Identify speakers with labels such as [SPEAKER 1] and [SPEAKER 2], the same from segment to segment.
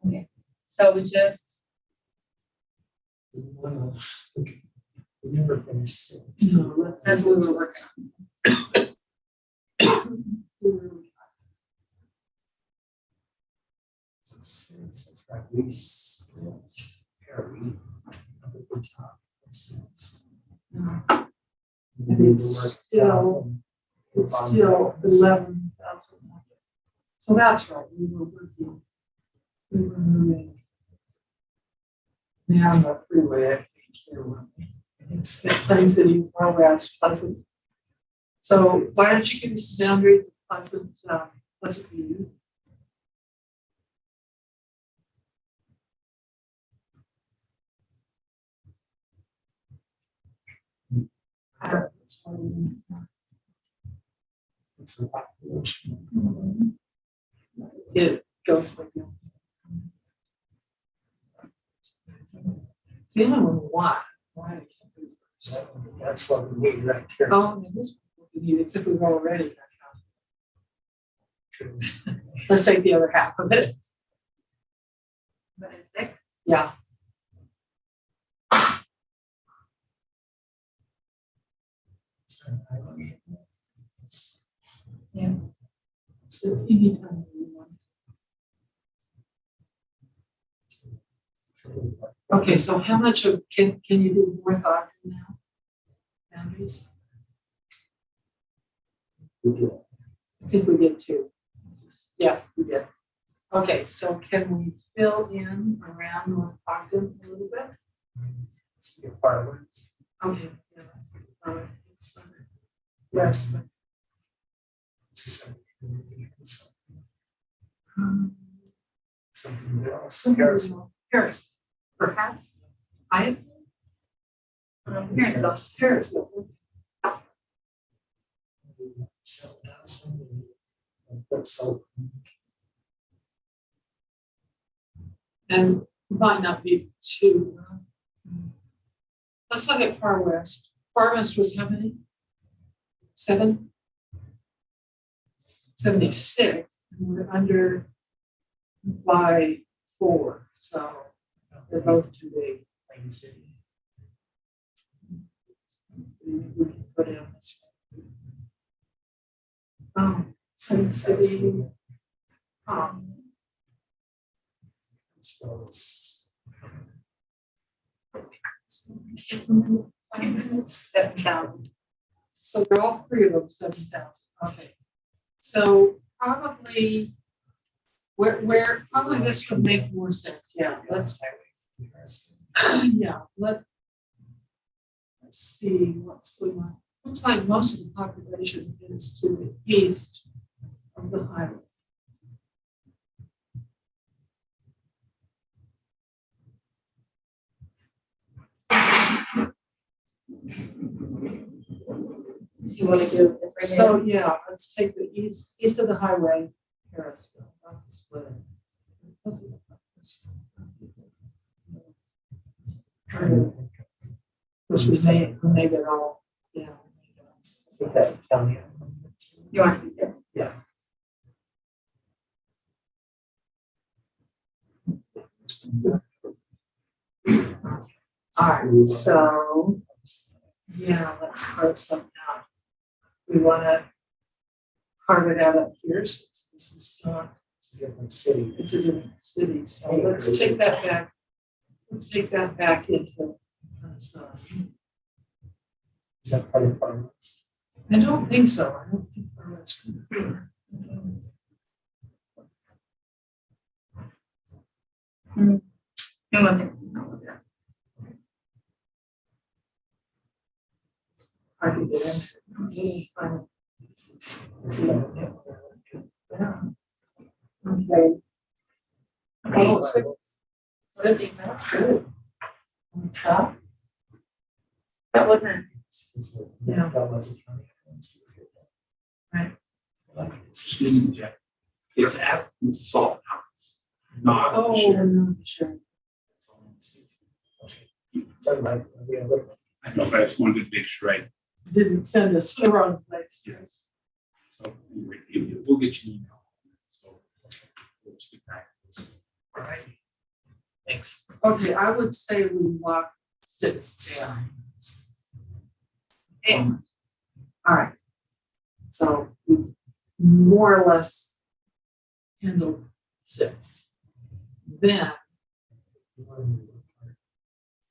[SPEAKER 1] Okay, so we just,
[SPEAKER 2] We never finished six.
[SPEAKER 3] No, that's what we were working on.
[SPEAKER 2] So six, that's right, we split Perry up at the top of six.
[SPEAKER 3] And
[SPEAKER 2] And then
[SPEAKER 3] it's
[SPEAKER 2] we worked out
[SPEAKER 3] still-
[SPEAKER 2] and
[SPEAKER 3] It's
[SPEAKER 2] on
[SPEAKER 3] still
[SPEAKER 2] the-
[SPEAKER 3] 11,000. So that's right, we were working, we were moving. Down the freeway, I think, here, weren't we? It's Plain City, Far West, Pleasant. So why don't you give us the boundaries of Pleasant View?
[SPEAKER 2] It's for population.
[SPEAKER 3] It goes for you. The only one why I can't do first.
[SPEAKER 2] That's what we need right here.
[SPEAKER 3] Oh, and this one we need, except we've already got half.
[SPEAKER 2] True.
[SPEAKER 3] Let's take the other half of it.
[SPEAKER 1] but it's six.
[SPEAKER 3] Yeah.
[SPEAKER 1] Yeah.
[SPEAKER 3] It's anytime you want. Okay, so how much of, can you do North Ogden now? Boundaries? I think we did too. Yeah, we did. Okay, so can we fill in around North Ogden a little bit?
[SPEAKER 2] See your fireworks.
[SPEAKER 3] Okay. Yeah, it's yes, but
[SPEAKER 2] Something else. Harris.
[SPEAKER 3] Paris, perhaps. I. Paris. And might not be too. Let's look at Far West. Far West was how many? 7? 76. And we're under by 4. So they're both too big.
[SPEAKER 2] Plain City.
[SPEAKER 3] We can put in this one. Sun City.
[SPEAKER 2] Suppose.
[SPEAKER 1] 7,000.
[SPEAKER 3] So they're all 3 of them, 7,000. Okay. So probably where probably this would make more sense. Yeah, let's let's see what's going on. Looks like most of the population is to the east of the highway.
[SPEAKER 1] Do you want to do this right
[SPEAKER 3] So yeah, let's take the east of the highway, Harrisville, not the split. Which we made it all, yeah.
[SPEAKER 1] You want to do this?
[SPEAKER 2] Yeah.
[SPEAKER 3] All right, so yeah, let's carve something out. We want to carve it out up here. So this is
[SPEAKER 2] It's a different city.
[SPEAKER 3] it's a different city. So let's take that back. Let's take that back into.
[SPEAKER 2] Is that part of farmers?
[SPEAKER 3] I don't think so. I don't think that's from here.
[SPEAKER 1] You want to
[SPEAKER 3] Hard to get into. Yeah. Okay. Oh, six. That's good. Stop.
[SPEAKER 1] That wasn't.
[SPEAKER 3] Yeah. Right.
[SPEAKER 4] It's at the salt house, not
[SPEAKER 3] Oh,
[SPEAKER 4] the share.
[SPEAKER 3] no, sure.
[SPEAKER 2] So like, we have a
[SPEAKER 4] I know, but I just wanted to make sure I,
[SPEAKER 3] didn't send us to the wrong place.
[SPEAKER 4] yes. So we'll get you an email. So we'll just get back to this.
[SPEAKER 2] All right. Thanks.
[SPEAKER 3] Okay, I would say we lock 6 down.
[SPEAKER 1] Okay.
[SPEAKER 3] All right. So we more or less handled 6. Then
[SPEAKER 2] You want to do part?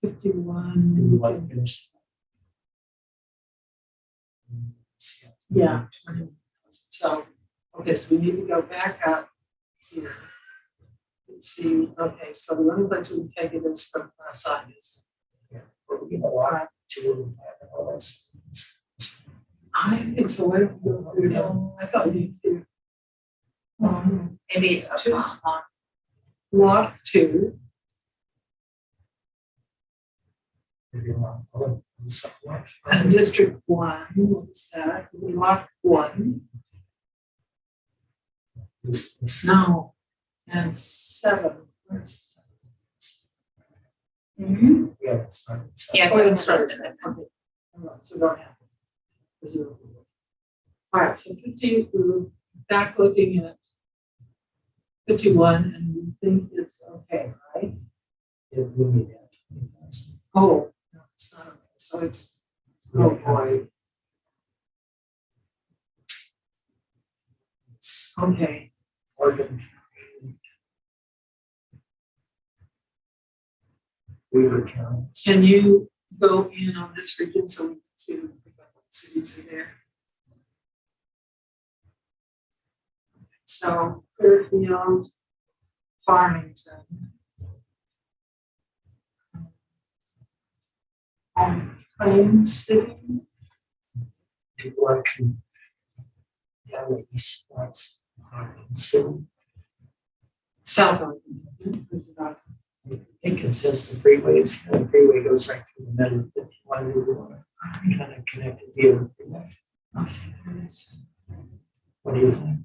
[SPEAKER 3] 51.
[SPEAKER 2] Do you want to finish?
[SPEAKER 3] Yeah. So, okay, so we need to go back up here. Let's see, okay, so the only place we can take it is from our side is.
[SPEAKER 2] Yeah. We're going to walk to all this.
[SPEAKER 3] I think so, why don't we go through them? I thought we did.
[SPEAKER 1] Maybe a
[SPEAKER 3] Two.
[SPEAKER 1] small.
[SPEAKER 3] Block 2,
[SPEAKER 2] Maybe around all of something.
[SPEAKER 3] and District 1, what's that? Block 1,
[SPEAKER 2] This.
[SPEAKER 3] no, and 7. Where's
[SPEAKER 1] Mm-hmm.
[SPEAKER 2] Yeah, that's fine. So-
[SPEAKER 1] Yeah.
[SPEAKER 3] Oh, that's right. Okay. All right, so we don't have to. 0. All right, so 50, we were back looking at 51, and we think it's okay, right?
[SPEAKER 2] It will be that 20,000.
[SPEAKER 3] Oh, no, it's not okay. So it's, oh boy,
[SPEAKER 2] It's
[SPEAKER 3] okay.
[SPEAKER 2] Oregon. Weaver County.
[SPEAKER 3] Can you go in on this region so we can see what cities are there? So Fairfield, Farmington. Plains City,
[SPEAKER 2] People are can. Yeah, like east, that's City.
[SPEAKER 3] South Arlington. Is about
[SPEAKER 2] Inconsistent freeways, and the freeway goes right through the middle of 51. We want to kind of connect it via the freeway.
[SPEAKER 3] okay, there it is.
[SPEAKER 2] What do you think?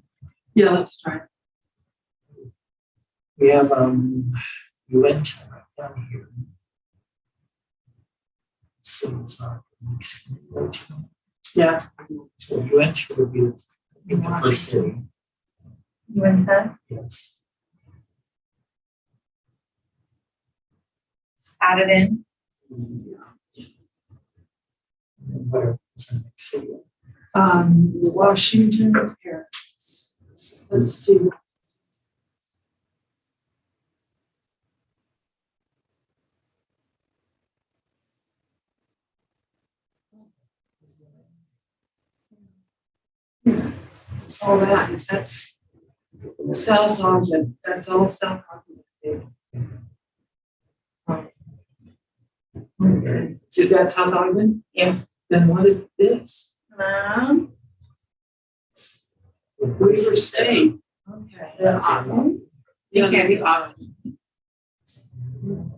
[SPEAKER 3] Yeah, let's try.
[SPEAKER 2] We have UN right down here. So it's not.
[SPEAKER 3] Yeah, it's pretty good.
[SPEAKER 2] So UN would be the first city.
[SPEAKER 1] You went to
[SPEAKER 2] Yes.
[SPEAKER 1] add it in.
[SPEAKER 2] And what's the next city?
[SPEAKER 3] Washington, Paris. Let's see. It's all that is that's South Ogden. That's all South Ogden. Okay. Is that South Ogden?
[SPEAKER 1] Yeah.
[SPEAKER 3] Then what is this? Weaver State. Okay.
[SPEAKER 2] That's
[SPEAKER 1] It can't be off.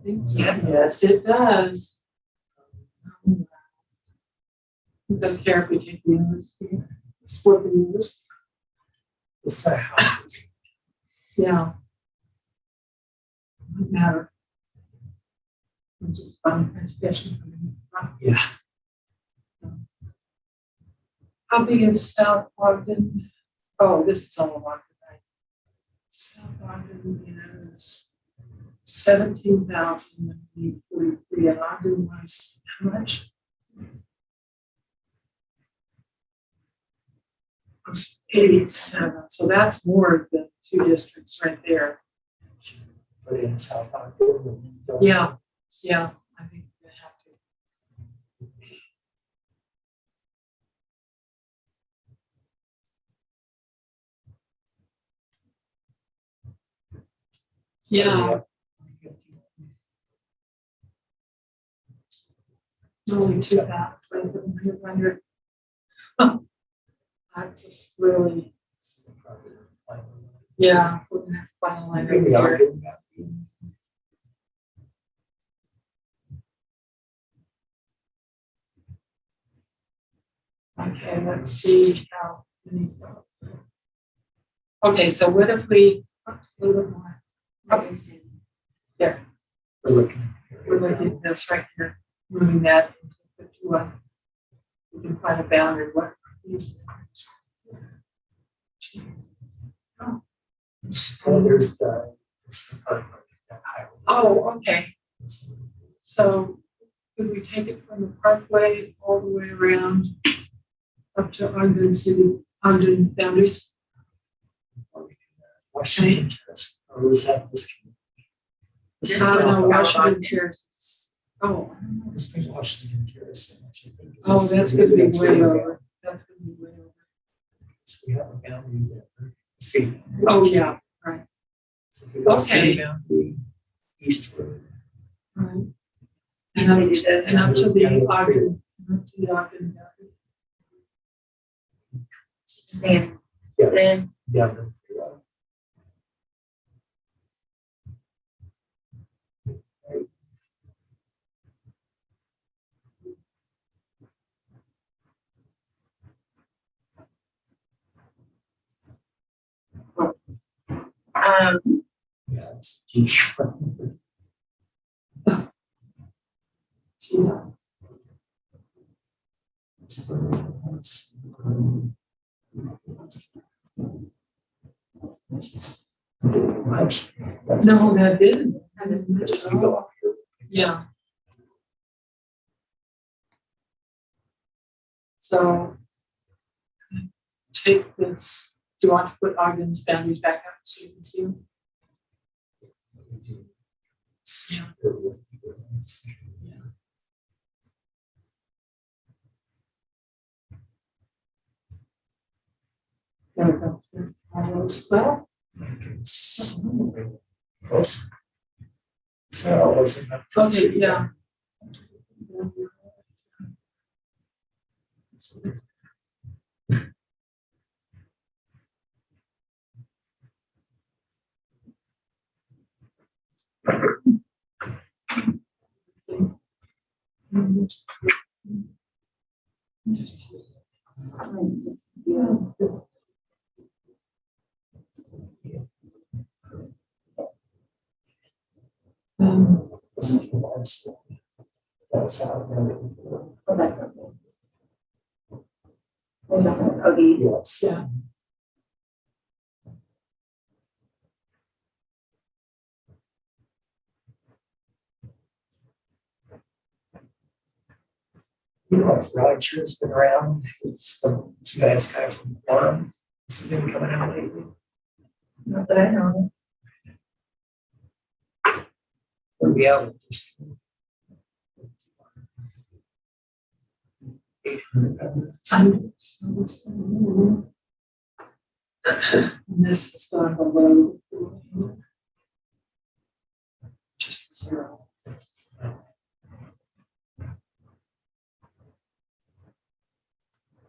[SPEAKER 3] Yes, it does. Don't care if we take the university, split the university.
[SPEAKER 2] It's a house.
[SPEAKER 3] Yeah. Doesn't matter. I'm just fun education.
[SPEAKER 2] Yeah.
[SPEAKER 3] How big is South Ogden? Oh, this is all of Ogden, right? South Ogden is 17,043, and Ogden was how much? It was 87, so that's more than 2 districts right there.
[SPEAKER 2] Put it in South Ogden.
[SPEAKER 3] Yeah, yeah, I think they have to. Yeah, only 2,700. That's just really, yeah, we're gonna have to finalize
[SPEAKER 2] Maybe
[SPEAKER 3] it
[SPEAKER 2] I'll
[SPEAKER 3] here.
[SPEAKER 2] do that.
[SPEAKER 3] Okay, let's see how. many go. Okay, so what if we, oops, a little bit more. There,
[SPEAKER 2] We're looking.
[SPEAKER 3] we're looking at this right here, moving that into what? We can find a boundary, what?
[SPEAKER 2] Well, there's the, this part of that highway.
[SPEAKER 3] Oh, okay, so could we take it from the parkway all the way around up to Ogden City, Ogden boundaries?
[SPEAKER 2] Washington Terrace, or was that this? This is
[SPEAKER 3] I don't know,
[SPEAKER 2] down by-
[SPEAKER 3] Washington Terrace. Oh,
[SPEAKER 2] This big Washington Terrace, which I think is.
[SPEAKER 3] oh, that's gonna be way over, that's gonna be way over.
[SPEAKER 2] So we have a boundary there. See.
[SPEAKER 3] Oh, yeah, right,
[SPEAKER 2] So if we go city
[SPEAKER 3] Okay.
[SPEAKER 2] boundary, eastward.
[SPEAKER 3] right.
[SPEAKER 1] And they do this.
[SPEAKER 3] And up to the
[SPEAKER 2] Yeah.
[SPEAKER 3] Ogden, up to the Ogden boundary.
[SPEAKER 1] Saying,
[SPEAKER 2] Yes,
[SPEAKER 1] then,
[SPEAKER 2] yeah. the freeway. Yeah, it's deep.
[SPEAKER 3] Yeah. No, that didn't. I didn't mention
[SPEAKER 2] As
[SPEAKER 3] it
[SPEAKER 2] we
[SPEAKER 3] at
[SPEAKER 2] go
[SPEAKER 3] all.
[SPEAKER 2] up here.
[SPEAKER 3] Yeah. So take this, do you want to put Ogden's boundaries back up so you can see them? There we go. Almost, well,
[SPEAKER 2] Close. So was it up to
[SPEAKER 3] okay, yeah.
[SPEAKER 2] That's how.
[SPEAKER 1] okay.
[SPEAKER 2] Yes.
[SPEAKER 3] Yeah.
[SPEAKER 2] You know, if Roger's been around, it's the two guys kind of from Warren. Has he been coming out lately?
[SPEAKER 1] Not that I know.
[SPEAKER 2] Or we out with this? 800.
[SPEAKER 3] And this is going below. Just zero.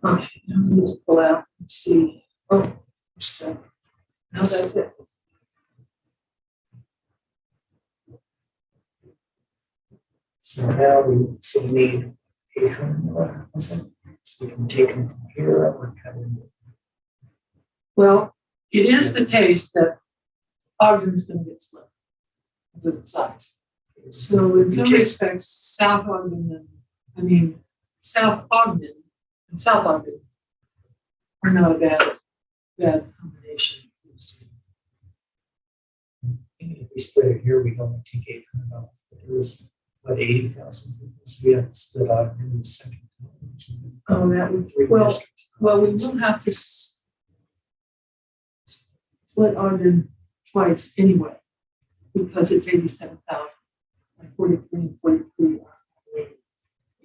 [SPEAKER 3] Okay, now we need to pull out and see. Oh, still. No, that's it.
[SPEAKER 2] So now we need 800, was it? So we can take them from here and we're kind of.
[SPEAKER 3] Well, it is the case that Ogden's gonna get split because of its size. So in some respects, South Ogden South Ogden and South Ogden are not a bad combination.
[SPEAKER 2] If we split it here, we don't take 800 off. But there was, what, 80,000 people, so we have to split out in the second.
[SPEAKER 3] Oh, that would,
[SPEAKER 2] Three
[SPEAKER 3] well,
[SPEAKER 2] districts.
[SPEAKER 3] we will have to split Ogden twice anyway, because it's 87,000. Like 43 and 43 are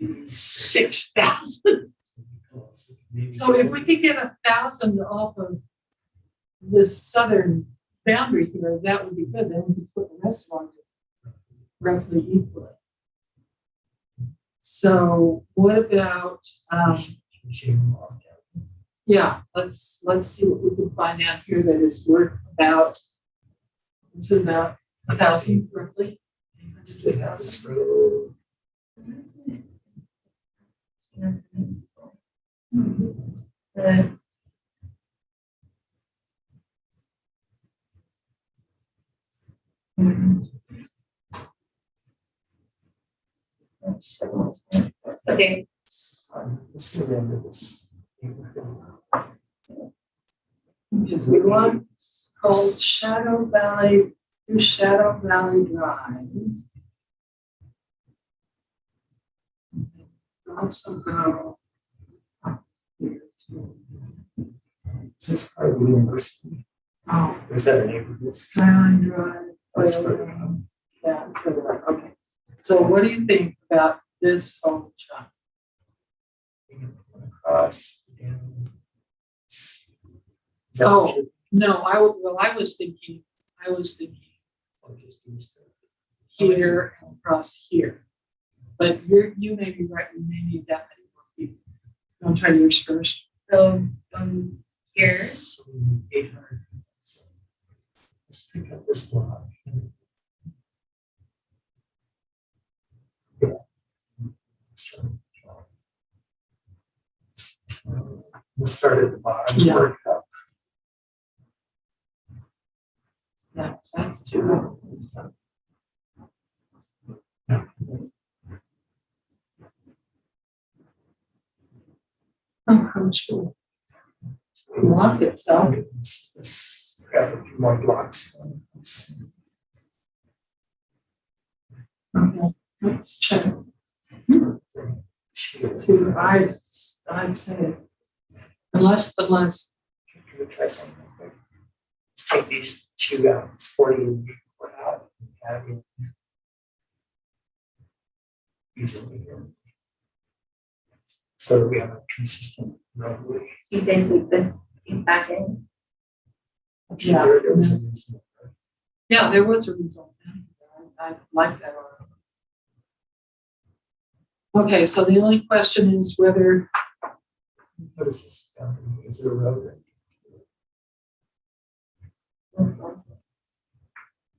[SPEAKER 3] 86,000. So if we could get 1,000 off of this southern boundary here, that would be good. Then we could split the rest of Ogden roughly equally. So what about, yeah, let's see what we can find out here that is worth about, it's about 1,000 roughly.
[SPEAKER 1] Okay,
[SPEAKER 2] This is the end of this.
[SPEAKER 3] Because we want, it's called Shadow Valley, through Shadow Valley Drive. Also go up here to,
[SPEAKER 2] Is this part of the university?
[SPEAKER 3] oh,
[SPEAKER 2] Or is that a neighborhood?
[SPEAKER 3] Skyline Drive.
[SPEAKER 2] That's further up.
[SPEAKER 3] Yeah, it's further up, okay. So what do you think about this whole chunk?
[SPEAKER 2] Across. And is that
[SPEAKER 3] Oh.
[SPEAKER 2] what you're-
[SPEAKER 3] No, I was thinking
[SPEAKER 2] or just east of-
[SPEAKER 3] here and across here. But you may be right, we may need that many more people. I'll try yours first.
[SPEAKER 1] So, here,
[SPEAKER 2] So, 800. So, let's pick up this block. Yeah. So, we'll start at the bottom.
[SPEAKER 3] Yeah.
[SPEAKER 2] Work up.
[SPEAKER 3] Yeah, so that's two. Oh, how sure. Block itself.
[SPEAKER 2] Let's grab a few more blocks.
[SPEAKER 3] Okay, let's check.
[SPEAKER 2] Two.
[SPEAKER 3] Two, I'd say. Unless,
[SPEAKER 2] Can we try something like that? Let's take these two out. It's 40 and we're out. Add in. Easily here. So that we have a consistent roadway.
[SPEAKER 1] you say sweep this piece back in.
[SPEAKER 2] See, there was a reason.
[SPEAKER 3] yeah, there was a result. I like that. Okay, so the only question is whether,
[SPEAKER 2] What is this? Is it a road?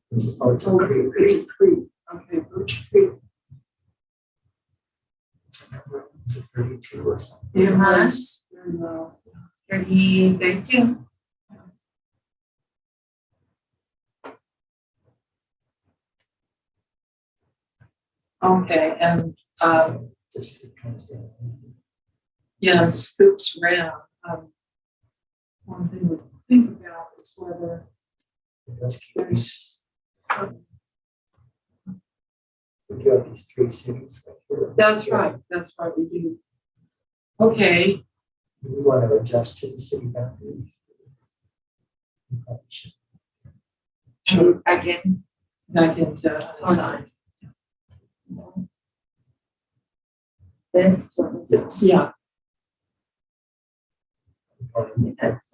[SPEAKER 2] This is, oh, it's a creek.
[SPEAKER 3] it's a creek. Okay, Birch Creek.
[SPEAKER 2] It's a 32 or something.
[SPEAKER 3] It was, very low.
[SPEAKER 1] 32.
[SPEAKER 3] Okay, and
[SPEAKER 2] So, just it comes down.
[SPEAKER 3] yeah, it scoops around. One thing to think about is whether
[SPEAKER 2] It does keep these.
[SPEAKER 3] there's.
[SPEAKER 2] We do have these three cities right here.
[SPEAKER 3] That's right, we do. Okay,
[SPEAKER 2] We want to adjust to the city boundaries. We probably should.
[SPEAKER 1] Move back in.
[SPEAKER 3] back into unassigned.
[SPEAKER 1] This one.
[SPEAKER 2] Yes.
[SPEAKER 3] Yeah,
[SPEAKER 1] That's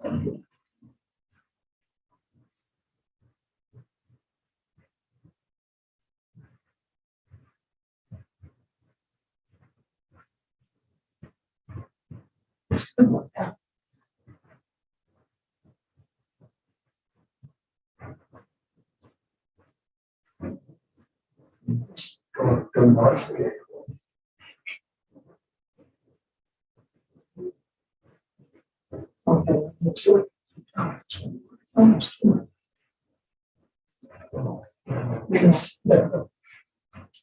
[SPEAKER 3] it's good one. Yeah.
[SPEAKER 2] Go north.
[SPEAKER 3] Okay.
[SPEAKER 2] Yes.
[SPEAKER 1] no,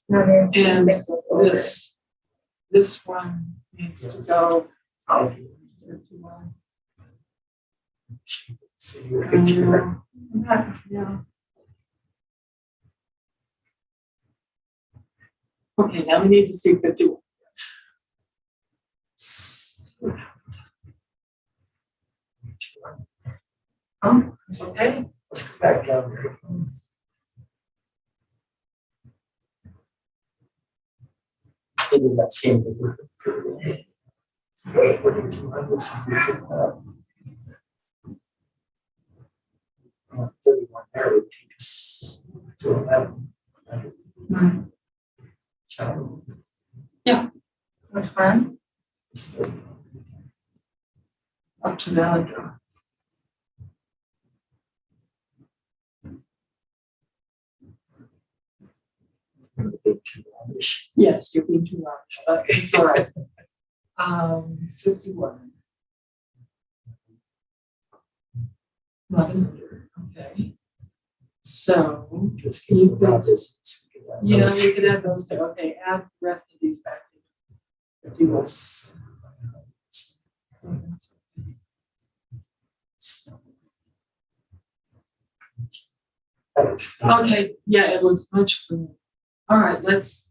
[SPEAKER 1] there's.
[SPEAKER 3] And
[SPEAKER 1] over.
[SPEAKER 3] this one needs to go. out.
[SPEAKER 2] See your picture.
[SPEAKER 3] Yeah. Okay, now we need to see 51. It's okay.
[SPEAKER 2] Let's go back down here. In that same neighborhood. So 4200, so we should have 31 there would take us to 11. So
[SPEAKER 1] Which one?
[SPEAKER 2] it's 30.
[SPEAKER 3] Up to Valley Drive. Yes, you're being too large, but it's all right. 51. 1100, okay. So,
[SPEAKER 2] Just give you that distance.
[SPEAKER 3] yeah, we could add those two. Okay, add the rest of these back. US. Okay, yeah, it looks much cleaner. All right, let's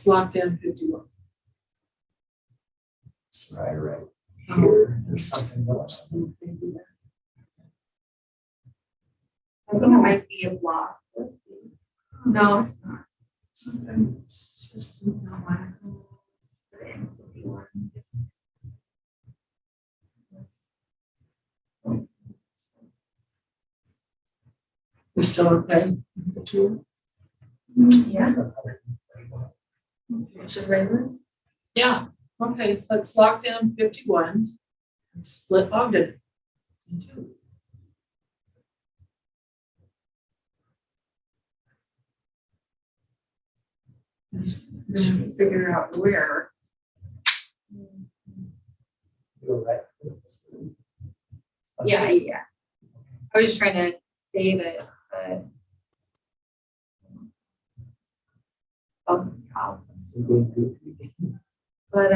[SPEAKER 3] lock down 51.
[SPEAKER 2] So right here, there's something going on.
[SPEAKER 1] I think it might be a block. Let's see. No, it's not.
[SPEAKER 2] Something, it's just,
[SPEAKER 1] No, I don't know. Put it in 51.
[SPEAKER 3] We're still okay?
[SPEAKER 1] Yeah, which is regular.
[SPEAKER 3] Yeah, okay, let's lock down 51 and split Ogden in two.
[SPEAKER 1] We're gonna have to figure out where.
[SPEAKER 2] you're right.
[SPEAKER 1] Yeah, yeah. I was just trying to save it, but. Oh, but,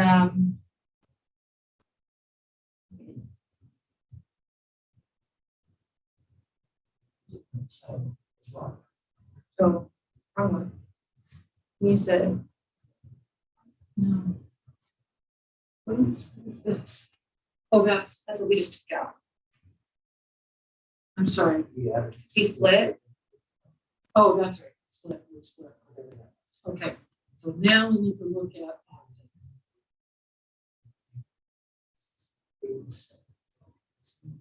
[SPEAKER 2] So, it's locked.
[SPEAKER 1] so, wrong one. You said,
[SPEAKER 3] No. What is this? Oh, that's what we just took out. I'm sorry.
[SPEAKER 2] Yeah.
[SPEAKER 1] we split.
[SPEAKER 3] Oh, that's right. Split. Okay, so now we need to look at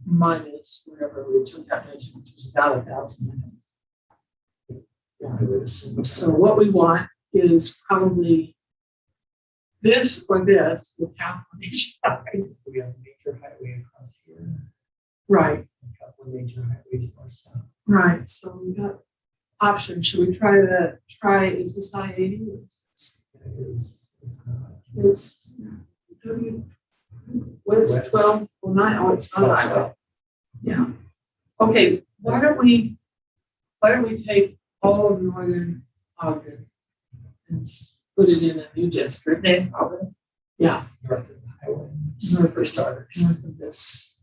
[SPEAKER 3] minus whatever we took out, which is about 1,000. So what we want is probably this or this with half on each side.
[SPEAKER 2] So we have a major highway across here,
[SPEAKER 3] Right,
[SPEAKER 2] a couple of major highways north south.
[SPEAKER 3] right. So we got options. Should we try, is this I-80 or is this? Is what is
[SPEAKER 2] West.
[SPEAKER 3] 12? Well, 9, oh, it's not
[SPEAKER 2] North
[SPEAKER 3] highway.
[SPEAKER 2] south.
[SPEAKER 3] Yeah. Okay, why don't we take all of northern Ogden and put it in a new district?
[SPEAKER 1] This, all this.
[SPEAKER 3] Yeah.
[SPEAKER 2] North of the highway.
[SPEAKER 3] North
[SPEAKER 2] For starters.
[SPEAKER 3] North of this.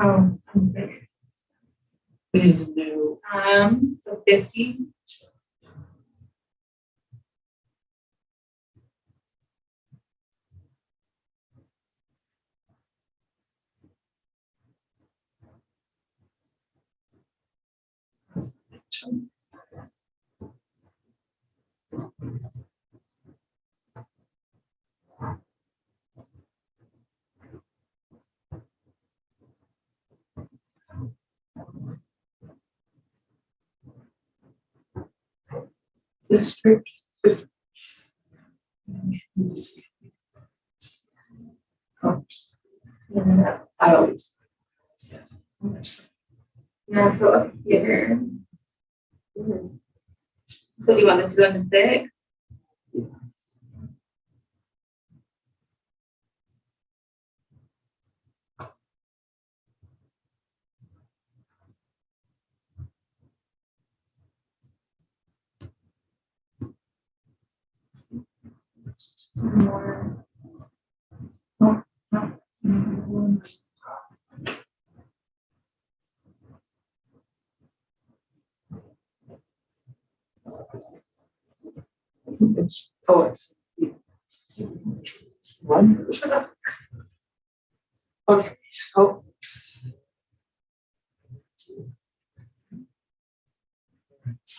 [SPEAKER 1] Oh, okay.
[SPEAKER 3] We need to do,
[SPEAKER 1] So 50.
[SPEAKER 3] district.
[SPEAKER 1] Yeah,
[SPEAKER 3] I always.
[SPEAKER 1] yeah, so up here. So do you want the 2 and 6? More. Oh, no.
[SPEAKER 3] Oh, it's. One. Okay. Oh.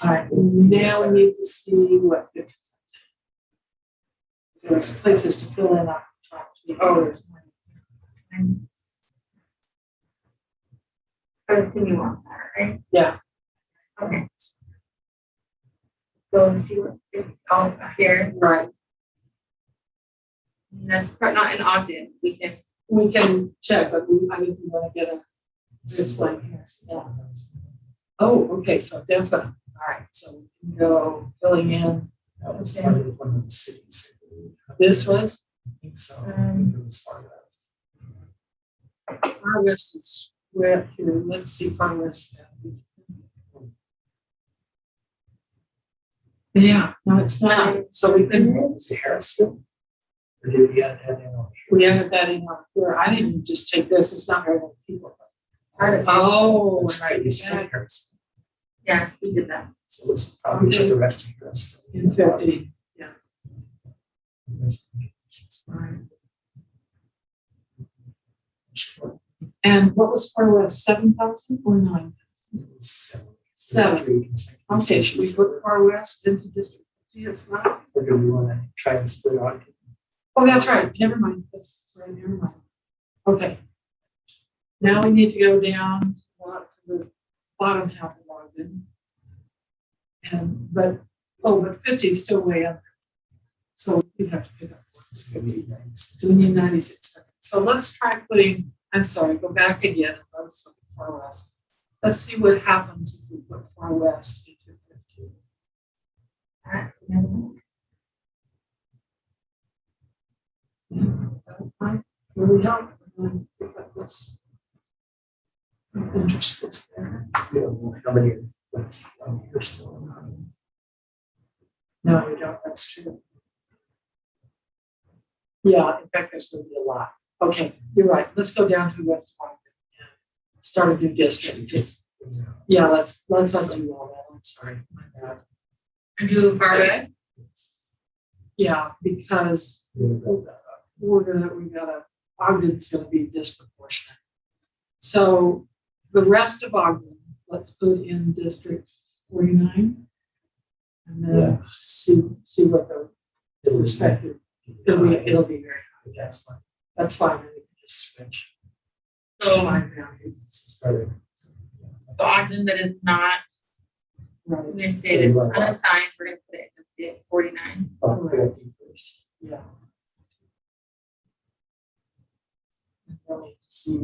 [SPEAKER 3] All right, now we need to see what. There's places to fill in on top. Oh, there's one.
[SPEAKER 1] I would assume you want that, right?
[SPEAKER 3] Yeah.
[SPEAKER 1] Okay. So see what is all up here.
[SPEAKER 3] Right.
[SPEAKER 1] And that's not in Ogden. We can
[SPEAKER 3] check, but I think we want to get this one here. Yeah. Oh, okay, so definitely. All right, so we can go filling in.
[SPEAKER 2] That was part of one of the cities.
[SPEAKER 3] This was
[SPEAKER 2] I think so. It was part of that.
[SPEAKER 3] Far West is where here. Let's see Far West. Yeah, no, it's not. So we couldn't,
[SPEAKER 2] Was it Harrisville? Or did we add that in on here?
[SPEAKER 3] we added that in our, where I didn't just take this, it's not very many people.
[SPEAKER 1] Part of it.
[SPEAKER 3] Oh,
[SPEAKER 2] That's right, it's
[SPEAKER 3] yeah.
[SPEAKER 2] Harrisville.
[SPEAKER 1] Yeah, we did that.
[SPEAKER 2] So it's probably for the rest of Harrisville.
[SPEAKER 3] In 50, yeah.
[SPEAKER 2] That's
[SPEAKER 3] Right.
[SPEAKER 2] sure.
[SPEAKER 3] And what was Far West, 7,000 or 9,000?
[SPEAKER 2] It was
[SPEAKER 3] Seven.
[SPEAKER 2] three consecutive
[SPEAKER 3] Okay, should we
[SPEAKER 2] sessions.
[SPEAKER 3] put Far West into District 50 as well?
[SPEAKER 2] Or do we want to try and split out?
[SPEAKER 3] Oh, that's right, never mind, that's right, never mind. Okay. Now we need to go down to the bottom half of Ogden. But 50 is still way up. So we have to pick up.
[SPEAKER 2] It's gonna be nice.
[SPEAKER 3] So we need 96. So let's try putting, I'm sorry, go back again and let's look at Far West. Let's see what happens if we put Far West into 50. That might really help. Pick up this interest is there.
[SPEAKER 2] We don't know how many, but you're still on.
[SPEAKER 3] No, you don't, that's true. Yeah, in fact, there's going to be a lot. Okay, you're right. Let's go down to West Ogden and start a new district. Just, yeah, let's undo all that. I'm sorry, my bad.
[SPEAKER 1] And do Far West?
[SPEAKER 3] Yeah, because Ogden's gonna be disproportionate. So the rest of Ogden, let's put in District 49. And then see what the respective, it'll be very high.
[SPEAKER 2] That's fine.
[SPEAKER 3] That's fine. And we can just switch.
[SPEAKER 1] So,
[SPEAKER 3] Find boundaries.
[SPEAKER 2] Started.
[SPEAKER 1] so Ogden that is not,
[SPEAKER 3] Right,
[SPEAKER 1] we're gonna say it's unassigned, we're gonna put it at 49.
[SPEAKER 2] About 50 first.
[SPEAKER 3] yeah. And we'll need to see.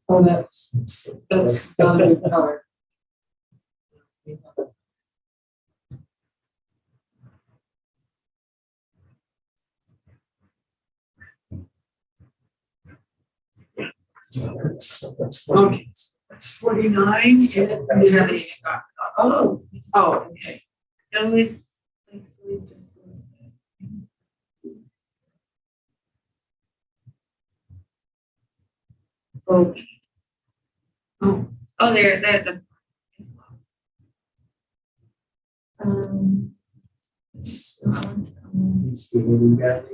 [SPEAKER 3] Oh, that's not a good color.
[SPEAKER 2] So that's
[SPEAKER 3] Okay, that's 49.
[SPEAKER 2] Yes.
[SPEAKER 3] Oh, okay.
[SPEAKER 1] And we just.
[SPEAKER 3] Okay. Oh,
[SPEAKER 1] Oh, there. Um,
[SPEAKER 2] It's really bad.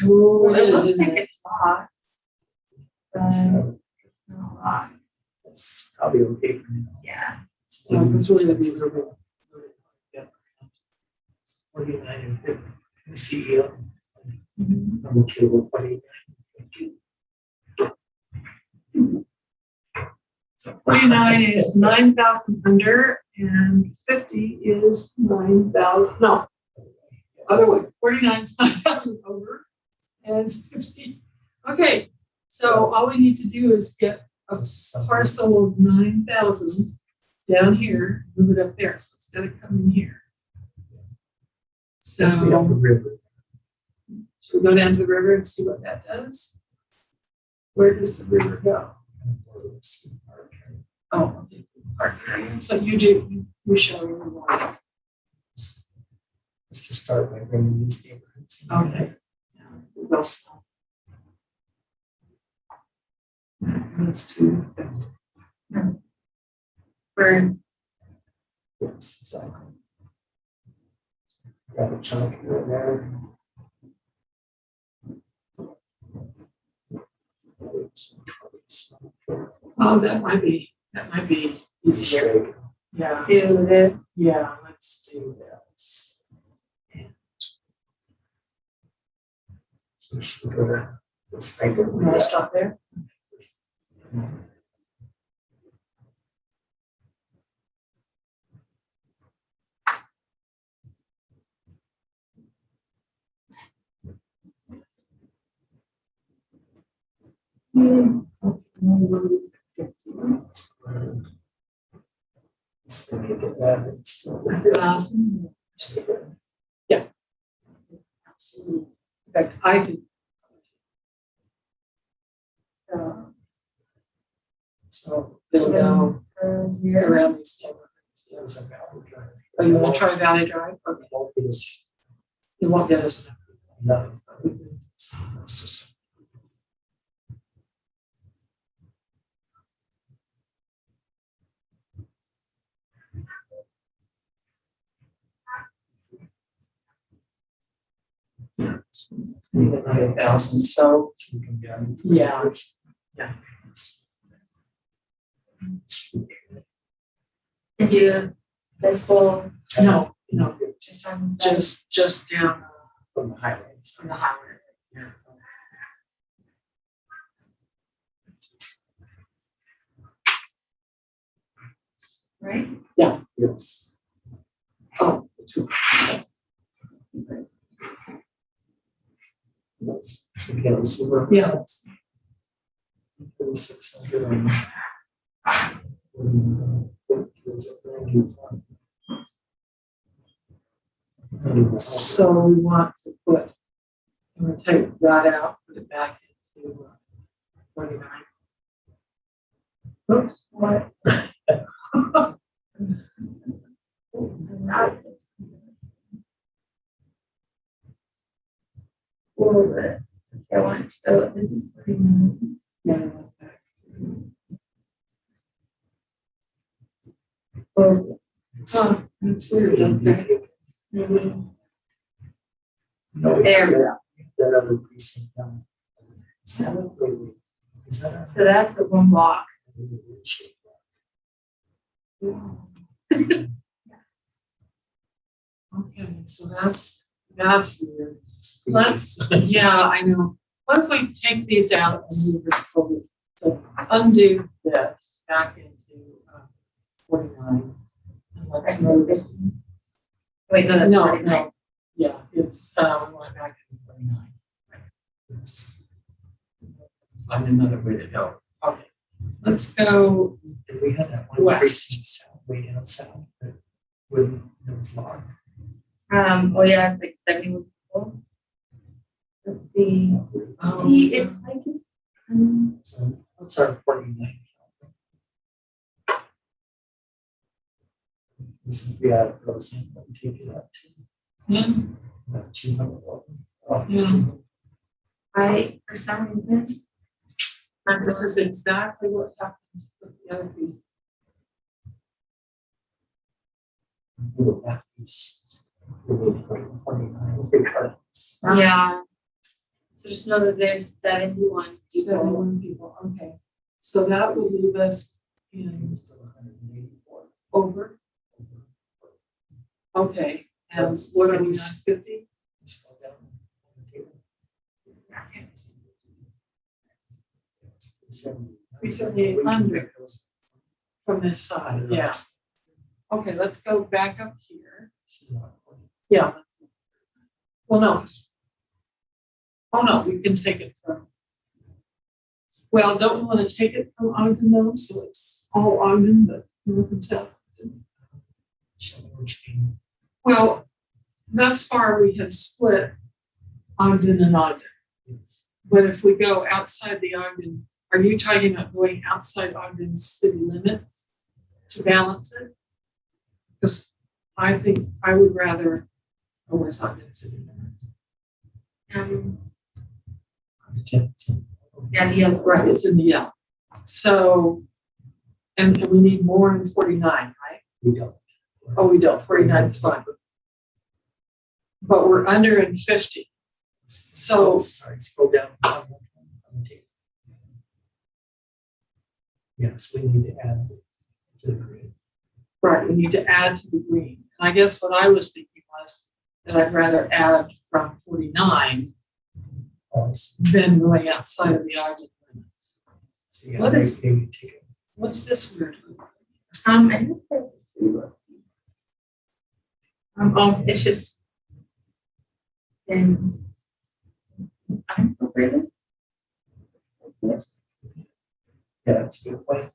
[SPEAKER 3] oh, it
[SPEAKER 1] it
[SPEAKER 3] is,
[SPEAKER 1] looks
[SPEAKER 3] isn't
[SPEAKER 1] like
[SPEAKER 3] it?
[SPEAKER 1] it's a lot. But it's not a lot.
[SPEAKER 2] It's probably okay for me.
[SPEAKER 1] Yeah.
[SPEAKER 3] Yeah, that's what it is.
[SPEAKER 2] 49 and 50. The CEO
[SPEAKER 1] Mhm.
[SPEAKER 2] on the table, 49.
[SPEAKER 3] So 49 is 9,000 under and 50 is 9,000, no, other way, 49 is 9,000 over and 50. Okay, so all we need to do is get a parcel of 9,000 down here, move it up there, so it's gotta come in here.
[SPEAKER 2] We have the
[SPEAKER 3] So
[SPEAKER 2] river.
[SPEAKER 3] should we go down to the river and see what that does? Where does the river go? Oh, okay, park area. So you show me more.
[SPEAKER 2] Let's just start by bringing these neighborhoods. in.
[SPEAKER 3] Okay. Yeah, we'll stop. Those two.
[SPEAKER 1] For
[SPEAKER 2] Yes, exactly. Got a chunk here there.
[SPEAKER 3] Oh, that might be easier.
[SPEAKER 2] Straight.
[SPEAKER 3] Yeah,
[SPEAKER 1] do this.
[SPEAKER 3] yeah, let's do this.
[SPEAKER 2] So should we go to this right
[SPEAKER 3] You want to stop there?
[SPEAKER 2] Let's look at that. It's still-
[SPEAKER 3] Awesome. Yeah. Absolutely. In fact, I could. So they'll go around these neighborhoods. Yeah.
[SPEAKER 2] There's a Valley Drive.
[SPEAKER 3] Are you gonna try Valley Drive? Okay.
[SPEAKER 2] It won't be as-
[SPEAKER 3] You won't get us enough.
[SPEAKER 2] no, it's just.
[SPEAKER 3] Even 9,000, so,
[SPEAKER 2] You can get it.
[SPEAKER 3] yeah, yeah.
[SPEAKER 1] Did you, this whole,
[SPEAKER 3] No,
[SPEAKER 1] just on the
[SPEAKER 3] just down
[SPEAKER 2] From the highways.
[SPEAKER 3] on the highway. Yeah.
[SPEAKER 1] right?
[SPEAKER 2] Yes.
[SPEAKER 3] Oh,
[SPEAKER 2] That's, again, so we're.
[SPEAKER 3] yeah,
[SPEAKER 2] 600 and
[SPEAKER 3] so we want to put, I'm gonna take that out, put it back into 49. Oops, what?
[SPEAKER 1] Well, I want to go, this is pretty nice.
[SPEAKER 3] Yeah.
[SPEAKER 1] Oh, that's weird, okay. Maybe
[SPEAKER 2] No,
[SPEAKER 1] there we go.
[SPEAKER 2] that other precinct down. Is that a really- is that a-
[SPEAKER 1] So that's a one block.
[SPEAKER 2] is it weird shape?
[SPEAKER 3] Okay, so that's weird. Let's, yeah, I know. What if we take these out and move it forward? So undo this back into 49. And let's move it.
[SPEAKER 1] Wait, no, that's
[SPEAKER 3] No,
[SPEAKER 1] 49.
[SPEAKER 3] no. Yeah, it's, we want back into 49.
[SPEAKER 2] Yes. Find another way to go.
[SPEAKER 3] Okay, let's go,
[SPEAKER 2] Did we have that one
[SPEAKER 3] West.
[SPEAKER 2] precinct south, way down south that wouldn't, that was locked?
[SPEAKER 1] Oh yeah, it's like 71 people. Let's see. See, it's like it's,
[SPEAKER 2] So what's our 49? We have those in, but we take it up to about 200. Oh,
[SPEAKER 3] Yeah.
[SPEAKER 1] for some reason.
[SPEAKER 3] and this is exactly what happened with the other piece.
[SPEAKER 2] That is really 49 big cards.
[SPEAKER 1] Yeah. So just know that there's 71 people.
[SPEAKER 3] 71 people, okay. So that will leave us in
[SPEAKER 2] Still 184.
[SPEAKER 3] over. Okay, and what are we on 50?
[SPEAKER 2] Scroll down on the table.
[SPEAKER 3] We said 800 from this side, yes. Okay, let's go back up here. Yeah. Well, no. Oh, no, we can take it from. Well, don't we want to take it from Ogden though? So it's all Ogden, but north and south. Well, thus far we have split Ogden and Ogden. But if we go outside the Ogden, are you talking about going outside Ogden's city limits to balance it? Because I think I would rather go where's Ogden city limits.
[SPEAKER 1] Yeah, the other,
[SPEAKER 3] Right, it's in the yellow. So, and we need more than 49, right?
[SPEAKER 2] We don't.
[SPEAKER 3] Oh, we don't, 49 is fine. But we're under in 50. So,
[SPEAKER 2] Sorry, scroll down on the table. Yes, we need to add to the grid.
[SPEAKER 3] right, we need to add to the green. And I guess what I was thinking was that I'd rather add from 49 than going outside of the Ogden limits.
[SPEAKER 2] So you
[SPEAKER 3] What
[SPEAKER 2] gotta
[SPEAKER 3] is-
[SPEAKER 2] maybe take it.
[SPEAKER 3] What's this weird?
[SPEAKER 1] I just like to see, let's see. It's just. And. Unincorporated.
[SPEAKER 2] Yeah, that's a good point.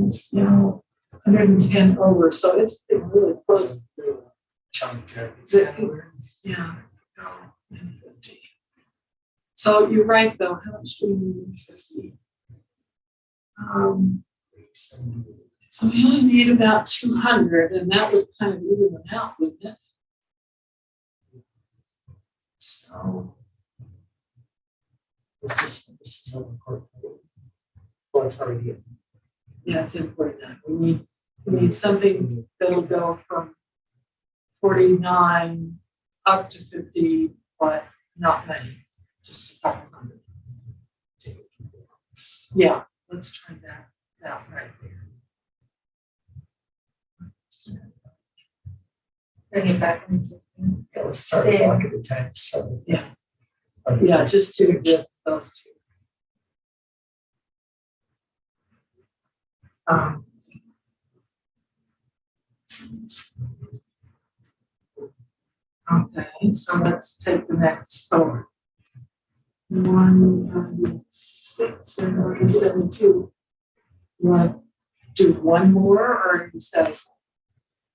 [SPEAKER 3] It's now 110 over, so it's been really close.
[SPEAKER 2] Chunk there.
[SPEAKER 3] Is it- Yeah. 50. So you're right, though. How much do we need in 50? So we only need about 200, and that would kind of even them out, wouldn't it?
[SPEAKER 2] So. This is so important. Well, it's already in.
[SPEAKER 3] Yeah, it's important. We need something that'll go from 49 up to 50, but not many, just a couple hundred. Yeah, let's try that out right there.
[SPEAKER 1] Bring it back into.
[SPEAKER 2] Yeah, let's start with block at a time. So,
[SPEAKER 3] Yeah. Yeah, just do this, those two. Okay, so let's take the next forward. 196 and 172. You want to do one more or you satisfied?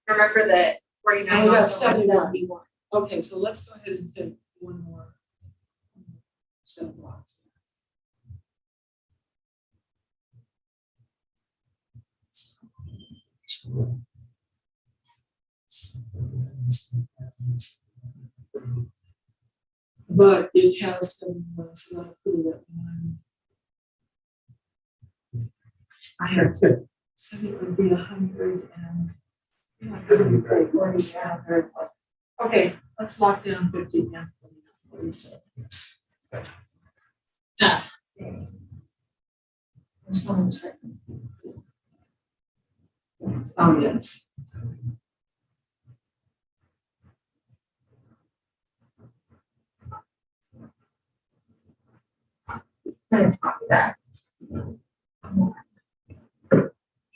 [SPEAKER 1] Remember that 49
[SPEAKER 3] Oh, we got
[SPEAKER 1] also
[SPEAKER 3] 71.
[SPEAKER 1] 71.
[SPEAKER 3] Okay, so let's go ahead and take one more set of blocks. But it has some, so I'll put it at one. I have to, so it would be 100 and. 140. Okay, let's lock down 50 again. Done.
[SPEAKER 1] Just want to check.
[SPEAKER 3] Oh, yes.
[SPEAKER 1] Kind of copy that.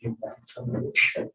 [SPEAKER 2] Came back from the ship.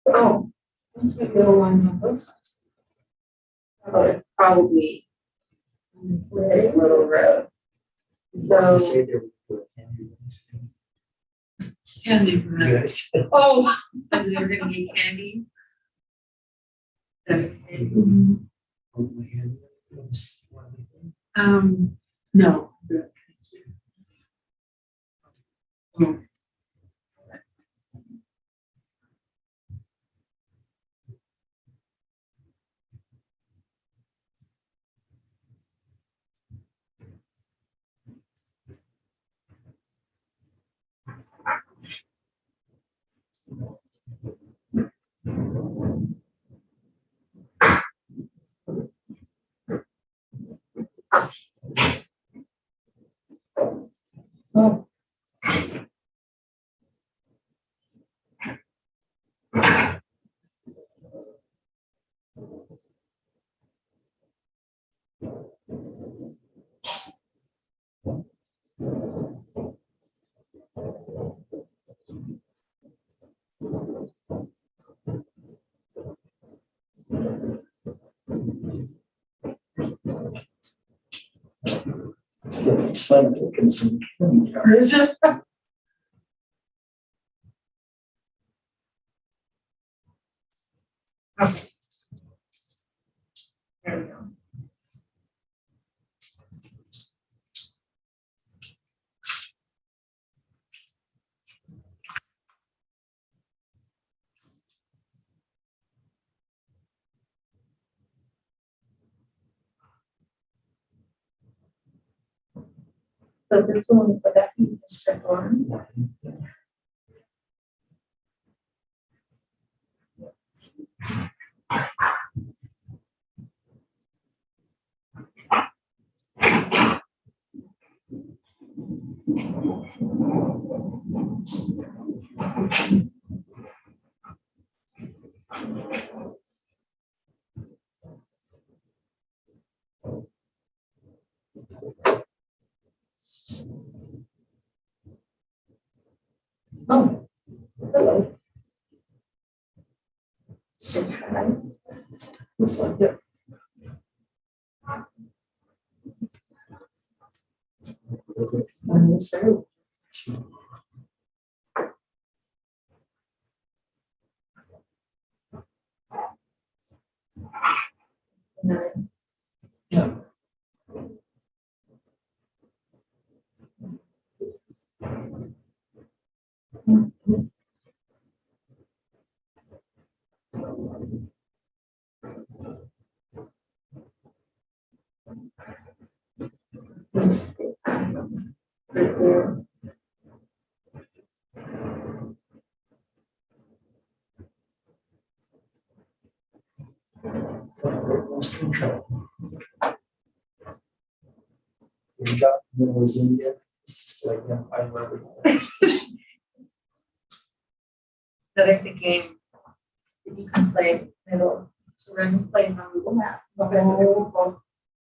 [SPEAKER 3] Oh, let's make little lines on both sides.
[SPEAKER 1] It's probably a little road. So,
[SPEAKER 2] Say there were
[SPEAKER 3] Candy bread.
[SPEAKER 2] Yes.
[SPEAKER 3] Oh.
[SPEAKER 1] because we were gonna get candy. That makes sense.
[SPEAKER 3] No. Good. Oh.
[SPEAKER 2] It's like looking some candy jar.
[SPEAKER 3] Is it?
[SPEAKER 1] Okay. There we go. So this one, but that needs to strip on.
[SPEAKER 3] Looks like that. That's very. Yeah.
[SPEAKER 1] Right there.
[SPEAKER 2] Lost control. Good job. Was India. It's just like that. I love it.
[SPEAKER 1] Another thinking, if you can play middle, so we're gonna play on Google Maps.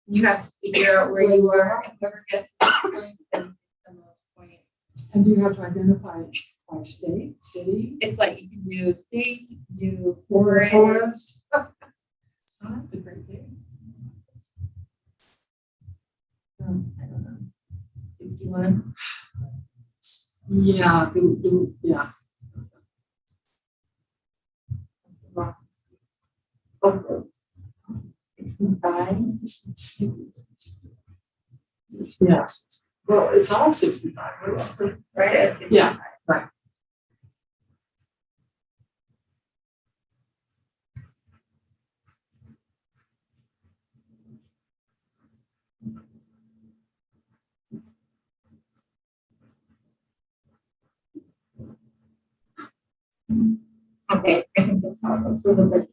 [SPEAKER 1] You have to figure out where you are, and whoever gets the point, then the most points.
[SPEAKER 3] And do you have to identify by state, city,
[SPEAKER 1] It's like you can do state, you can do
[SPEAKER 3] or
[SPEAKER 1] forest.
[SPEAKER 3] forest? Oh, that's a great game.
[SPEAKER 1] I don't know. 61.
[SPEAKER 3] Yeah, yeah.
[SPEAKER 1] Okay. 65.
[SPEAKER 3] Yes. Well, it's all 65. What's the-
[SPEAKER 1] Right? At 65.
[SPEAKER 3] Yeah, right.
[SPEAKER 1] Okay, I think that's all. That's a little bit.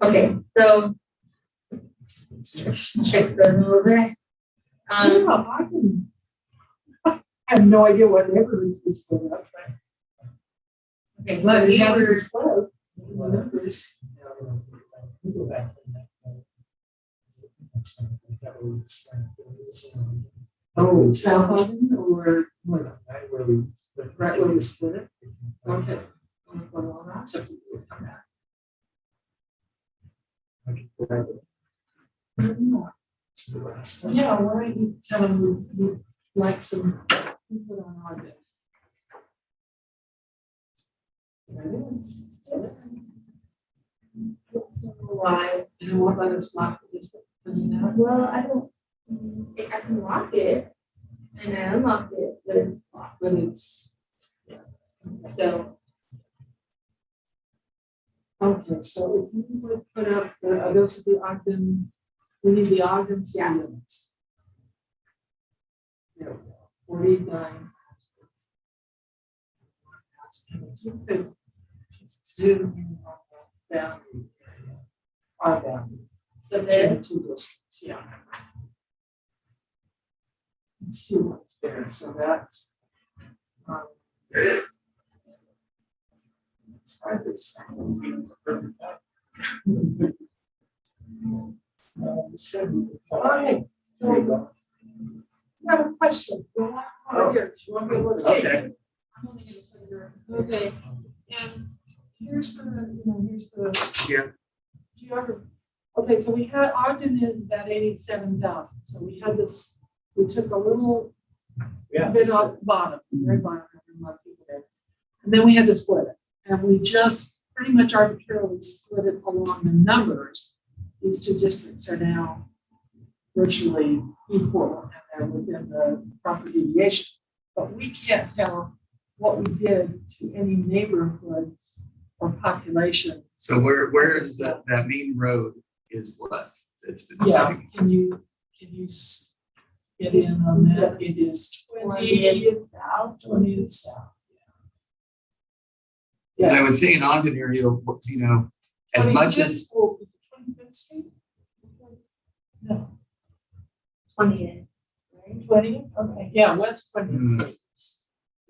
[SPEAKER 1] Okay, so check the a little bit.
[SPEAKER 3] Yeah, I have no idea what neighborhoods we split up, right?
[SPEAKER 1] Okay, so
[SPEAKER 3] But
[SPEAKER 1] we
[SPEAKER 3] we have
[SPEAKER 1] were,
[SPEAKER 3] to split. Numbers.
[SPEAKER 2] Go back to that. That's fine. That would explain.
[SPEAKER 3] Oh, South Ogden or
[SPEAKER 2] Right where we.
[SPEAKER 3] right where we split it? Okay. Well, that's a good come back. Yeah, why don't you tell them you'd like some input on our bit?
[SPEAKER 1] why?
[SPEAKER 3] You know what, let us lock this, doesn't matter.
[SPEAKER 1] Well, I don't, I can lock it and I unlock it, but it's locked.
[SPEAKER 3] But it's,
[SPEAKER 1] So,
[SPEAKER 3] okay, so if you would put up, those are the Ogden, we need the Ogden city limits. There we go, 49. You could just zoom in on the boundary area, our boundary.
[SPEAKER 1] so
[SPEAKER 3] The
[SPEAKER 1] this,
[SPEAKER 3] two districts, yeah. Let's see what's there, so that's. It's hard to say. Okay, so
[SPEAKER 2] There you go.
[SPEAKER 3] I have a question.
[SPEAKER 2] Oh.
[SPEAKER 3] Here, do you want me to see?
[SPEAKER 2] Okay.
[SPEAKER 3] I'm only gonna put it around. Okay, and here's here's the.
[SPEAKER 2] Yeah.
[SPEAKER 3] Do you ever, okay, so we had, Ogden is about 87,000, so we had this, we took a little
[SPEAKER 2] Yeah.
[SPEAKER 3] bit off the bottom, very bottom, and then we had to split it, and we just pretty much arbitrarily split it along the numbers. These two districts are now virtually equal, and they're within the proper deviations, but we can't tell what we did to any neighborhoods or populations.
[SPEAKER 5] So where is that main road is what? It's the.
[SPEAKER 3] Yeah, can you get in on that? It is 20
[SPEAKER 1] south.
[SPEAKER 3] 20 south.
[SPEAKER 5] And I
[SPEAKER 3] Yeah.
[SPEAKER 5] would say in Ogden area, you know, as much
[SPEAKER 3] 25th
[SPEAKER 5] as,
[SPEAKER 3] oh, is it 25th Street? No,
[SPEAKER 1] 20th, right?
[SPEAKER 3] 20, okay, yeah, West 20th Street.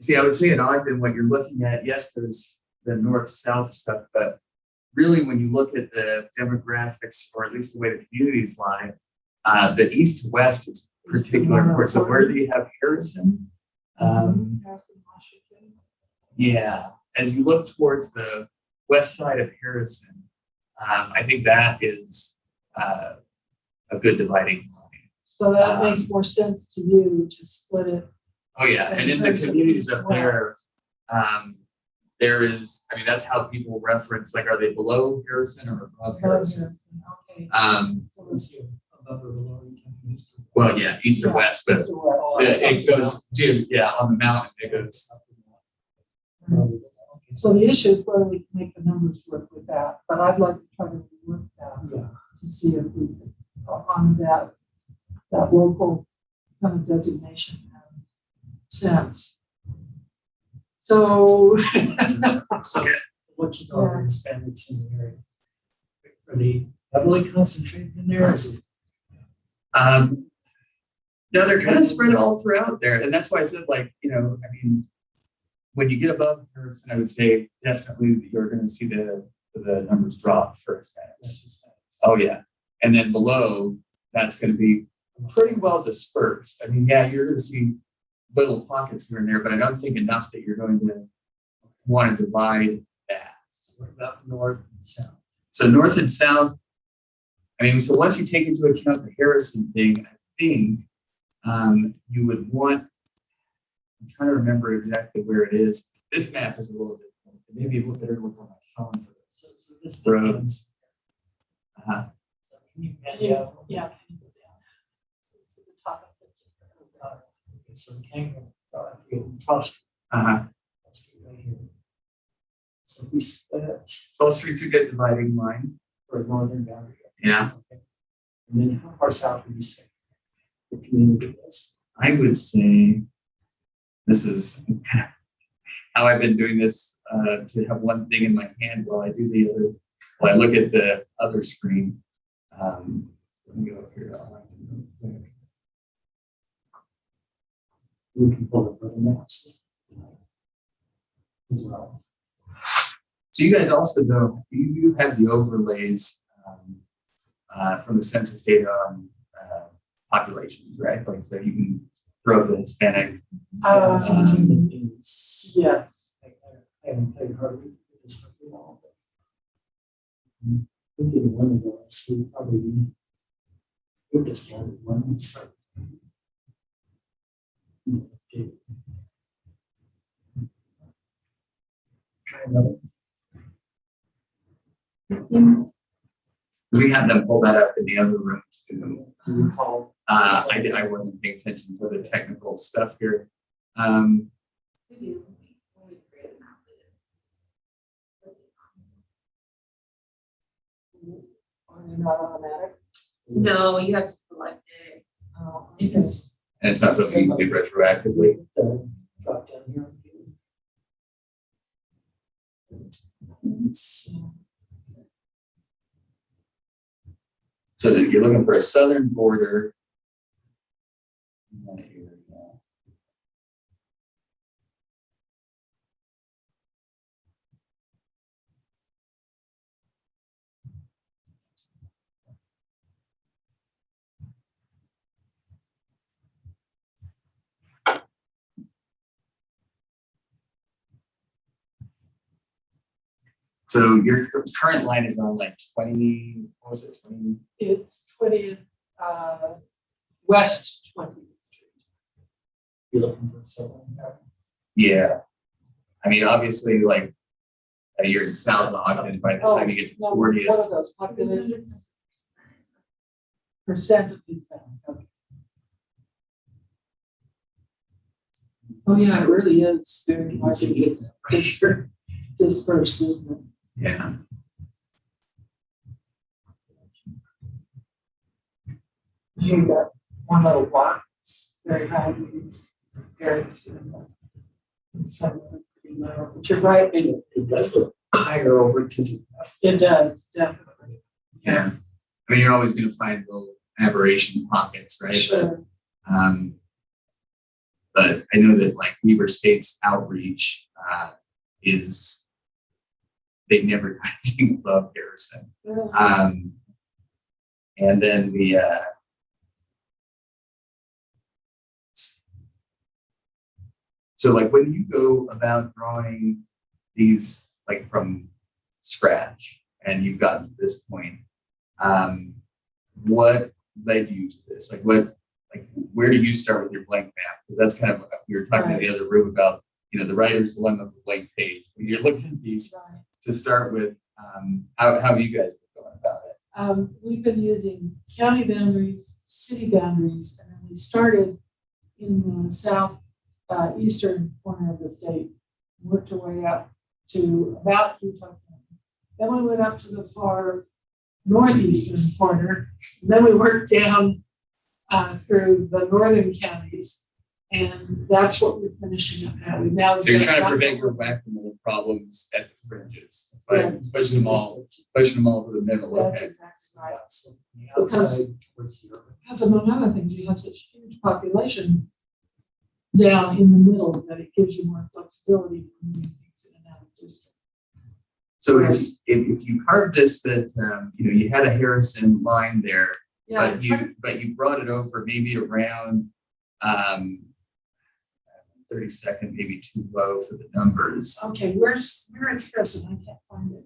[SPEAKER 5] see, I would say in Ogden, what you're looking at, yes, there's the north-south stuff, but really when you look at the demographics, or at least the way the communities lie, the east to west is particular important. So where do you have Harrison?
[SPEAKER 3] Harrison, Washington.
[SPEAKER 5] Yeah, as you look towards the west side of Harrison, I think that is a good dividing line.
[SPEAKER 3] So that makes more sense to you to split it.
[SPEAKER 5] Oh, yeah, and in the communities up there, there is, I mean, that's how people reference, like, are they below Harrison or above Harrison?
[SPEAKER 3] Okay.
[SPEAKER 2] So let's see, above or below, you can use the-
[SPEAKER 5] Well, yeah, east or west, but it goes to, yeah, on the mountain, it goes.
[SPEAKER 3] So the issue is whether we can make the numbers work with that, but I'd like to try to work that
[SPEAKER 2] Yeah.
[SPEAKER 3] to see if we can on that local kind of designation and sense. So.
[SPEAKER 2] So what you call the Hispanics in the area? Are they heavily concentrated in there? Is it?
[SPEAKER 5] No, they're kind of spread all throughout there, and that's why I said, like, you know, I mean, when you get above Harrison, I would say definitely you're going to see the numbers drop for Hispanics. Oh yeah, and then below, that's going to be pretty well dispersed. I mean, yeah, you're going to see little pockets here and there, but I don't think enough that you're going to want to divide that.
[SPEAKER 2] What about north and south?
[SPEAKER 5] So north and south, I mean, so once you take into account the Harrison thing, I think you would want, I'm trying to remember exactly where it is. This map is a little different. Maybe a little better look on my phone for this.
[SPEAKER 2] So this
[SPEAKER 5] Roads.
[SPEAKER 2] So can you pan
[SPEAKER 3] Yeah.
[SPEAKER 2] down?
[SPEAKER 3] Yeah. To the top of it.
[SPEAKER 2] Okay, so the Kangaroo, Cross Street right here. So if we split
[SPEAKER 5] 12th Street's a good dividing line.
[SPEAKER 2] for a northern boundary.
[SPEAKER 5] Yeah.
[SPEAKER 2] Okay. And then how far south would you say the community is?
[SPEAKER 5] I would say this is how I've been doing this to have one thing in my hand while I do the other, while I look at the other screen. Let me go up here.
[SPEAKER 2] We can pull up the maps as well.
[SPEAKER 5] So you guys also know, you have the overlays from the census data on populations, right? Like, so you can throw the Hispanic.
[SPEAKER 2] It's in the news.
[SPEAKER 3] Yes.
[SPEAKER 2] I haven't played hardly with this for a while, but we get one of those, so we probably with this kind one and start. Okay. Try another.
[SPEAKER 5] We had them pull that up in the other room too.
[SPEAKER 2] Do you recall?
[SPEAKER 5] I wasn't paying attention to the technical stuff here.
[SPEAKER 1] Maybe when we create an outfit.
[SPEAKER 3] Are they not automatic?
[SPEAKER 1] No, you have to select it.
[SPEAKER 3] Oh,
[SPEAKER 1] You can-
[SPEAKER 5] And it's not something you can do retroactively.
[SPEAKER 2] Drop down here.
[SPEAKER 5] So that you're looking for a southern border. So your current line is on like 20, what was it, 20?
[SPEAKER 3] It's 20th, West 20th Street.
[SPEAKER 2] You're looking for someone.
[SPEAKER 5] Yeah. I mean, obviously, like, you're south of Ogden by the time you get to
[SPEAKER 3] No,
[SPEAKER 5] 40th.
[SPEAKER 3] One of those population percent of these things. Okay. Oh, yeah, it really is very hard to get dispersed, isn't it?
[SPEAKER 5] Yeah.
[SPEAKER 3] You got one little block, it's very high, it's very, and some of them pretty low. But you're right,
[SPEAKER 2] It does look higher over to the left.
[SPEAKER 3] it does, definitely.
[SPEAKER 5] Yeah. I mean, you're always going to find little aberration pockets, right?
[SPEAKER 3] Sure.
[SPEAKER 5] But I know that, like, Weber State's outreach is, they never got anything above Harrison.
[SPEAKER 3] Yeah.
[SPEAKER 5] And then the so, like, when you go about drawing these, like, from scratch, and you've gotten to this point. What led you to this? Where do you start with your blank map? Because that's kind of, we were talking in the other room about, the writer's dilemma of the blank page. When you're looking at these to start with, how have you guys been going about it?
[SPEAKER 6] We've been using county boundaries, city boundaries, and then we started in the south eastern corner of the state, worked our way up to about Utah County. Then we went up to the far northeastern corner. And then we worked down through the northern counties, and that's what we're finishing up now.
[SPEAKER 5] So you're trying to prevent your whack-a-mole problems at the fringes. That's why pushing them all to the middle.
[SPEAKER 6] That's
[SPEAKER 5] Okay.
[SPEAKER 6] exactly right.
[SPEAKER 2] So from the outside towards the urban.
[SPEAKER 6] Because among other things, you have such a huge population down in the middle that it gives you more flexibility for moving things in and out of district.
[SPEAKER 5] So if you carved this, that you had a Harrison line there,
[SPEAKER 6] Yeah,
[SPEAKER 5] but you brought it over maybe around 32nd, maybe too low for the numbers.
[SPEAKER 6] okay, where is Harrison? I can't find it.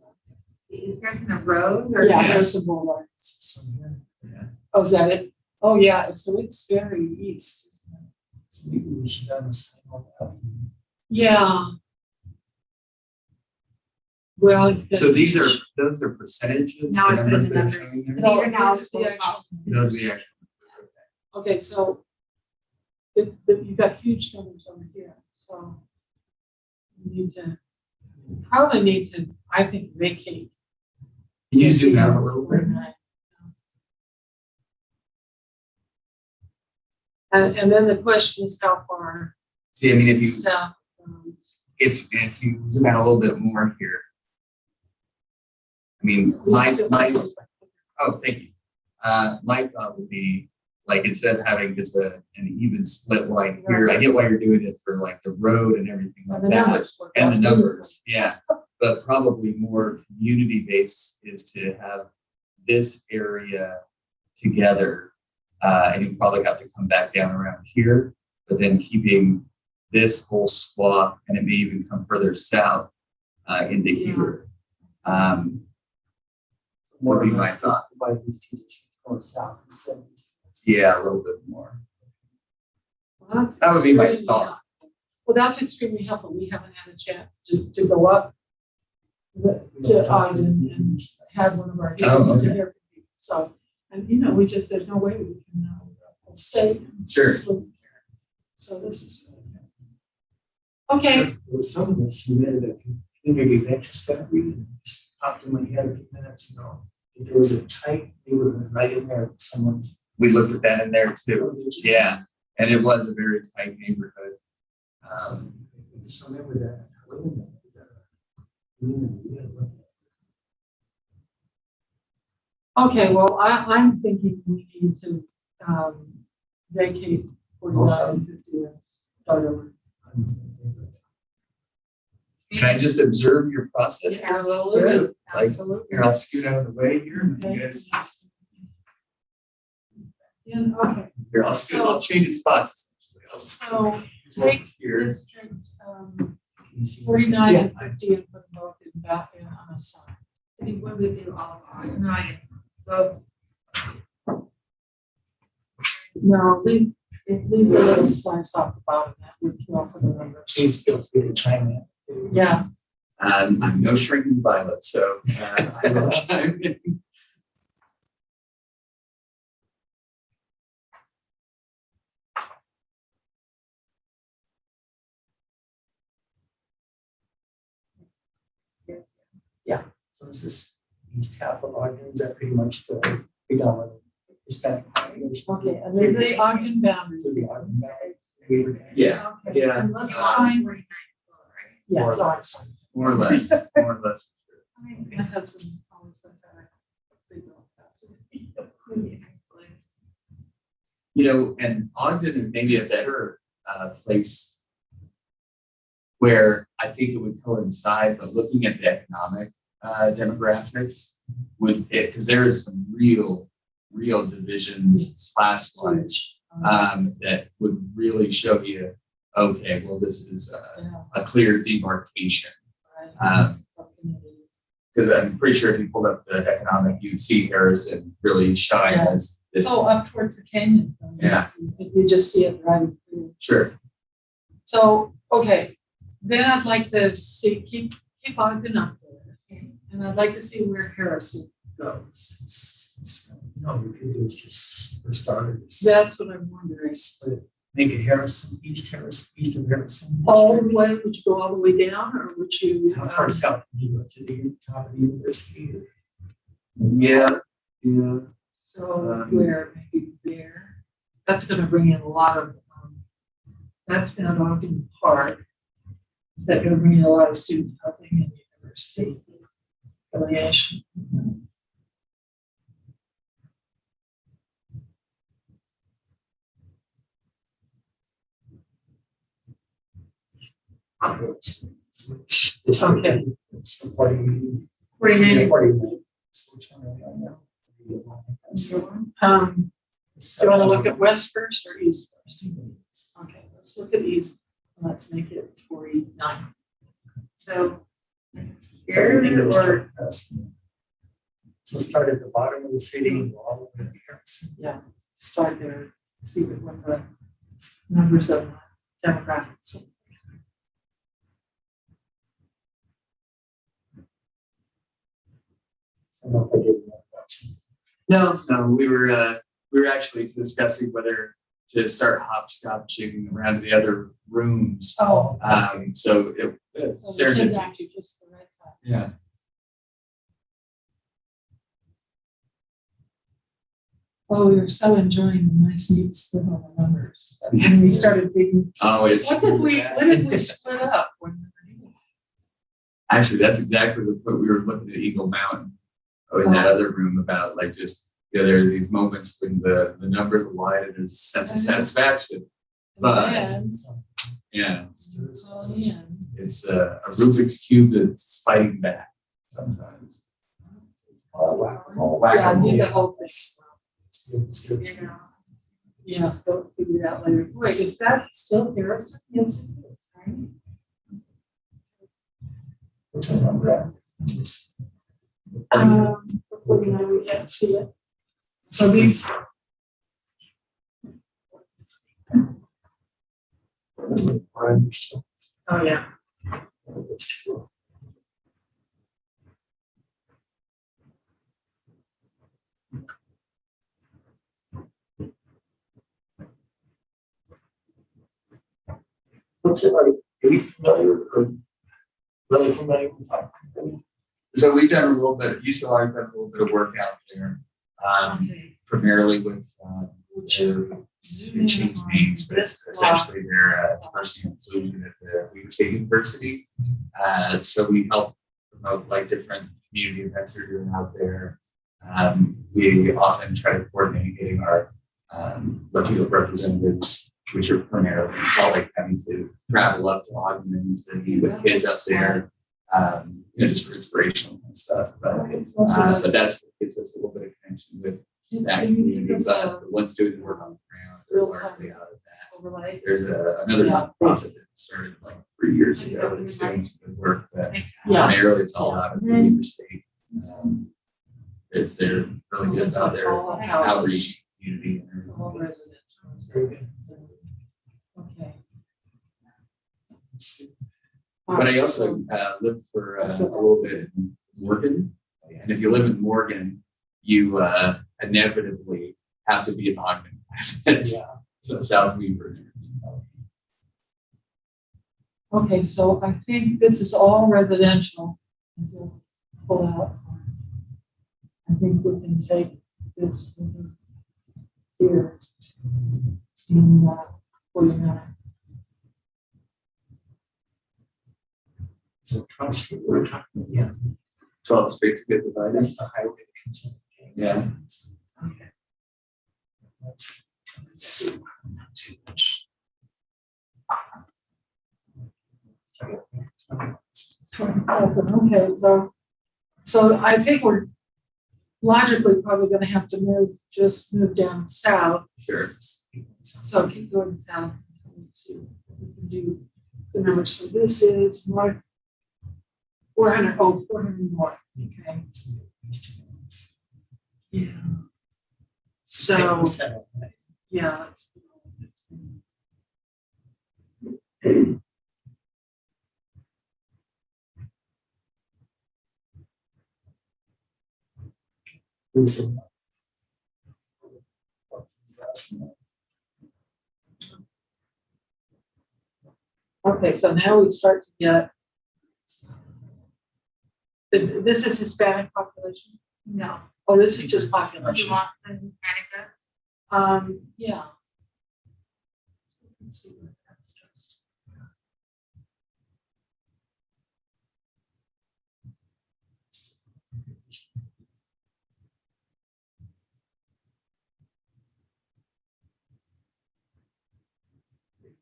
[SPEAKER 1] Is there some road or?
[SPEAKER 6] Yeah,
[SPEAKER 5] Yes.
[SPEAKER 6] Harrison Boulevard.
[SPEAKER 2] So here,
[SPEAKER 5] Yeah.
[SPEAKER 6] Oh, is that it? Oh, yeah, so it's very east. Isn't it?
[SPEAKER 2] so maybe we should have a sign on that.
[SPEAKER 6] Yeah. Well.
[SPEAKER 5] So those are percentages.
[SPEAKER 1] Now
[SPEAKER 5] the
[SPEAKER 1] I put in the
[SPEAKER 5] numbers that are
[SPEAKER 1] numbers.
[SPEAKER 5] showing there?
[SPEAKER 1] So these are now
[SPEAKER 6] This is the
[SPEAKER 1] full
[SPEAKER 6] actual-
[SPEAKER 1] up.
[SPEAKER 5] Those are the actual.
[SPEAKER 6] Okay, so you've got huge numbers over here, so you probably need to, I think, vacate.
[SPEAKER 5] Can you zoom out a little bit?
[SPEAKER 6] And then the question is how far
[SPEAKER 5] See, I mean, if
[SPEAKER 6] south.
[SPEAKER 5] you zoom out a little bit more here. I mean, my oh, thank you. My thought would be, like, instead of having just an even split line here, I get why you're doing it for like the road and everything like that, and the numbers, yeah. But probably more community based is to have this area together, and you probably have to come back down around here, but then keeping this whole swath, and it may even come further south into here. Would be my thought.
[SPEAKER 2] By these two districts going south instead of east.
[SPEAKER 5] Yeah, a little bit more.
[SPEAKER 6] Well, that's
[SPEAKER 5] That would be my
[SPEAKER 6] extremely
[SPEAKER 5] thought.
[SPEAKER 6] helpful. Well, that's extremely helpful. We haven't had a chance to go up to Ogden and have one of our hearings to
[SPEAKER 5] okay.
[SPEAKER 6] hear from people. So, and there's no way we can stay. and
[SPEAKER 5] Sure.
[SPEAKER 6] just live there. So this is really good. Okay,
[SPEAKER 2] There was someone that submitted a community retrospective and just popped in my head a few minutes ago. If there was a tight neighborhood right in there, someone's.
[SPEAKER 5] We looked at that in there too. Yeah, and it was a very tight neighborhood.
[SPEAKER 2] So remember that. Wait a minute.
[SPEAKER 6] okay, well, I'm thinking we need to vacate 49 and 50 and start over.
[SPEAKER 5] Can I just observe your process?
[SPEAKER 1] Yeah,
[SPEAKER 6] Absolutely,
[SPEAKER 5] Like,
[SPEAKER 6] absolutely.
[SPEAKER 5] Here, I'll scoot out of the way here. And you
[SPEAKER 6] Okay.
[SPEAKER 5] guys,
[SPEAKER 6] Yeah, okay,
[SPEAKER 5] here, I'll change spots.
[SPEAKER 6] so take
[SPEAKER 5] Here.
[SPEAKER 6] district 49 and 50 and put both in back in on a side.
[SPEAKER 1] I think when we do all of ours, no, so
[SPEAKER 6] No, leave the little slice off the bottom, that would kill for the numbers.
[SPEAKER 2] Please feel free to chime in.
[SPEAKER 6] Yeah,
[SPEAKER 5] I'm no shrinking violet, so I will chime in.
[SPEAKER 2] So this is East half of Ogden, is that pretty much the predominant Hispanic population?
[SPEAKER 6] okay, and then the Ogden boundaries.
[SPEAKER 2] To the Ogden Valley.
[SPEAKER 5] Yeah,
[SPEAKER 6] Okay,
[SPEAKER 5] yeah.
[SPEAKER 6] and let's
[SPEAKER 1] it's
[SPEAKER 6] find,
[SPEAKER 1] 49, right?
[SPEAKER 6] yeah,
[SPEAKER 2] More or
[SPEAKER 6] sorry.
[SPEAKER 2] less.
[SPEAKER 5] more or less, more or less.
[SPEAKER 6] My husband always went there. They go faster.
[SPEAKER 5] And Ogden is maybe a better place where I think it would coincide, but looking at the economic demographics would it, because there is some real divisions class wise that would really show you, okay, well, this is
[SPEAKER 6] Yeah,
[SPEAKER 5] a clear demarcation.
[SPEAKER 6] right.
[SPEAKER 5] Because because I'm pretty sure if you pulled up the economic, you'd see Harrison really shine
[SPEAKER 6] Yeah.
[SPEAKER 5] as this.
[SPEAKER 6] Oh, up towards the canyon.
[SPEAKER 5] Yeah.
[SPEAKER 6] You just see it driving through.
[SPEAKER 5] Sure.
[SPEAKER 6] So, okay, then I'd like to see, keep Ogden up there. And I'd like to see where Harrison goes.
[SPEAKER 2] No, we could do is just, for starters,
[SPEAKER 6] That's what I'm wondering.
[SPEAKER 2] split, make it Harrison, east of Harrison.
[SPEAKER 6] All the way, would you go all the way down or would you?
[SPEAKER 2] How far south can you go to the top of the university?
[SPEAKER 5] Yeah. Yeah.
[SPEAKER 6] So where, maybe there, that's gonna bring in a lot of, that's been at Ogden Park. Is that gonna bring in a lot of student housing and university affiliation?
[SPEAKER 2] It's
[SPEAKER 6] Okay.
[SPEAKER 2] It's 40.
[SPEAKER 6] 49.
[SPEAKER 2] 49. So which one are we on now?
[SPEAKER 6] Do you wanna look at west first or east first? Okay, let's look at east. Let's make it 49.
[SPEAKER 1] So here or
[SPEAKER 2] So start at the bottom of the city and go all the way to Harrison.
[SPEAKER 6] Yeah, start there, see what the numbers of demographics.
[SPEAKER 2] I don't know if I did that much.
[SPEAKER 5] No, so we were actually discussing whether to start hopscotching around the other rooms.
[SPEAKER 6] Oh.
[SPEAKER 5] So it's
[SPEAKER 6] So we should
[SPEAKER 5] serendipity.
[SPEAKER 6] actually just the right time.
[SPEAKER 5] Yeah.
[SPEAKER 6] Oh, we were so enjoying the nice neat stuff on the numbers. And we started thinking,
[SPEAKER 5] Always.
[SPEAKER 6] what did we split up when we were doing?
[SPEAKER 5] Actually, that's exactly the point we were looking at Eagle Mountain. In that other room about like just, there's these moments when the numbers align and there's a sense of satisfaction. But
[SPEAKER 6] And
[SPEAKER 5] yeah,
[SPEAKER 6] then,
[SPEAKER 5] it's a Rubik's Cube that's fighting back sometimes.
[SPEAKER 6] yeah, I did the whole thing.
[SPEAKER 2] It's a good description.
[SPEAKER 6] Yeah, go figure it out later. Wait, is that still Harrison? Yes, it is, right?
[SPEAKER 2] What's our number at?
[SPEAKER 6] Hopefully now we can't see it. So these, oh yeah,
[SPEAKER 2] What's it like? Are you familiar or really familiar with that company?
[SPEAKER 5] So we've done a little bit, UCLA has done a little bit of work out there,
[SPEAKER 6] okay.
[SPEAKER 5] primarily with
[SPEAKER 6] Would you zoom in
[SPEAKER 5] change
[SPEAKER 6] on
[SPEAKER 5] names, but it's
[SPEAKER 6] this block?
[SPEAKER 5] essentially their diversity and inclusion at the Weaver State University. So we help promote like different community events that are doing out there. We often try to coordinate getting our Latino representatives, which are primarily in Salt Lake County, to travel up to Ogden to meet with kids up there. Just for inspirational and stuff. But that's what gives us a little bit of connection with that community. But the ones doing the work on the ground are largely out of that.
[SPEAKER 6] Overlay.
[SPEAKER 5] There's another nonprofit that started like 3 years ago that's doing some good work, but
[SPEAKER 6] Yeah.
[SPEAKER 5] primarily it's all out of the Weaver State. They're really good about their outreach community. And
[SPEAKER 6] All
[SPEAKER 5] everything.
[SPEAKER 6] residential. Okay.
[SPEAKER 5] But I also lived for a little bit in Morgan. And if you live in Morgan, you inevitably have to be in Ogden.
[SPEAKER 2] Yeah.
[SPEAKER 5] So South Weaver and everything.
[SPEAKER 6] Okay, so I think this is all residential. We'll pull out. I think we can take this here in 49.
[SPEAKER 2] So across, we're talking, yeah,
[SPEAKER 5] 12 streets get divided.
[SPEAKER 2] that's the highway that comes in.
[SPEAKER 5] Yeah.
[SPEAKER 6] Okay.
[SPEAKER 2] Let's see. Not too much.
[SPEAKER 6] Okay, so I think we're logically probably gonna have to move down south.
[SPEAKER 5] Sure.
[SPEAKER 6] So keep going south. Let's see what we can do. The number, so this is north, 400 north.
[SPEAKER 3] Okay,
[SPEAKER 2] These two ones.
[SPEAKER 3] yeah.
[SPEAKER 2] Take
[SPEAKER 3] So,
[SPEAKER 2] this out, right?
[SPEAKER 3] yeah.
[SPEAKER 2] This is-
[SPEAKER 3] Okay, so now we start to get. This is Hispanic population?
[SPEAKER 1] No.
[SPEAKER 3] Oh, this is just
[SPEAKER 1] You
[SPEAKER 3] population.
[SPEAKER 1] want the Hispanic group?
[SPEAKER 3] Yeah. So we can see where that starts.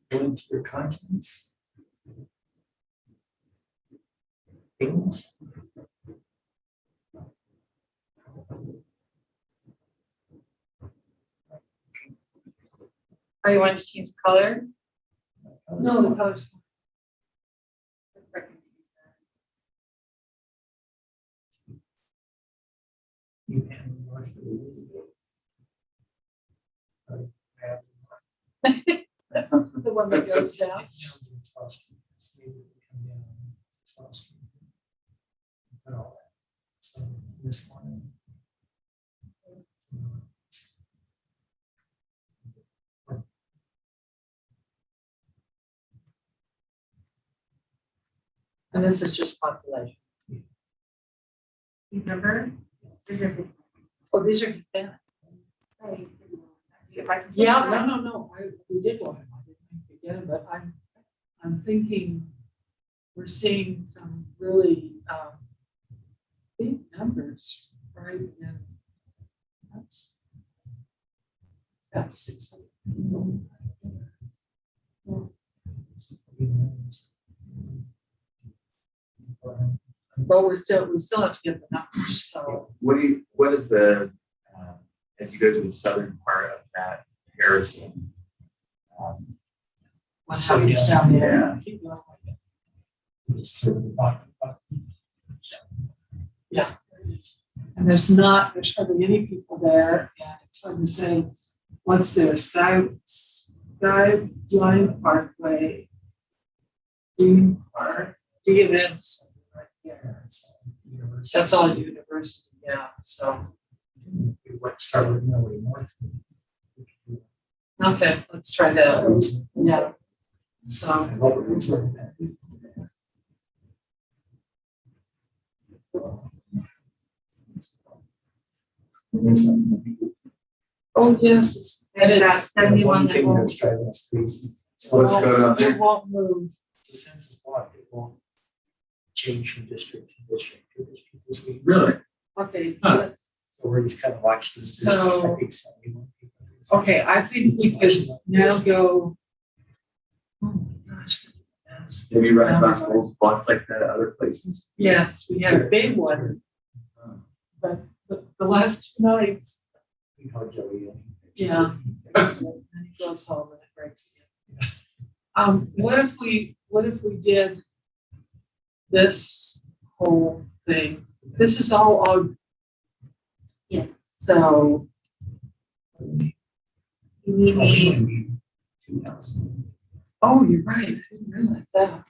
[SPEAKER 2] Go into your contents. Things.
[SPEAKER 1] Or you want to change color?
[SPEAKER 3] No, the colors.
[SPEAKER 2] You can north of the window. Sorry, I have
[SPEAKER 3] The one that goes down.
[SPEAKER 2] down to 12th Street. So maybe we come down to 12th Street. Put all that. So this one.
[SPEAKER 3] And this is just population.
[SPEAKER 1] Remember?
[SPEAKER 3] Oh, these are Hispanic.
[SPEAKER 1] If I can.
[SPEAKER 3] Yeah, no. We did one. I didn't forget it, but I'm thinking we're seeing some really big numbers, right? And that's 600. But we still have to get the numbers, so.
[SPEAKER 5] What is the, as you go to the southern part of that Harrison?
[SPEAKER 3] What happens down there?
[SPEAKER 5] Yeah.
[SPEAKER 3] Keep going like that.
[SPEAKER 2] It's to the bottom.
[SPEAKER 3] Yeah. And there's hardly any people there, and it's hard to say what's there. Skyline Parkway, Green Park, D events right here. That's all university, yeah. So
[SPEAKER 2] We went start with no way north.
[SPEAKER 3] okay, let's try that. Yeah. So
[SPEAKER 2] And what we're doing that.
[SPEAKER 3] oh yes,
[SPEAKER 1] And
[SPEAKER 3] and
[SPEAKER 1] that's
[SPEAKER 3] it's
[SPEAKER 1] 71
[SPEAKER 2] One
[SPEAKER 1] that
[SPEAKER 2] thing
[SPEAKER 1] will.
[SPEAKER 2] that's driving us crazy.
[SPEAKER 5] So what's going on there?
[SPEAKER 3] It won't move.
[SPEAKER 2] It's a census block. It won't change from district to district to district this week.
[SPEAKER 5] Really?
[SPEAKER 3] Okay.
[SPEAKER 5] Huh.
[SPEAKER 3] let's-
[SPEAKER 2] So we're just kind of watching this.
[SPEAKER 3] So-
[SPEAKER 2] I think 71 people.
[SPEAKER 3] Okay, I think we could now go. Oh my gosh. this is a mess.
[SPEAKER 5] Have you run across those blocks like that at other places?
[SPEAKER 3] Yes, we had a big one, but the last 2 nights,
[SPEAKER 2] We call Joey.
[SPEAKER 3] yeah. And he goes home and it breaks again. What if we did this whole thing? This is all on.
[SPEAKER 1] Yes.
[SPEAKER 3] So,
[SPEAKER 1] We need,
[SPEAKER 2] 2,000.
[SPEAKER 3] oh, you're right, I didn't realize that.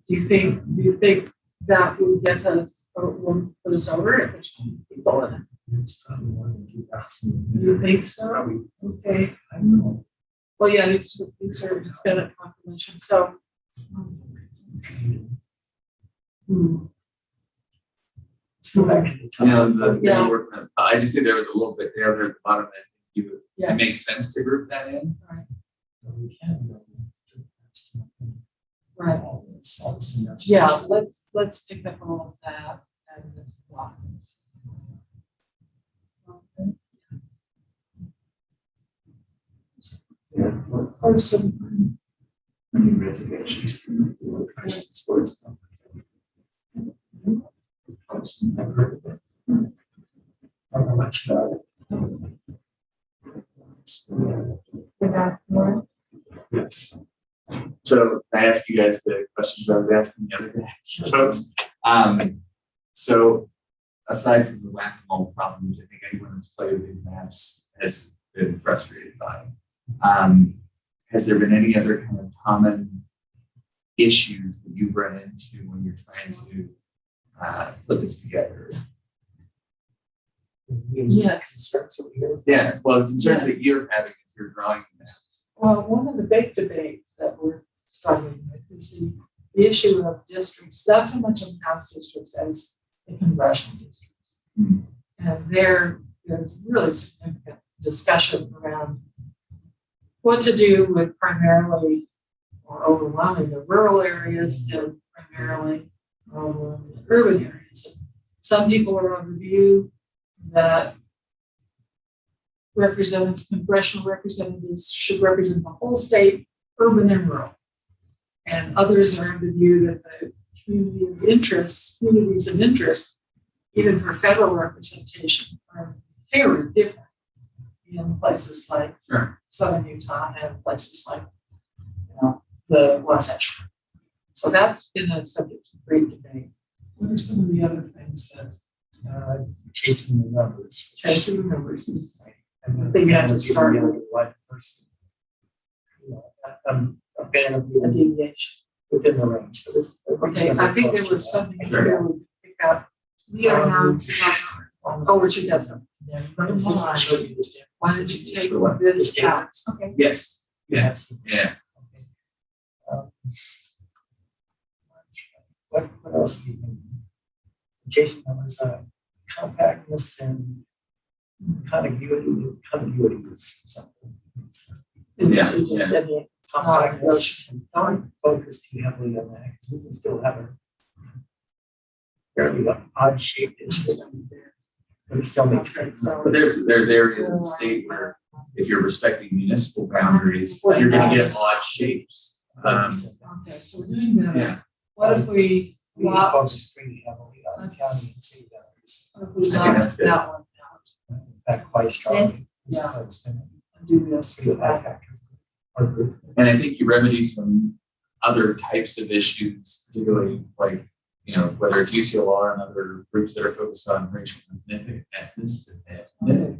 [SPEAKER 3] Do you think that would get us, or will put us over if there's people in it?
[SPEAKER 2] It's probably more than 2,000.
[SPEAKER 3] You think so?
[SPEAKER 2] Probably,
[SPEAKER 3] Okay,
[SPEAKER 2] I don't know.
[SPEAKER 3] well, yeah, it's a Hispanic population, so.
[SPEAKER 2] Let's go back to the top.
[SPEAKER 3] Yeah.
[SPEAKER 5] I just think there was a little bit there at the bottom that you,
[SPEAKER 3] Yeah.
[SPEAKER 5] it makes sense to group that in.
[SPEAKER 2] We can go to that's
[SPEAKER 3] Right.
[SPEAKER 2] all this and that's
[SPEAKER 3] Yeah,
[SPEAKER 2] just-
[SPEAKER 3] let's take up all of that and this lines. Okay.
[SPEAKER 2] Yeah.
[SPEAKER 3] Or some,
[SPEAKER 2] Any reservations? Sports. I've heard of it. I don't know much about it.
[SPEAKER 1] the dots more.
[SPEAKER 2] Yes.
[SPEAKER 5] So I ask you guys the questions I was asking the other day, folks. So aside from the whack-a-mole problem, which I think anyone that's played with these maps has been frustrated by, has there been any other kind of common issues that you've run into when you're trying to put this together?
[SPEAKER 6] Yes.
[SPEAKER 2] Concerns that we hear.
[SPEAKER 5] Yeah, well, concerns that you're having if you're drawing maps.
[SPEAKER 6] Well, one of the big debates that we're struggling with is the issue of districts, not so much in House districts as the congressional districts.
[SPEAKER 5] Mhm.
[SPEAKER 6] And there's really significant discussion around what to do with primarily or overwhelming the rural areas and primarily overwhelming the urban areas. And some people are of the view that congressional representatives should represent the whole state, urban and rural. And others are of the view that the communities of interest, even for federal representation, are very different in places like Southern Utah and places like, the Wasatch. So that's been a subject of great debate. What are some of the other things that
[SPEAKER 2] Chasing the numbers.
[SPEAKER 6] chasing the numbers is
[SPEAKER 2] And
[SPEAKER 6] I think you have to start with
[SPEAKER 2] one person. I'm a fan of
[SPEAKER 6] a
[SPEAKER 2] the
[SPEAKER 6] deviation?
[SPEAKER 2] within the range. So this-
[SPEAKER 6] Okay, I think there was something here we pick up.
[SPEAKER 1] We are now.
[SPEAKER 6] Oh, Richard doesn't.
[SPEAKER 2] Yeah, I'm gonna show you this.
[SPEAKER 6] Why don't you take
[SPEAKER 5] what?
[SPEAKER 6] this out?
[SPEAKER 1] Okay.
[SPEAKER 5] Yes.
[SPEAKER 2] Yes.
[SPEAKER 5] Yeah.
[SPEAKER 2] Okay. What else do you think? Jason, numbers, compactness and contiguity is something.
[SPEAKER 5] Yeah,
[SPEAKER 6] You just
[SPEAKER 5] yeah.
[SPEAKER 6] said it.
[SPEAKER 2] Compactness, and don't focus too heavily on that, because we can still have a fairly odd shaped instrument there. But it still makes sense.
[SPEAKER 5] But there's areas in the state where if you're respecting municipal boundaries, you're gonna get odd shapes.
[SPEAKER 6] Okay, so we're doing that.
[SPEAKER 5] Yeah.
[SPEAKER 6] What if we
[SPEAKER 2] We can
[SPEAKER 6] lock,
[SPEAKER 2] focus pretty heavily on county and city boundaries.
[SPEAKER 6] what if we
[SPEAKER 5] I think
[SPEAKER 6] lock
[SPEAKER 5] that's good.
[SPEAKER 6] that one out
[SPEAKER 2] In fact, quite strongly.
[SPEAKER 6] Yeah.
[SPEAKER 2] It's been
[SPEAKER 6] and do this?
[SPEAKER 2] pretty high factor for our group.
[SPEAKER 5] And I think you remedy some other types of issues, particularly like, whether it's UCLR and other groups that are focused on racial and ethnic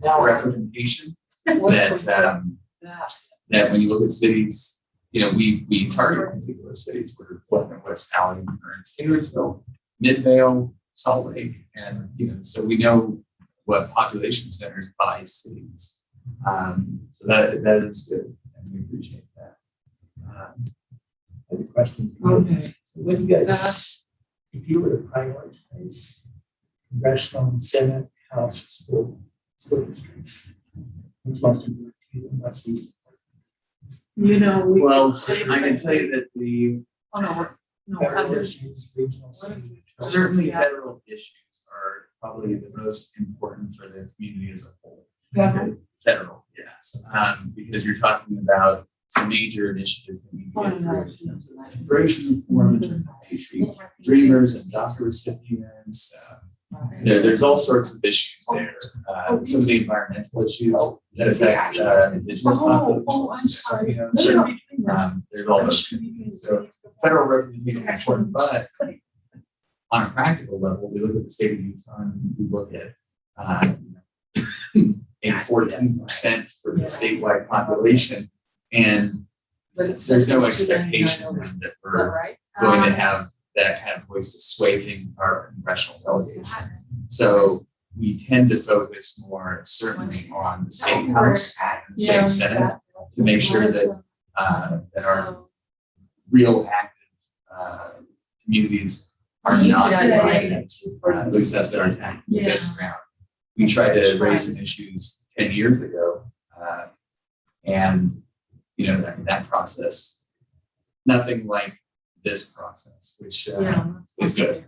[SPEAKER 5] representation,
[SPEAKER 6] What if
[SPEAKER 5] that,
[SPEAKER 6] we that?
[SPEAKER 5] that when you look at cities, we target particular cities, where West Valley, for instance, Taylorsville, Midvale, Salt Lake, and, so we know what population centers by cities. So that is good, and we appreciate that.
[SPEAKER 2] I have a question.
[SPEAKER 6] Okay.
[SPEAKER 2] So what do you guys, if you were to prioritize congressional, Senate, House, school districts, what's most important to you and what's least
[SPEAKER 6] We.
[SPEAKER 5] Well, I can tell you that the
[SPEAKER 6] Oh, no, no,
[SPEAKER 2] important? Federal
[SPEAKER 6] others.
[SPEAKER 2] issues, regional, city.
[SPEAKER 5] certainly
[SPEAKER 6] Yeah.
[SPEAKER 5] federal issues are probably the most important for the community as a whole.
[SPEAKER 6] Yeah.
[SPEAKER 5] Federal, yes, because you're talking about some major initiatives that need to get through. Immigration reform, interpretation, dreamers and DACA recipients. There's all sorts of issues there. Some of the environmental issues that affect indigenous populations.
[SPEAKER 6] I'm sorry.
[SPEAKER 5] There's all those things. So federal representation is important, but on a practical level, we look at the state of Utah and we look at a 14% for the statewide population. And there's no expectation that we're going to have that kind of voice to sway things with our congressional delegation. So we tend to focus more certainly on the state house and the state senate to make sure that that our real active communities are not divided. At least that's been our tactic this round. We tried to raise some issues 10 years ago, and that process, nothing like this process, which is good.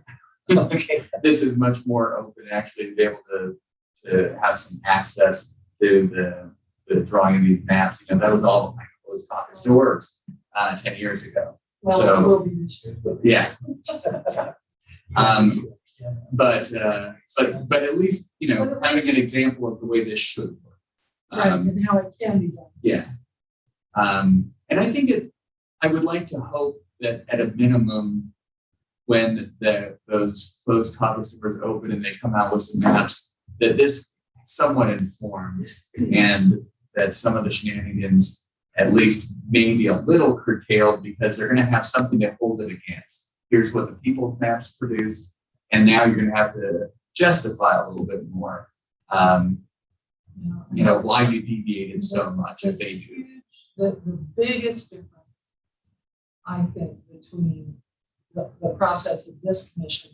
[SPEAKER 2] Okay.
[SPEAKER 5] This is much more open, actually, to be able to have some access to the drawing of these maps. That was all behind closed caucus doors 10 years ago.
[SPEAKER 6] Well, it will be this year.
[SPEAKER 5] Yeah. But at least, having an example of the way this should work.
[SPEAKER 6] Right, and how it can be done.
[SPEAKER 5] Yeah. And I think I would like to hope that at a minimum, when those closed caucus doors open and they come out with some maps, that this somewhat informs and that some of the shenanigans at least maybe a little curtailed because they're going to have something to hold it against. Here's what the people's maps produced, and now you're going to have to justify a little bit more. Why you deviated so much if they do.
[SPEAKER 6] The biggest difference, I think, between the process of this commission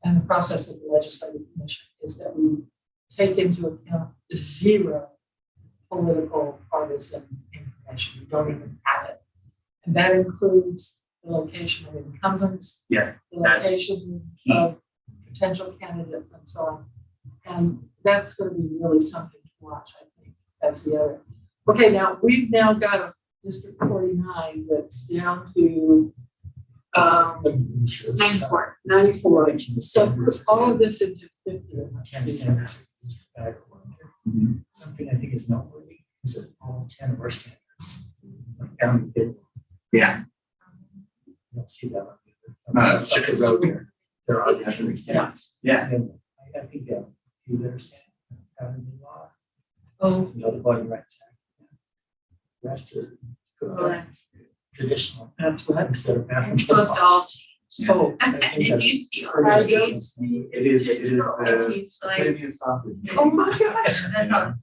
[SPEAKER 6] and the process of the legislative commission is that we take into account zero political partisan information. We don't even have it. And that includes the location of incumbents,
[SPEAKER 5] Yeah,
[SPEAKER 6] the
[SPEAKER 5] that's
[SPEAKER 6] location
[SPEAKER 5] key.
[SPEAKER 6] of potential candidates and so on. And that's going to be really something to watch, I think. That's the other. Okay, now we've now got a District 49 that's down to
[SPEAKER 1] 94.
[SPEAKER 6] 94. So put all of this into 50.
[SPEAKER 5] Mhm.
[SPEAKER 2] Something I think is noteworthy is that all 10 of our standards, like down to bid,
[SPEAKER 5] Yeah.
[SPEAKER 2] you don't see that on
[SPEAKER 5] No,
[SPEAKER 2] up the road here. There are actually standards.
[SPEAKER 5] Yeah.
[SPEAKER 2] And I think that you understand how to do law,
[SPEAKER 6] Oh,
[SPEAKER 2] the Voting Rights Act. The rest are traditional
[SPEAKER 6] that's what.
[SPEAKER 2] instead of
[SPEAKER 1] We're
[SPEAKER 2] African
[SPEAKER 1] supposed to all
[SPEAKER 2] laws.
[SPEAKER 1] change.
[SPEAKER 6] Oh,
[SPEAKER 2] So I think
[SPEAKER 1] It
[SPEAKER 2] that's
[SPEAKER 1] used to be all
[SPEAKER 2] pretty
[SPEAKER 6] I
[SPEAKER 1] change.
[SPEAKER 6] don't
[SPEAKER 2] traditional.
[SPEAKER 6] see.
[SPEAKER 5] It is
[SPEAKER 1] It changed like,
[SPEAKER 5] Canadian sausage.
[SPEAKER 6] Oh my gosh.
[SPEAKER 1] that's all.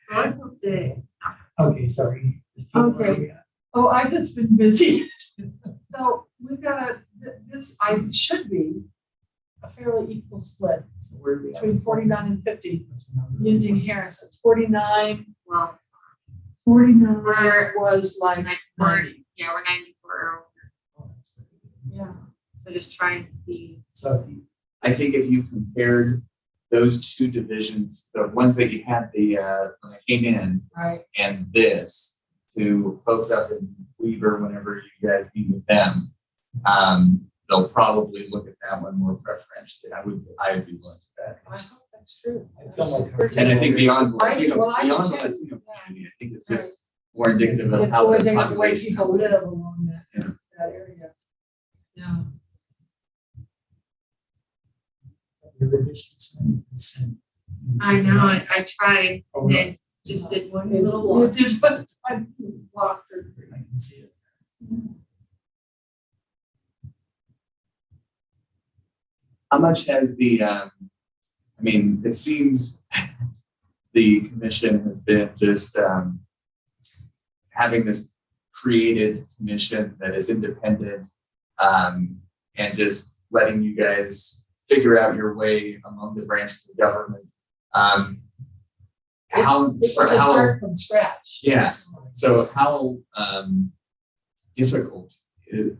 [SPEAKER 1] So I hope to stop.
[SPEAKER 2] Okay, sorry.
[SPEAKER 6] Okay. Oh, I've just been busy. So we've got this, I should be a fairly equal split
[SPEAKER 2] So we're
[SPEAKER 6] between 49 and 50
[SPEAKER 2] That's another-
[SPEAKER 6] using Harrison. 49
[SPEAKER 1] Well,
[SPEAKER 6] 49
[SPEAKER 1] We're-
[SPEAKER 6] was like
[SPEAKER 1] we're
[SPEAKER 6] 90.
[SPEAKER 1] 94.
[SPEAKER 2] Oh, that's pretty good.
[SPEAKER 6] Yeah.
[SPEAKER 1] So just try and see.
[SPEAKER 2] So
[SPEAKER 5] I think if you compared those two divisions, the ones that you had when I came in
[SPEAKER 6] Right.
[SPEAKER 5] and this to folks up in Weaver, whenever you guys meet with them, they'll probably look at that one more preferentially. I would be willing to bet.
[SPEAKER 6] I hope that's true.
[SPEAKER 2] I feel like.
[SPEAKER 5] And I think beyond
[SPEAKER 6] I do, well, I do
[SPEAKER 5] beyond the
[SPEAKER 6] too.
[SPEAKER 5] Latino
[SPEAKER 6] Yeah.
[SPEAKER 5] community, I think it's just more indicative of
[SPEAKER 6] It's
[SPEAKER 5] how
[SPEAKER 6] more
[SPEAKER 5] the
[SPEAKER 6] than the way
[SPEAKER 5] population.
[SPEAKER 6] people live along
[SPEAKER 5] Yeah.
[SPEAKER 6] that area. Yeah.
[SPEAKER 1] I know, I tried,
[SPEAKER 2] Oh,
[SPEAKER 1] and
[SPEAKER 2] no.
[SPEAKER 1] it just did one
[SPEAKER 6] It-
[SPEAKER 1] little walk.
[SPEAKER 6] it just went- I walked her through.
[SPEAKER 2] I can see it.
[SPEAKER 5] How much has it seems the commission has been just having this created commission that is independent and just letting you guys figure out your way among the branches of government.
[SPEAKER 6] It was a start from scratch.
[SPEAKER 5] Yeah. So how difficult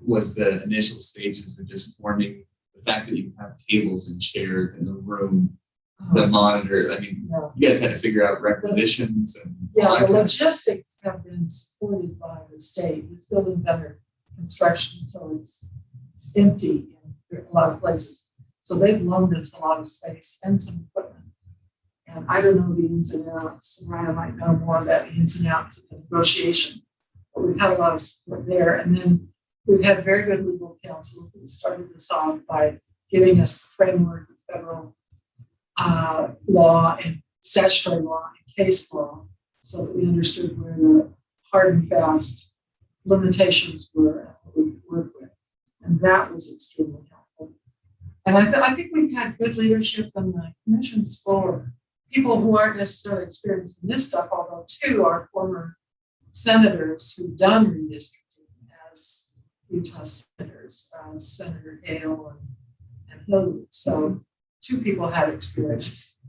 [SPEAKER 5] was the initial stages of just forming the fact that you have tables and chairs in a room, the monitor? I mean,
[SPEAKER 6] Yeah.
[SPEAKER 5] you guys had to figure out requisitions and all
[SPEAKER 6] Yeah,
[SPEAKER 5] that
[SPEAKER 6] the
[SPEAKER 5] kind of stuff.
[SPEAKER 6] logistics have been supported by the state. This building's under construction, so it's empty in a lot of places. So they've loaned us a lot of space and some equipment. And I don't know the ins and outs. Ryan might know more about the ins and outs of the negotiation. But we've had a lot of support there. And then we've had very good legal counsel who started this off by giving us the framework of federal law and statutory law and case law, so that we understood where the hard and fast limitations were and what we could work with. And that was extremely helpful. And I think we've had good leadership on the commission's floor. People who aren't necessarily experienced in this stuff, although two are former senators who've done redistricting as Utah senators, Senator Hale and Hillary. So two people had experience.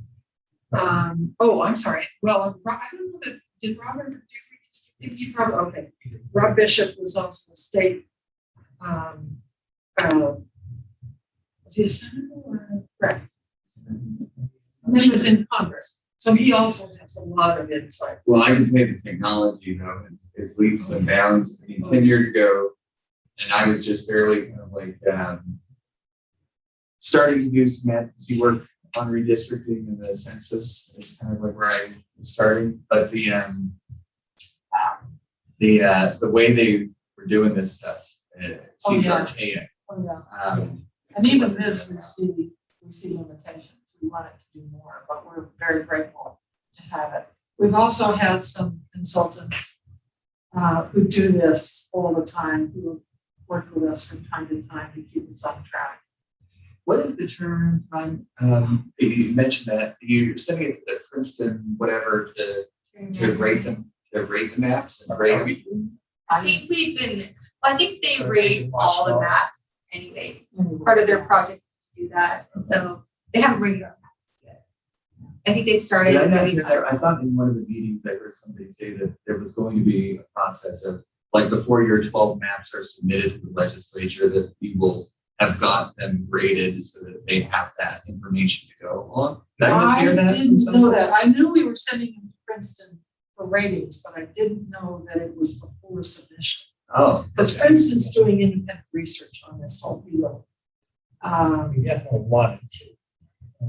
[SPEAKER 6] I'm sorry. Well, I don't know that, did Robert do redistricting? Okay. Rob Bishop was also a state, was he a senator or a rep? And he was in Congress. So he also has a lot of insight.
[SPEAKER 5] Well, I can say the technology, though, is leaps and bounds. I mean, 10 years ago, and I was just barely kind of like starting to do some advocacy work on redistricting and the census is kind of like where I was starting. But the way they were doing this stuff, it seems
[SPEAKER 6] yeah.
[SPEAKER 5] archaic.
[SPEAKER 6] Oh, yeah. And even this, we see limitations. We want it to do more, but we're very grateful to have it. We've also had some consultants who do this all the time, who work with us from time to time to keep us on track.
[SPEAKER 5] What is the turnaround time? You mentioned that you're sending it to Princeton, whatever, to rate them, the maps and grade them.
[SPEAKER 1] I think I think they rate all the maps anyways. Part of their project is to do that. And so they haven't rated our maps yet. I think they started doing that.
[SPEAKER 5] I thought in one of the meetings, I heard somebody say that there was going to be a process of, like, before your 12 maps are submitted to the legislature, that we will have got them graded so that they have that information to go on. Did I mishear that?
[SPEAKER 6] didn't know that. I knew we were sending them to Princeton for ratings, but I didn't know that it was before submission.
[SPEAKER 5] Oh,
[SPEAKER 6] Because Princeton's doing independent research on this whole deal.
[SPEAKER 2] We definitely wanted to,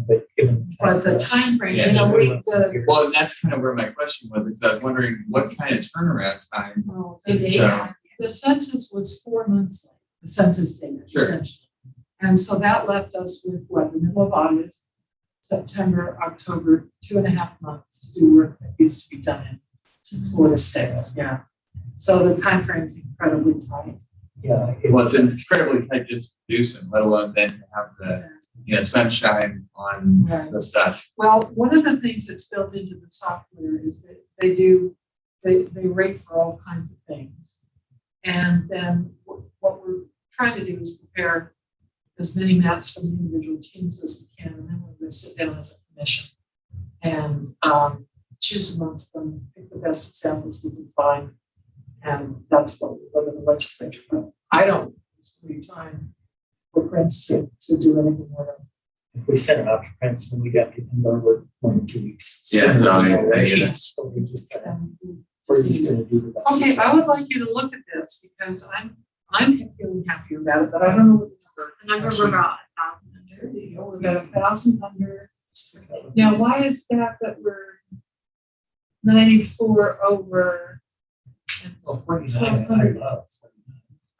[SPEAKER 2] but given.
[SPEAKER 6] But the timeframe,
[SPEAKER 5] Yeah,
[SPEAKER 6] you know,
[SPEAKER 5] well, and that's kind of where my question was, because I was wondering what kind of turnaround time.
[SPEAKER 6] the census was 4 months late, the census data,
[SPEAKER 5] Sure.
[SPEAKER 6] essentially. And so that left us with what, the middle of August, September, October, 2.5 months to do work that needs to be done in 4 to 6. Yeah. So the timeframe is incredibly tight.
[SPEAKER 2] Yeah.
[SPEAKER 5] It was incredibly tight just to produce them, let alone then to have the, sunshine on
[SPEAKER 6] Right.
[SPEAKER 5] the stuff.
[SPEAKER 6] Well, one of the things that's built into the software is that they rate for all kinds of things. And then what we're trying to do is prepare as many maps from the individual teams as we can, and then we're going to sit down as a commission and choose amongst them, pick the best examples we can find, and that's what we go to the legislature. But I don't free time for Princeton to do anything with them.
[SPEAKER 2] If we send them out to Princeton, we got people over 1 or 2 weeks.
[SPEAKER 5] Yeah, no,
[SPEAKER 2] So we just gotta, we're just gonna do the best.
[SPEAKER 6] Okay, I would like you to look at this because I'm feeling happy about it, but I don't know what
[SPEAKER 1] The number we're about 1,000 under.
[SPEAKER 6] we've got 1,000 under. Now, why is that we're 94 over?
[SPEAKER 2] Well, 49, I love.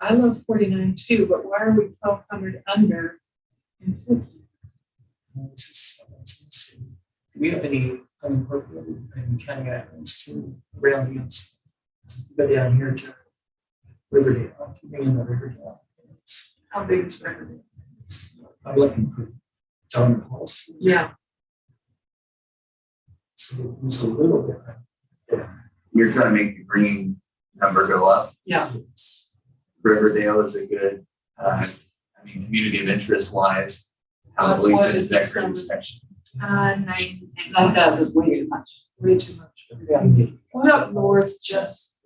[SPEAKER 6] I love 49 too, but why are we 1,200 under in 50?
[SPEAKER 2] Let's see. Do we have any unincorporated county islands to around us? Go down here to Riverdale. Bring in the Riverdale.
[SPEAKER 6] How big is Riverdale?
[SPEAKER 2] I'm looking for John Policy.
[SPEAKER 6] Yeah.
[SPEAKER 2] So it's a little bit.
[SPEAKER 5] You're trying to make the green number go up.
[SPEAKER 6] Yeah.
[SPEAKER 5] Riverdale is a good, community of interest wise. How it
[SPEAKER 6] What
[SPEAKER 5] leads
[SPEAKER 6] is
[SPEAKER 5] into that
[SPEAKER 6] this
[SPEAKER 5] green
[SPEAKER 6] number?
[SPEAKER 5] section.
[SPEAKER 6] 9,000 is way too much. Way too much. Yeah. What up north?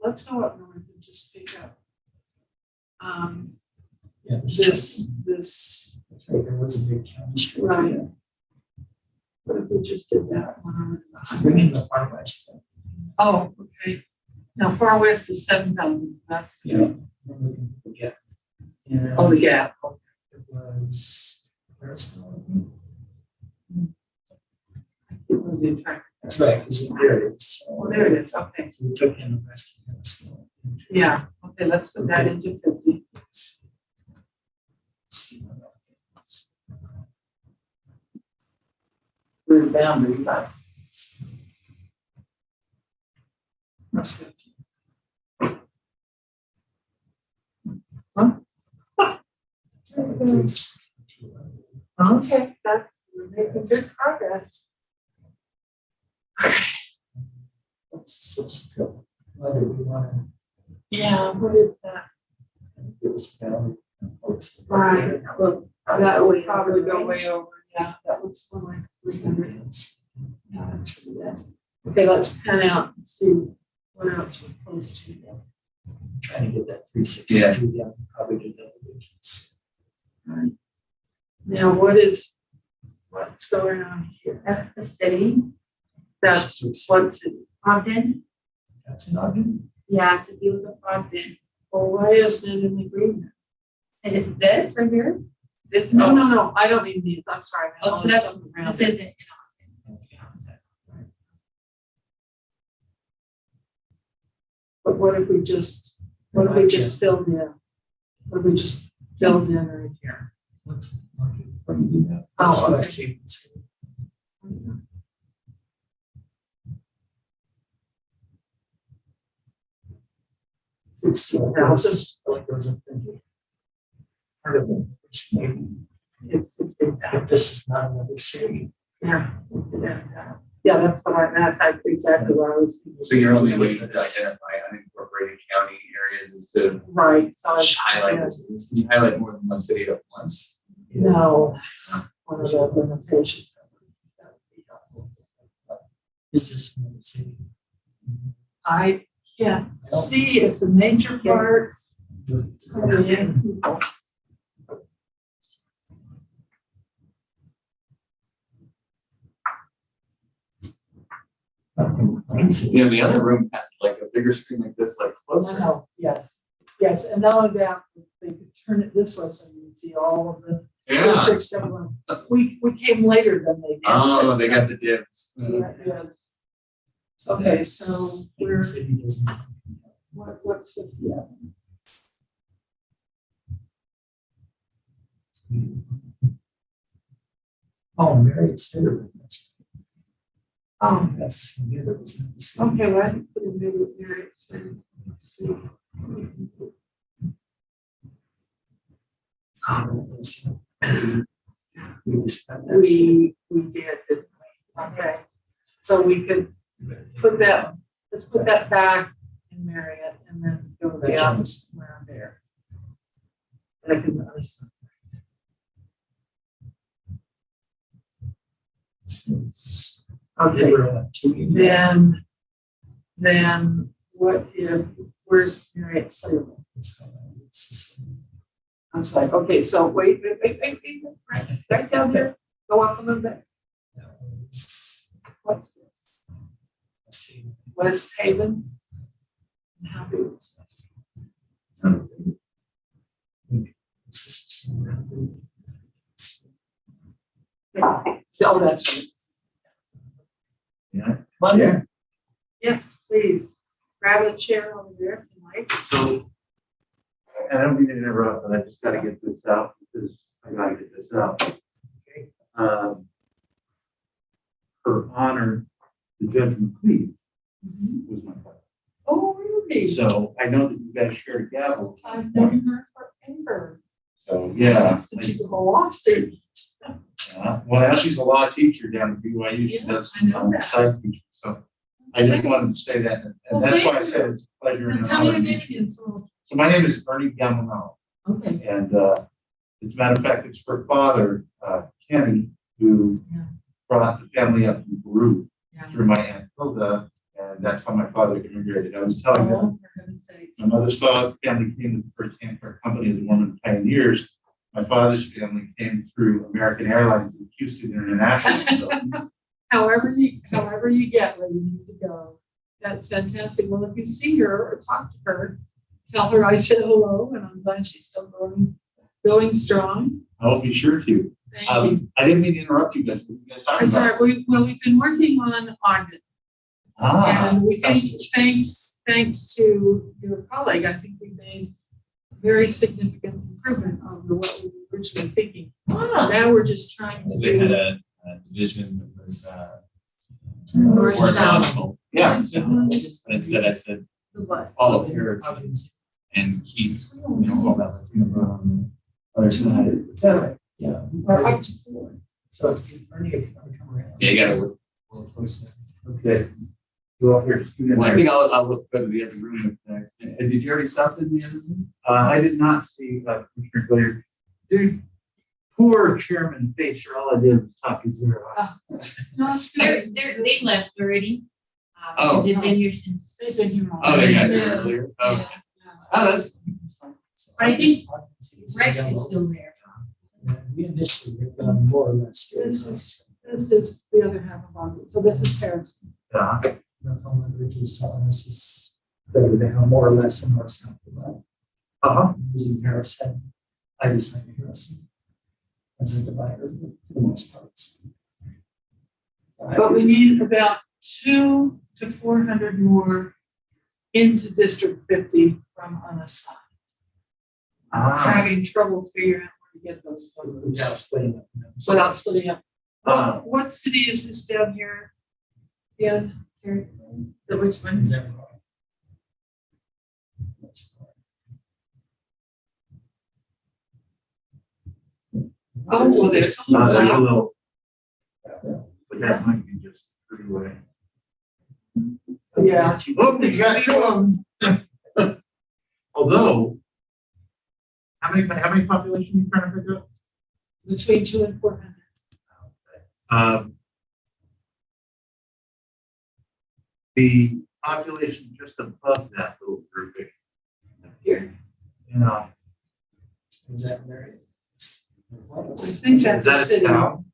[SPEAKER 6] Let's go up north and just pick up.
[SPEAKER 2] Yeah,
[SPEAKER 6] This.
[SPEAKER 2] that's right, there was a big county street.
[SPEAKER 6] Right. What if we just did that one?
[SPEAKER 2] So bring in the Far West.
[SPEAKER 6] Oh, okay. Now Far West is 7,000. That's
[SPEAKER 2] Yeah. We're looking for the gap. And
[SPEAKER 6] Oh, the gap.
[SPEAKER 2] it was, where's it? That's right, because there it is.
[SPEAKER 6] Oh, there it is. Okay.
[SPEAKER 2] So we took in the rest of the school.
[SPEAKER 6] Yeah. Okay. Let's put that into 50.
[SPEAKER 2] See what that is.
[SPEAKER 6] We're boundary, but. That's 50. Huh? Okay, we're making good progress.
[SPEAKER 2] What's supposed to go? Whether we want
[SPEAKER 6] Yeah, what is that?
[SPEAKER 2] to give us value.
[SPEAKER 6] Right, well, that would probably go way over, yeah, that was for like 300. Yeah, that's really bad. Okay, let's pan out and see what else we're close to.
[SPEAKER 2] Trying to get that 360.
[SPEAKER 5] Yeah.
[SPEAKER 2] Yeah, probably do double digits.
[SPEAKER 6] Right. Now, what's going on here?
[SPEAKER 1] That's the city,
[SPEAKER 6] That's what's it?
[SPEAKER 1] Ogden.
[SPEAKER 2] That's an argument.
[SPEAKER 1] Yeah, so if you look at Ogden,
[SPEAKER 6] Well, why isn't it in the agreement?
[SPEAKER 1] and it's this right here. This.
[SPEAKER 6] No, I don't mean these, I'm sorry.
[SPEAKER 1] Oh, so this isn't in Ogden. That's the opposite.
[SPEAKER 6] But what if we just filled in? What if we just filled in right here.
[SPEAKER 2] Let's mark it before you do that.
[SPEAKER 6] Oh,
[SPEAKER 2] That's
[SPEAKER 6] okay.
[SPEAKER 2] West Haven City. So that's like those are part of it. It's maybe
[SPEAKER 6] It's 16,000.
[SPEAKER 2] if this is not another city.
[SPEAKER 6] Yeah, that's what that's exactly what I was thinking.
[SPEAKER 5] So your only way to identify unincorporated county areas is to
[SPEAKER 6] Right, so it's
[SPEAKER 5] highlight this. Can you highlight more than one city at once?
[SPEAKER 6] no, that's one of the limitations.
[SPEAKER 2] Is this another city?
[SPEAKER 6] I can't see, it's a nature park.
[SPEAKER 5] You know, the other room had like a bigger screen like this, like closer.
[SPEAKER 6] No, yes, and not only that, they could turn it this way so you can see all of the districts that were, we came later than they did.
[SPEAKER 5] Oh, they got the dibs.
[SPEAKER 6] Yeah, yes. Okay, so we're,
[SPEAKER 2] City doesn't.
[SPEAKER 6] what's 50?
[SPEAKER 2] Oh, Marriott Center.
[SPEAKER 6] Oh,
[SPEAKER 2] Yes, I knew there was another city.
[SPEAKER 6] okay, well, I didn't put in Marriott Center. Let's see.
[SPEAKER 2] We just found that city.
[SPEAKER 6] We did, didn't we? Okay, so we could put that, let's put that back in Marriott and then go
[SPEAKER 2] That
[SPEAKER 6] down
[SPEAKER 2] counts.
[SPEAKER 6] around there. I can understand. Okay,
[SPEAKER 2] They were on TV.
[SPEAKER 6] then what if, where's Marriott Center? I'm sorry, okay, so wait, right down there, go up a little bit. What's this? West Haven? And how big is West Haven? Oh, that's right.
[SPEAKER 5] Yeah.
[SPEAKER 2] Come on there.
[SPEAKER 6] Yes, please, grab a chair over there if you like.
[SPEAKER 7] So, and I don't mean to interrupt, but I just gotta get this out because I gotta get this out. Her honor, the Judge McLeod was my cousin.
[SPEAKER 6] Oh, really?
[SPEAKER 7] So I know that you guys shared a gavel.
[SPEAKER 6] I've known her forever.
[SPEAKER 7] So, yeah.
[SPEAKER 6] Since she was a law student.
[SPEAKER 7] Well, now she's a law teacher down at BYU. She
[SPEAKER 6] Yeah,
[SPEAKER 7] does
[SPEAKER 6] I know that.
[SPEAKER 7] psych teaching. So I just wanted to say that. And that's why I said it's a pleasure. and an
[SPEAKER 6] Tell me
[SPEAKER 7] honor
[SPEAKER 6] your
[SPEAKER 7] to
[SPEAKER 6] name
[SPEAKER 7] meet you.
[SPEAKER 6] again, so.
[SPEAKER 7] So my name is Ernie Yamano.
[SPEAKER 6] Okay.
[SPEAKER 7] And as a matter of fact, it's her father, Kenny, who
[SPEAKER 6] Yeah.
[SPEAKER 7] brought the family up from Peru
[SPEAKER 6] Yeah.
[SPEAKER 7] through my Aunt Hilda. And that's how my father immigrated. I was telling them,
[SPEAKER 6] Oh, for heaven's sakes.
[SPEAKER 7] my mother's family came to the first handcart company of the Mormon pioneers. My father's family came through American Airlines and Houston International. So
[SPEAKER 6] However you get where you need to go. That's fantastic. Well, if you see her or talk to her, tell her I said hello and I'm glad she's still going strong.
[SPEAKER 7] I'll be sure to.
[SPEAKER 6] Thank you.
[SPEAKER 7] I didn't mean to interrupt you guys. What were you guys talking
[SPEAKER 6] That's all
[SPEAKER 7] about?
[SPEAKER 6] right. We've been working on Ogden. And we think,
[SPEAKER 2] that's-
[SPEAKER 6] thanks to your colleague, I think we made a very significant improvement over what we were originally thinking. Now we're just trying to
[SPEAKER 4] They had
[SPEAKER 6] do.
[SPEAKER 4] a division that was
[SPEAKER 6] North and south.
[SPEAKER 4] horizontal.
[SPEAKER 7] Yeah.
[SPEAKER 4] But instead I said
[SPEAKER 6] The what?
[SPEAKER 4] all of yours and Keats, you know, all that like, you know, on the other side.
[SPEAKER 2] Yeah.
[SPEAKER 6] We're up to 4.
[SPEAKER 2] So it's Ernie, if you want to come around.
[SPEAKER 4] Yeah, you gotta look a little closer.
[SPEAKER 7] Okay. You all here?
[SPEAKER 5] Well, I think I'll look go to the other room. Did you already stop in the other room?
[SPEAKER 7] I did not see Commissioner Glazer. Dude, poor Chairman Fisher, all I did was talk his ear off.
[SPEAKER 6] No, it's
[SPEAKER 8] They're,
[SPEAKER 6] good.
[SPEAKER 8] they left already.
[SPEAKER 5] Oh.
[SPEAKER 8] Because they've been here since.
[SPEAKER 6] They've been here all
[SPEAKER 5] Oh, they got
[SPEAKER 6] day.
[SPEAKER 5] there earlier. Oh,
[SPEAKER 6] Yeah.
[SPEAKER 5] oh, that's fine.
[SPEAKER 8] But I think Rex is still there.
[SPEAKER 2] We initially have done more or less.
[SPEAKER 6] This is the other half of Ogden. So this is Harrison.
[SPEAKER 7] Yeah.
[SPEAKER 2] That's all my bridges, so this is, they have more or less in north south of that.
[SPEAKER 7] Uh-huh.
[SPEAKER 2] Using Harrison, I just like Harrison as a divider for the most part.
[SPEAKER 6] But we need about 200 to 400 more into District 50 from unassigned. having trouble figuring out where to get those
[SPEAKER 2] Without
[SPEAKER 6] photos
[SPEAKER 2] splitting up.
[SPEAKER 6] without splitting up.
[SPEAKER 7] Uh,
[SPEAKER 6] What city is this down here? Yeah,
[SPEAKER 1] Here's the which one?
[SPEAKER 2] Is that wrong? That's wrong.
[SPEAKER 6] oh, so there's a
[SPEAKER 7] Not
[SPEAKER 6] little
[SPEAKER 7] a
[SPEAKER 6] south.
[SPEAKER 7] little. But that might be just pretty way.
[SPEAKER 6] Yeah.
[SPEAKER 7] Oh, you got two of them. Although, how many population are you trying to pick up?
[SPEAKER 6] Between 200 and 400.
[SPEAKER 7] The population just above that little grouping.
[SPEAKER 6] Here.
[SPEAKER 7] You know,
[SPEAKER 2] Is that very?
[SPEAKER 6] I think
[SPEAKER 7] is
[SPEAKER 6] that's a
[SPEAKER 7] that a
[SPEAKER 6] city.
[SPEAKER 7] town?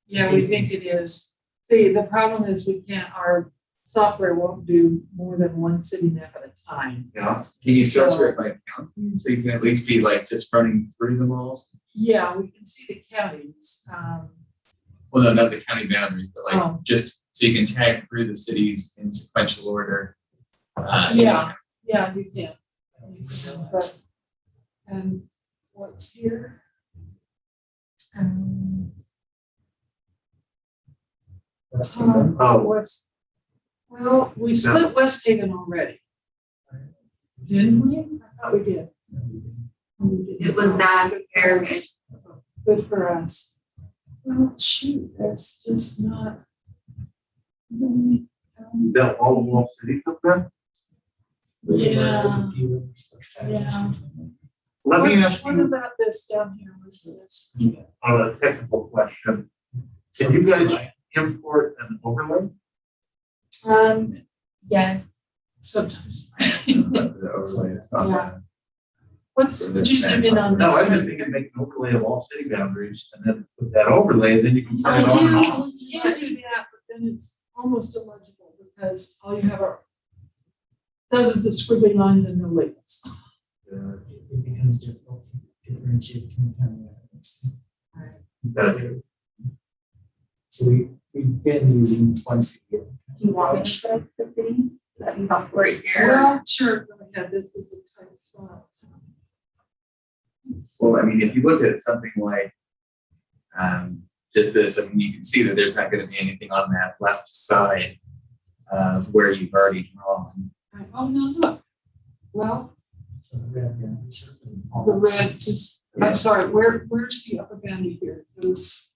[SPEAKER 6] Yeah, we think it is. See, the problem is we can't, our software won't do more than one city map at a time.
[SPEAKER 7] Yeah.
[SPEAKER 5] Can you
[SPEAKER 6] So-
[SPEAKER 5] filter it by county, so you can at least be like just running through them all?
[SPEAKER 6] Yeah, we can see the counties.
[SPEAKER 5] Well, no, not the county boundaries, but like
[SPEAKER 6] Oh.
[SPEAKER 5] just so you can tag through the cities in sequential order.
[SPEAKER 6] Yeah, yeah, you can. But, and what's here?
[SPEAKER 2] That's the one.
[SPEAKER 7] Oh.
[SPEAKER 6] What's, well, we split West Haven already. Didn't we? I thought we did. We did.
[SPEAKER 1] It was that compared.
[SPEAKER 6] Good for us. Well, shoot, that's just not.
[SPEAKER 7] Is that all of Wall City up there?
[SPEAKER 6] Yeah. Yeah.
[SPEAKER 7] Let me ask
[SPEAKER 6] What
[SPEAKER 7] you
[SPEAKER 6] about this down here? What's this?
[SPEAKER 7] a technical question. Can you guys import an overlay?
[SPEAKER 1] Yes.
[SPEAKER 6] Sometimes.
[SPEAKER 5] The overlay, it's not
[SPEAKER 6] Yeah. What's usually been on
[SPEAKER 7] No,
[SPEAKER 6] this?
[SPEAKER 7] I just think to make an overlay of all city boundaries and then with that overlay, then you can turn it
[SPEAKER 1] I
[SPEAKER 7] on and
[SPEAKER 1] do.
[SPEAKER 7] off.
[SPEAKER 6] You can do that, but then it's almost illegible because all you have are dozens of squiggly lines and no labels.
[SPEAKER 2] It becomes difficult to differentiate between county items. So we've been using one city.
[SPEAKER 1] Do you want me to put the cities? Let me help right here.
[SPEAKER 6] Well, sure, go ahead. This is a tight spot. So.
[SPEAKER 5] Well, I mean, if you look at something like just this, I mean, you can see that there's not going to be anything on that left side where you've already drawn.
[SPEAKER 6] Oh, no, look. Well,
[SPEAKER 2] So the red, yeah, certainly all
[SPEAKER 6] the red is, I'm sorry, where's the upper boundary here? It goes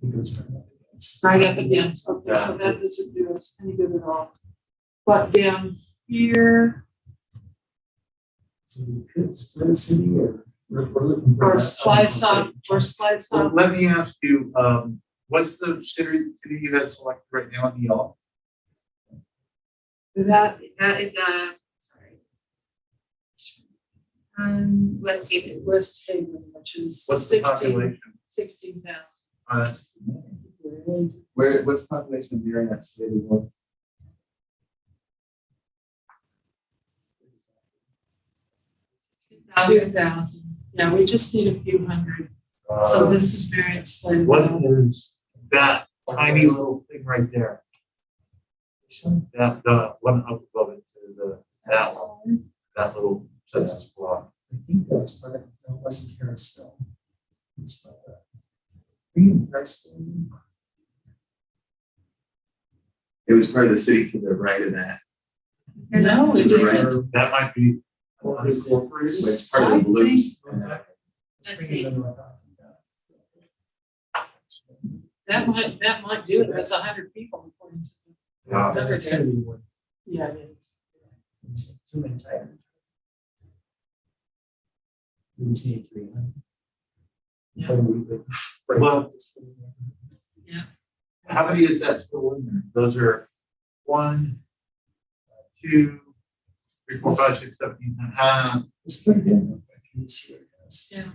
[SPEAKER 2] It goes right up against.
[SPEAKER 6] right up against. Okay, so that doesn't do us any good at all. But down here,
[SPEAKER 2] So we could split a city or we're looking for.
[SPEAKER 6] or
[SPEAKER 2] that
[SPEAKER 6] slice
[SPEAKER 2] other
[SPEAKER 6] up, or slice
[SPEAKER 7] So
[SPEAKER 6] up.
[SPEAKER 7] let me ask you, what's the city you have selected right now in the yellow?
[SPEAKER 1] That is sorry. West Haven.
[SPEAKER 6] West Haven, which is
[SPEAKER 7] What's the population?
[SPEAKER 6] 16,000.
[SPEAKER 5] What's the population of your next city? What?
[SPEAKER 6] 2,000. Yeah, we just need a few hundred. So this is variant slave.
[SPEAKER 7] What is that tiny little thing right there?
[SPEAKER 2] This one?
[SPEAKER 7] That, one up above it, that one, that little census block.
[SPEAKER 2] I think that's part of, no, it wasn't Harrisville. It's Green Harrisville.
[SPEAKER 5] It was part of the city to the right of that.
[SPEAKER 6] No,
[SPEAKER 5] To
[SPEAKER 6] it
[SPEAKER 5] the
[SPEAKER 6] isn't.
[SPEAKER 5] right,
[SPEAKER 7] That might be
[SPEAKER 2] Or is it?
[SPEAKER 7] unincorporated.
[SPEAKER 5] it's part of the blues.
[SPEAKER 2] It's Green and North Africa.
[SPEAKER 6] That might do it. That's 100 people according to.
[SPEAKER 7] Yeah.
[SPEAKER 2] It's gonna be one.
[SPEAKER 6] Yeah, it is.
[SPEAKER 2] It's too many times. We just need 300.
[SPEAKER 6] Yeah.
[SPEAKER 2] But we would break
[SPEAKER 7] Well-
[SPEAKER 2] this thing.
[SPEAKER 7] How many is that total in there? Those are 1, 2, 3, 4, 5, 6, 7, 8, 9.
[SPEAKER 2] It's pretty good. Can you see what it does?
[SPEAKER 6] Yeah.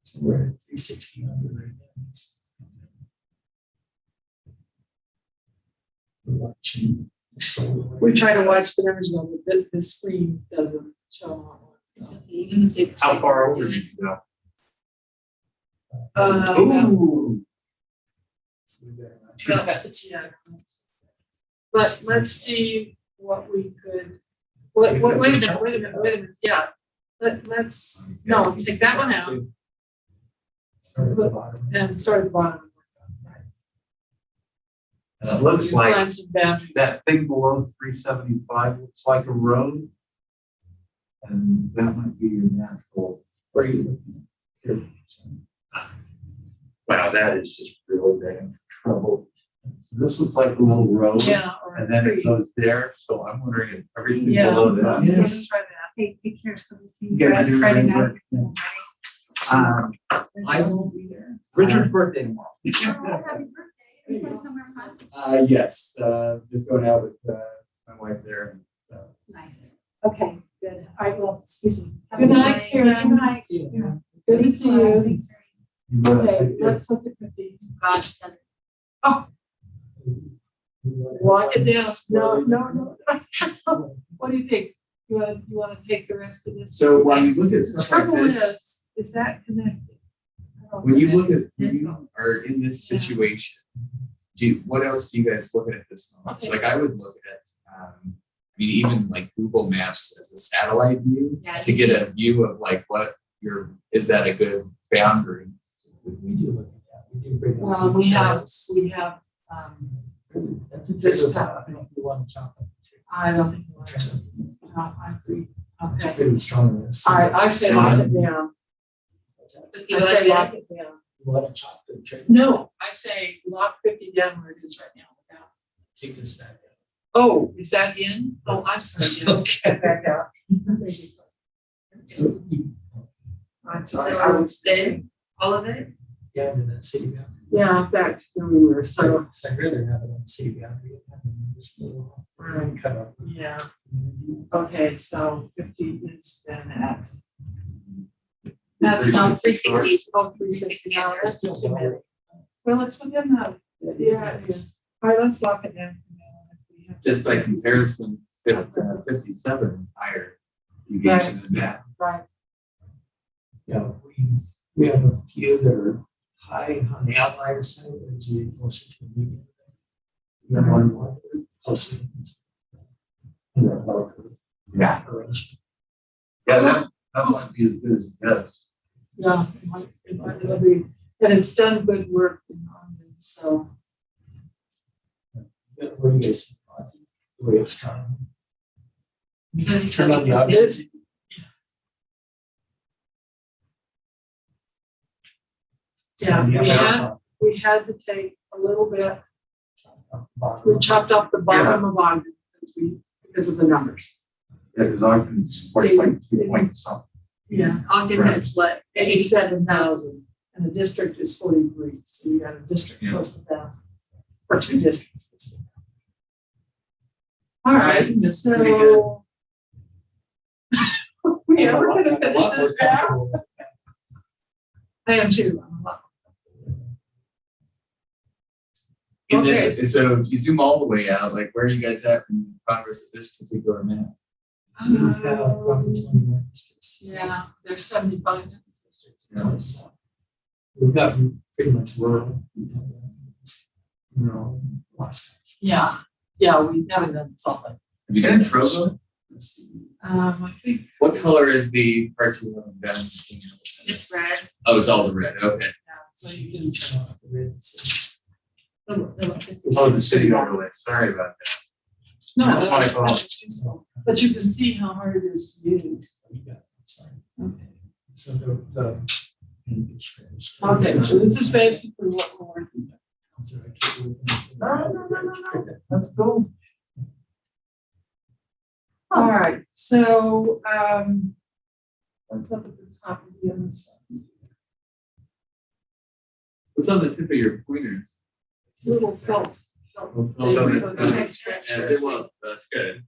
[SPEAKER 2] So we're at 360 under right now. We're watching.
[SPEAKER 6] We try to watch the numbers, but the screen doesn't show on one. So.
[SPEAKER 1] Even the big
[SPEAKER 7] How far
[SPEAKER 1] cities
[SPEAKER 7] over
[SPEAKER 1] do
[SPEAKER 7] did
[SPEAKER 1] it.
[SPEAKER 7] you go? Ooh.
[SPEAKER 6] Yeah. But let's see what we could,
[SPEAKER 3] Wait a minute, yeah. Let's, no, take that one out
[SPEAKER 2] Start at the bottom.
[SPEAKER 3] and start at the bottom.
[SPEAKER 7] And it looks like
[SPEAKER 3] Plans and boundaries.
[SPEAKER 7] that thing below 375 looks like a road. And that might be your natural.
[SPEAKER 2] Where are you looking? Here.
[SPEAKER 7] Wow, that is just really damn trouble. So this looks like a little road.
[SPEAKER 3] Yeah. Or
[SPEAKER 7] And then it
[SPEAKER 3] tree.
[SPEAKER 7] goes there, so I'm wondering if everything
[SPEAKER 3] Yeah.
[SPEAKER 7] below that.
[SPEAKER 3] Let's
[SPEAKER 2] Yes.
[SPEAKER 3] try that.
[SPEAKER 1] Hey, take care, so we'll see
[SPEAKER 5] You guys are doing
[SPEAKER 1] Friday
[SPEAKER 5] really
[SPEAKER 1] night.
[SPEAKER 5] good. I won't be there.
[SPEAKER 7] Richard's birthday tomorrow.
[SPEAKER 1] Oh, happy birthday. Are you going somewhere fun?
[SPEAKER 2] Yes, just going out with, my wife there, so.
[SPEAKER 1] Nice. Okay, good. All right, well, excuse me. Have a
[SPEAKER 3] Good night, Karen.
[SPEAKER 1] Good night.
[SPEAKER 2] See you.
[SPEAKER 1] Yeah.
[SPEAKER 3] Good to
[SPEAKER 1] Thanks,
[SPEAKER 3] see
[SPEAKER 1] Laura.
[SPEAKER 3] you.
[SPEAKER 1] Thanks.
[SPEAKER 3] Okay, let's look at 50.
[SPEAKER 1] God,
[SPEAKER 3] Lock it down. No. What do you think? You want to take the rest of this?
[SPEAKER 5] So when you look at
[SPEAKER 3] The
[SPEAKER 5] stuff like
[SPEAKER 3] trouble
[SPEAKER 5] this,
[SPEAKER 3] is that connected?
[SPEAKER 5] when you look at, when you are in this situation, what else do you guys look at this moment? So, like I would look at, I mean, even like Google Maps as a satellite view
[SPEAKER 8] Yeah,
[SPEAKER 5] to
[SPEAKER 8] you
[SPEAKER 5] get
[SPEAKER 8] see-
[SPEAKER 5] a view of like what is that a good boundary?
[SPEAKER 2] We do look at that. We do bring up.
[SPEAKER 3] Well, we have,
[SPEAKER 2] That's a
[SPEAKER 3] this
[SPEAKER 2] trigger,
[SPEAKER 3] time.
[SPEAKER 2] I don't know if you want to chop it.
[SPEAKER 3] I don't think, we'll actually- no, I agree.
[SPEAKER 2] It's
[SPEAKER 3] Okay.
[SPEAKER 2] pretty strong in this.
[SPEAKER 3] All right, I say lock it down.
[SPEAKER 8] You
[SPEAKER 3] I
[SPEAKER 8] like
[SPEAKER 3] say
[SPEAKER 8] that?
[SPEAKER 3] lock it down.
[SPEAKER 2] You want to chop the trigger,
[SPEAKER 3] No, I say lock 50 down where it is right now.
[SPEAKER 2] take this back out.
[SPEAKER 3] Oh, is that in? Oh, I'm sorry. yeah.
[SPEAKER 2] Okay.
[SPEAKER 3] Back out.
[SPEAKER 2] So you,
[SPEAKER 3] I'm sorry. I
[SPEAKER 1] so
[SPEAKER 3] was
[SPEAKER 1] then, all of it?
[SPEAKER 2] down to that city boundary.
[SPEAKER 3] Yeah, back to where we were. So,
[SPEAKER 2] So I'd rather have it on the city boundary. And then just a little
[SPEAKER 3] Right.
[SPEAKER 2] cut off.
[SPEAKER 3] yeah. Okay, so 50 is then at. That's not
[SPEAKER 1] 360.
[SPEAKER 3] Oh, 360 hours. That's too many. Well, it's within that. Yeah, it is. All right, let's lock it down. for now. We have-
[SPEAKER 5] Just by comparison, 57 is higher deviation than that.
[SPEAKER 3] Right.
[SPEAKER 2] Yeah, we have a few that are high on the outlier side, as you get closer to the median. You have one more that are closer. to the relative
[SPEAKER 5] Yeah.
[SPEAKER 2] arrangement.
[SPEAKER 7] Yeah, that might be as good as it gets.
[SPEAKER 3] Yeah, it might be. And it's done good work in London, so.
[SPEAKER 2] What do you guys think about the way it's trying? Turn on the obvious.
[SPEAKER 3] Yeah,
[SPEAKER 2] Yeah.
[SPEAKER 3] we had to take a little bit,
[SPEAKER 2] Off the bottom.
[SPEAKER 3] we chopped off the bottom of Ogden because of the numbers.
[SPEAKER 7] Yeah, because Ogden supports like 2 point something.
[SPEAKER 3] Yeah.
[SPEAKER 1] Ogden
[SPEAKER 7] Right.
[SPEAKER 1] has what?
[SPEAKER 3] 87,000, and the district is 43, so you got a district
[SPEAKER 5] Yeah.
[SPEAKER 3] plus 1,000, or two districts. All right,
[SPEAKER 5] That's pretty good.
[SPEAKER 3] so. We ever gonna
[SPEAKER 2] I'm a
[SPEAKER 3] finish
[SPEAKER 2] lot
[SPEAKER 3] this
[SPEAKER 2] more
[SPEAKER 3] graph?
[SPEAKER 2] comfortable.
[SPEAKER 3] I am too. I'm a lot.
[SPEAKER 5] In this, so if you zoom all the way out, like where are you guys at in progress with this particular map?
[SPEAKER 2] We have probably 21 districts.
[SPEAKER 3] Yeah, there's 75 in this district.
[SPEAKER 5] Yeah.
[SPEAKER 2] So we've got pretty much rural. Rural, lots.
[SPEAKER 3] Yeah, we haven't done something.
[SPEAKER 5] Have you done Trovo?
[SPEAKER 3] I think,
[SPEAKER 5] What color is the part you want down?
[SPEAKER 1] It's red.
[SPEAKER 5] Oh, it's all the red, okay.
[SPEAKER 3] yeah,
[SPEAKER 2] So you can turn off the red. So it's-
[SPEAKER 7] Oh, the city overlay, sorry about that.
[SPEAKER 3] no,
[SPEAKER 7] That's my
[SPEAKER 3] that's,
[SPEAKER 7] fault.
[SPEAKER 3] but you can see how hard it is to use.
[SPEAKER 2] you got it, sorry.
[SPEAKER 3] Okay.
[SPEAKER 2] So the.
[SPEAKER 3] Okay, so this is basically what we're working with. No. That's cool. All right, so, what's up at the top of the other side?
[SPEAKER 5] What's on the tip of your pointers?
[SPEAKER 3] Little felt.
[SPEAKER 5] Yeah, they won't, that's good.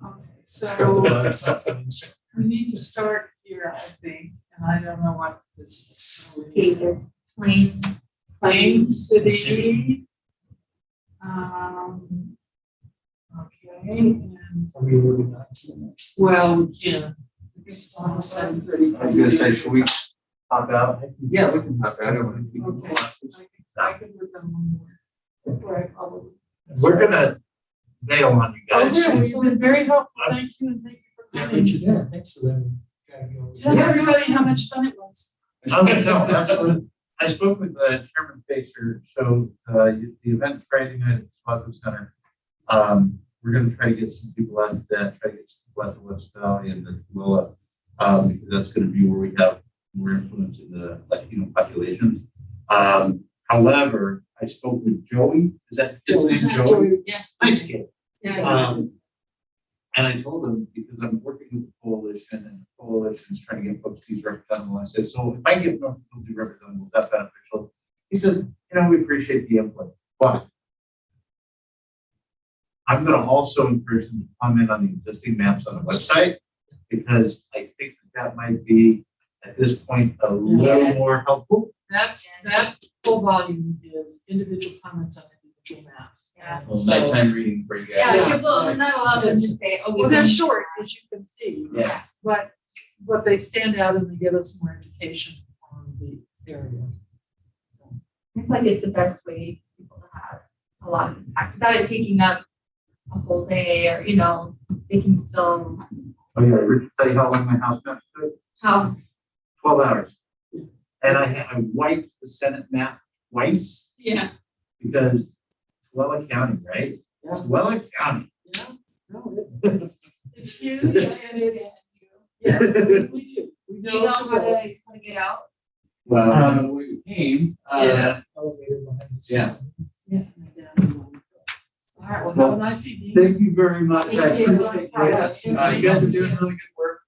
[SPEAKER 3] Okay, so we need to start here, I think, and I don't know what this is.
[SPEAKER 1] See, there's plain.
[SPEAKER 3] Plain City. Okay, and,
[SPEAKER 2] Are we moving on to the next?
[SPEAKER 3] well, we can. It's almost 7:30.
[SPEAKER 7] I was gonna say, should we pop out?
[SPEAKER 5] Yeah, we can talk, I don't want to keep
[SPEAKER 3] Okay. I can work on one more. Before I follow.
[SPEAKER 7] We're gonna bail on you
[SPEAKER 6] Oh,
[SPEAKER 7] guys.
[SPEAKER 6] yeah, you've been very helpful. Thank you, and thank you for
[SPEAKER 2] Yeah,
[SPEAKER 6] coming.
[SPEAKER 2] but you did. Thanks for letting. me go.
[SPEAKER 6] Tell everybody how much fun it was.
[SPEAKER 7] Oh, no, absolutely. I spoke with Chairman Pacer, so the event Friday night at the Plaza Center. We're gonna try to get some people out to that, try to get some people out to West Valley and the Willa, because that's gonna be where we have more influence in the Latino populations. However, I spoke with Joey, is that his name, Joey?
[SPEAKER 1] Yeah.
[SPEAKER 7] Nice kid.
[SPEAKER 1] Yeah.
[SPEAKER 7] And I told him, because I'm working with the coalition and the coalition is trying to get folks these representatives. I said, so if I get North Philly representatives, that's beneficial. He says, we appreciate the input, but I'm going to also encourage them to comment on the existing maps on the website, because I think that might be, at this point, a little more helpful.
[SPEAKER 6] That full volume is individual comments on individual maps.
[SPEAKER 1] Yeah.
[SPEAKER 5] Well, nighttime reading for you guys.
[SPEAKER 1] Yeah, people are not allowed to just say, oh,
[SPEAKER 6] Well, they're short, as you can see.
[SPEAKER 5] Yeah.
[SPEAKER 6] But they stand out and they give us more education on the area.
[SPEAKER 1] I feel like it's the best way for people to have a lot of impact without it taking up a whole day, or they can still
[SPEAKER 7] Oh yeah, Richard, tell you how long my house maps took?
[SPEAKER 1] have.
[SPEAKER 7] 12 hours. And I wiped the Senate map twice
[SPEAKER 8] Yeah.
[SPEAKER 7] because Tuella County, right?
[SPEAKER 6] Yeah.
[SPEAKER 7] Tuella County.
[SPEAKER 6] Yeah, no, it's huge and it's, yes, we do. We
[SPEAKER 1] Do you know how to get out?
[SPEAKER 5] Well, we came,
[SPEAKER 2] Elevator behind the school.
[SPEAKER 5] Yeah.
[SPEAKER 6] All right, well, have a nice evening.
[SPEAKER 7] Thank you very much. I
[SPEAKER 1] Thank you.
[SPEAKER 7] appreciate it.
[SPEAKER 6] Yes.
[SPEAKER 5] you guys are doing really good work.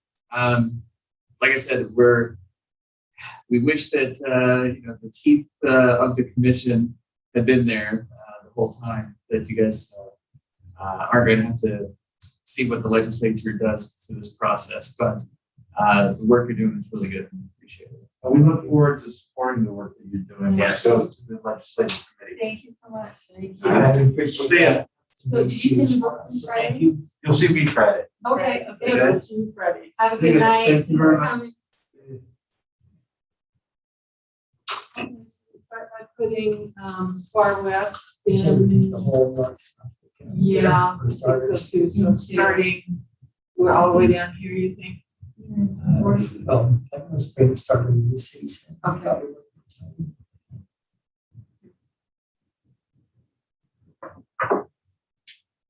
[SPEAKER 5] Like I said, we wish that, the teeth of the commission had been there the whole time, that you guys are going to have to see what the legislature does to this process. But the work you're doing is really good, and we appreciate it.
[SPEAKER 7] We look forward to supporting the work that you're doing.
[SPEAKER 5] Yes.
[SPEAKER 7] So to the legislative committee.
[SPEAKER 1] Thank you so much.
[SPEAKER 6] Thank
[SPEAKER 2] I appreciate
[SPEAKER 5] See ya.
[SPEAKER 2] that.
[SPEAKER 1] So did you send the book on
[SPEAKER 2] So
[SPEAKER 1] Friday?
[SPEAKER 2] Thank you.
[SPEAKER 7] You'll see me Friday.
[SPEAKER 1] Okay, okay.
[SPEAKER 6] you. We'll see you Friday.
[SPEAKER 1] Have a good
[SPEAKER 7] Okay,
[SPEAKER 1] night.
[SPEAKER 7] thank you very much.
[SPEAKER 6] Start by putting Far West
[SPEAKER 2] So
[SPEAKER 6] in.
[SPEAKER 2] the whole north.
[SPEAKER 6] Yeah,
[SPEAKER 2] For
[SPEAKER 6] I think so
[SPEAKER 2] starters.
[SPEAKER 6] too. So starting, we're all the way down here, you think?
[SPEAKER 2] Well, that was great starting this season.
[SPEAKER 6] Okay.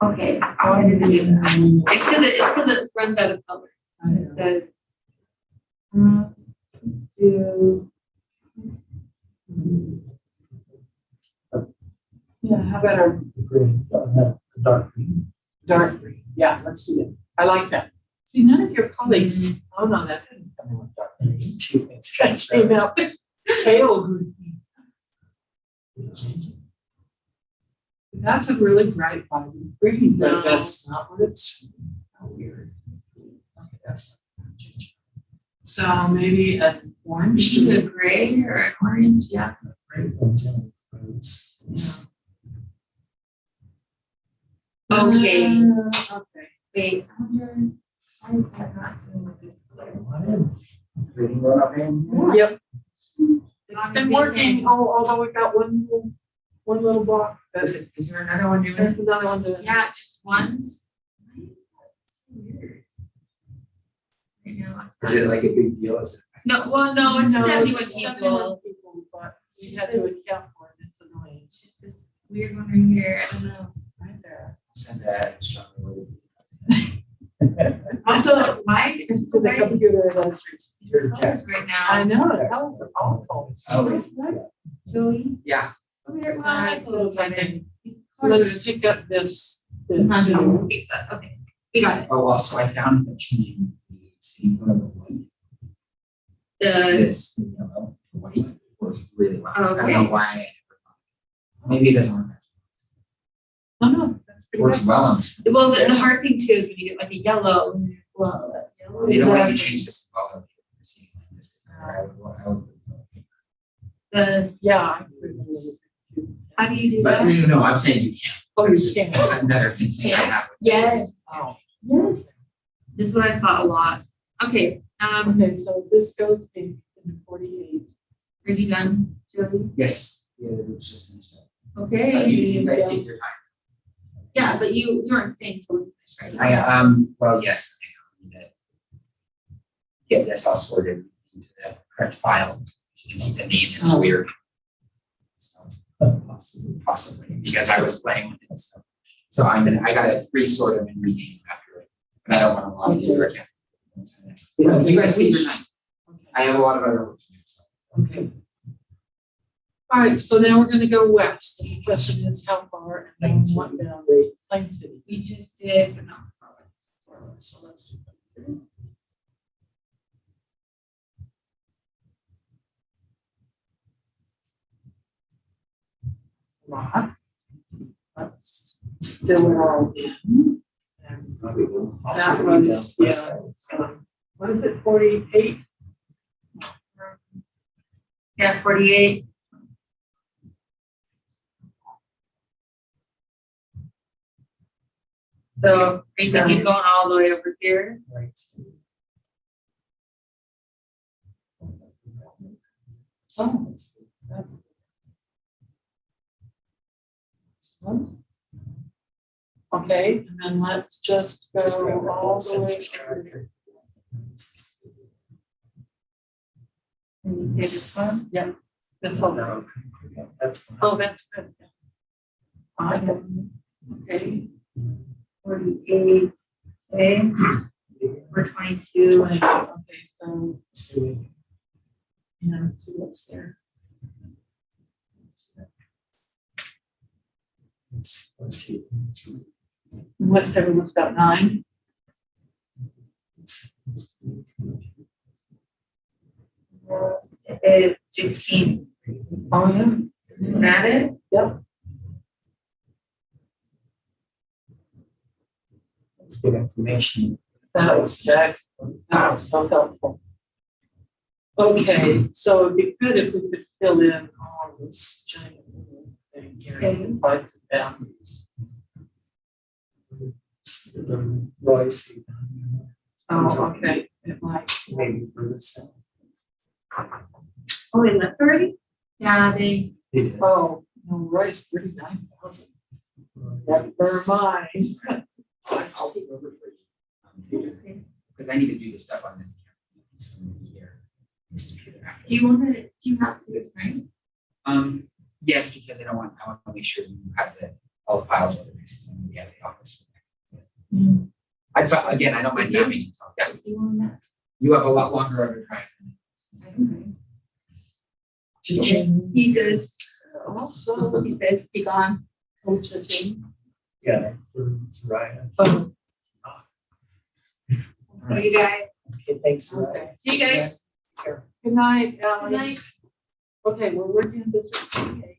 [SPEAKER 1] Okay, I wanted to do that. It's because it runs out of colors. It says, do,
[SPEAKER 6] Yeah, how about a
[SPEAKER 2] Green, dark green.
[SPEAKER 6] dark green? Yeah, let's do it. I like that. See, none of your colleagues, oh no, that didn't come out dark green.
[SPEAKER 2] It's two, it's
[SPEAKER 6] That came out pale green. That's a really bright vibrant green, but
[SPEAKER 1] No.
[SPEAKER 6] that's not what it's. How weird.
[SPEAKER 2] That's
[SPEAKER 6] So maybe an orange.
[SPEAKER 1] either a gray or an orange, yeah.
[SPEAKER 2] great. It's-
[SPEAKER 6] Yeah.
[SPEAKER 1] Okay,
[SPEAKER 6] Okay.
[SPEAKER 1] wait, I wonder, why is that not doing with this color?
[SPEAKER 2] Come on in. Green one up in.
[SPEAKER 6] Yep. It's been working, although we got one little block.
[SPEAKER 8] Is there another one doing it?
[SPEAKER 6] There's another one doing it.
[SPEAKER 1] Yeah, just ones. That's so weird. Right now,
[SPEAKER 9] Is it like a big deal? Is it?
[SPEAKER 1] no, well, no, it's
[SPEAKER 6] No,
[SPEAKER 1] 71
[SPEAKER 6] it's
[SPEAKER 1] people.
[SPEAKER 6] 71 people, but we had to account for it. It's annoying.
[SPEAKER 1] It's just this weird one right here, I don't know.
[SPEAKER 6] Right there.
[SPEAKER 9] Send that strongly worded.
[SPEAKER 1] Also, my,
[SPEAKER 6] To the computer, that's.
[SPEAKER 1] colors right
[SPEAKER 6] I
[SPEAKER 1] now.
[SPEAKER 6] know, the colors are awful.
[SPEAKER 1] Joey?
[SPEAKER 9] Yeah.
[SPEAKER 1] Okay, well, that's a little better. These
[SPEAKER 6] Let's
[SPEAKER 1] colors-
[SPEAKER 6] pick up this.
[SPEAKER 1] Okay, we got it.
[SPEAKER 9] Oh, also I found that changing the city color of white.
[SPEAKER 1] The,
[SPEAKER 9] This, yellow, to white works really well. I don't
[SPEAKER 1] Okay.
[SPEAKER 9] know why. I never thought. Maybe it doesn't work.
[SPEAKER 6] Oh, no, that's
[SPEAKER 9] It
[SPEAKER 6] pretty
[SPEAKER 9] works
[SPEAKER 6] good.
[SPEAKER 9] well on this.
[SPEAKER 1] well, the hard thing too is when you get like a yellow, well, that yellow.
[SPEAKER 9] You know, when you
[SPEAKER 6] Exactly.
[SPEAKER 9] change this color, you're seeing like this, I would.
[SPEAKER 1] The,
[SPEAKER 6] Yeah. I agree with you.
[SPEAKER 1] how do you do
[SPEAKER 9] But
[SPEAKER 1] that?
[SPEAKER 9] no, I'm saying you can't.
[SPEAKER 6] Oh, you
[SPEAKER 9] It's
[SPEAKER 6] can't.
[SPEAKER 9] just another thing I have.
[SPEAKER 1] Yes,
[SPEAKER 6] Oh,
[SPEAKER 1] yes. This is what I thought a lot. Okay,
[SPEAKER 6] okay, so this goes into 48.
[SPEAKER 1] are you done, Joey?
[SPEAKER 9] Yes. Yeah, it was just finished up.
[SPEAKER 1] Okay.
[SPEAKER 9] You guys take your time.
[SPEAKER 1] Yeah, but you weren't saying till we finish, right?
[SPEAKER 9] Well, yes. I need to get this all sorted into the correct file. You can see the name is weird. So, possibly, because I was playing with it. So I gotta resort them and rename after it. And I don't want to log in again. You guys keep your night. I have a lot of other work to do. So.
[SPEAKER 3] Okay. All right, so now we're gonna go west. The question is how far and then what boundary? Plain City.
[SPEAKER 1] We just did, but not Forest.
[SPEAKER 3] So let's do Plain City. Lot. Let's fill it all in. And that was, yeah, what is it, 48?
[SPEAKER 1] Yeah, 48. So are you thinking going all the way over here?
[SPEAKER 2] Right.
[SPEAKER 3] Oh, that's okay, and then let's just go all the way over here.
[SPEAKER 1] Can you say this one?
[SPEAKER 3] Yeah, that's all.
[SPEAKER 2] No, that's fine.
[SPEAKER 3] Oh, that's good. Okay.
[SPEAKER 1] 48. Okay. Or 22.
[SPEAKER 3] Okay, so,
[SPEAKER 2] So,
[SPEAKER 3] yeah, let's see what's there.
[SPEAKER 2] let's see.
[SPEAKER 3] West Haven was about 9.
[SPEAKER 1] It is 16.
[SPEAKER 3] Oh, yeah.
[SPEAKER 1] Isn't that it?
[SPEAKER 3] Yep.
[SPEAKER 2] That's good information.
[SPEAKER 3] That was excellent. That was so helpful. Okay, so it'd be good if we could fill in all this giant little thing here and find some boundaries.
[SPEAKER 2] Royce,
[SPEAKER 3] Oh, okay. It might.
[SPEAKER 2] maybe for the south.
[SPEAKER 1] Oh, in the 30? Yeah, they.
[SPEAKER 3] Oh, no, Royce, 39,000. Never mind.
[SPEAKER 9] I'll take over for you. Because I need to do the stuff on this here.
[SPEAKER 1] Do you have to do this, right?
[SPEAKER 9] Yes, because I want to make sure you have all the files organized and we have the office. Again, I don't mind having, so yeah,
[SPEAKER 1] Do you want that?
[SPEAKER 9] you have a lot longer of a drive.
[SPEAKER 1] I don't know. He does.
[SPEAKER 3] Also,
[SPEAKER 1] He says, be gone.
[SPEAKER 3] coaching.
[SPEAKER 2] Yeah, for Soraya.
[SPEAKER 3] Oh,
[SPEAKER 1] See you guys.
[SPEAKER 2] Okay, thanks. Soraya.
[SPEAKER 3] okay.
[SPEAKER 1] See you guys.
[SPEAKER 3] Good night,
[SPEAKER 1] Good
[SPEAKER 3] Ally.
[SPEAKER 1] night.
[SPEAKER 3] Okay, we're working on District 28,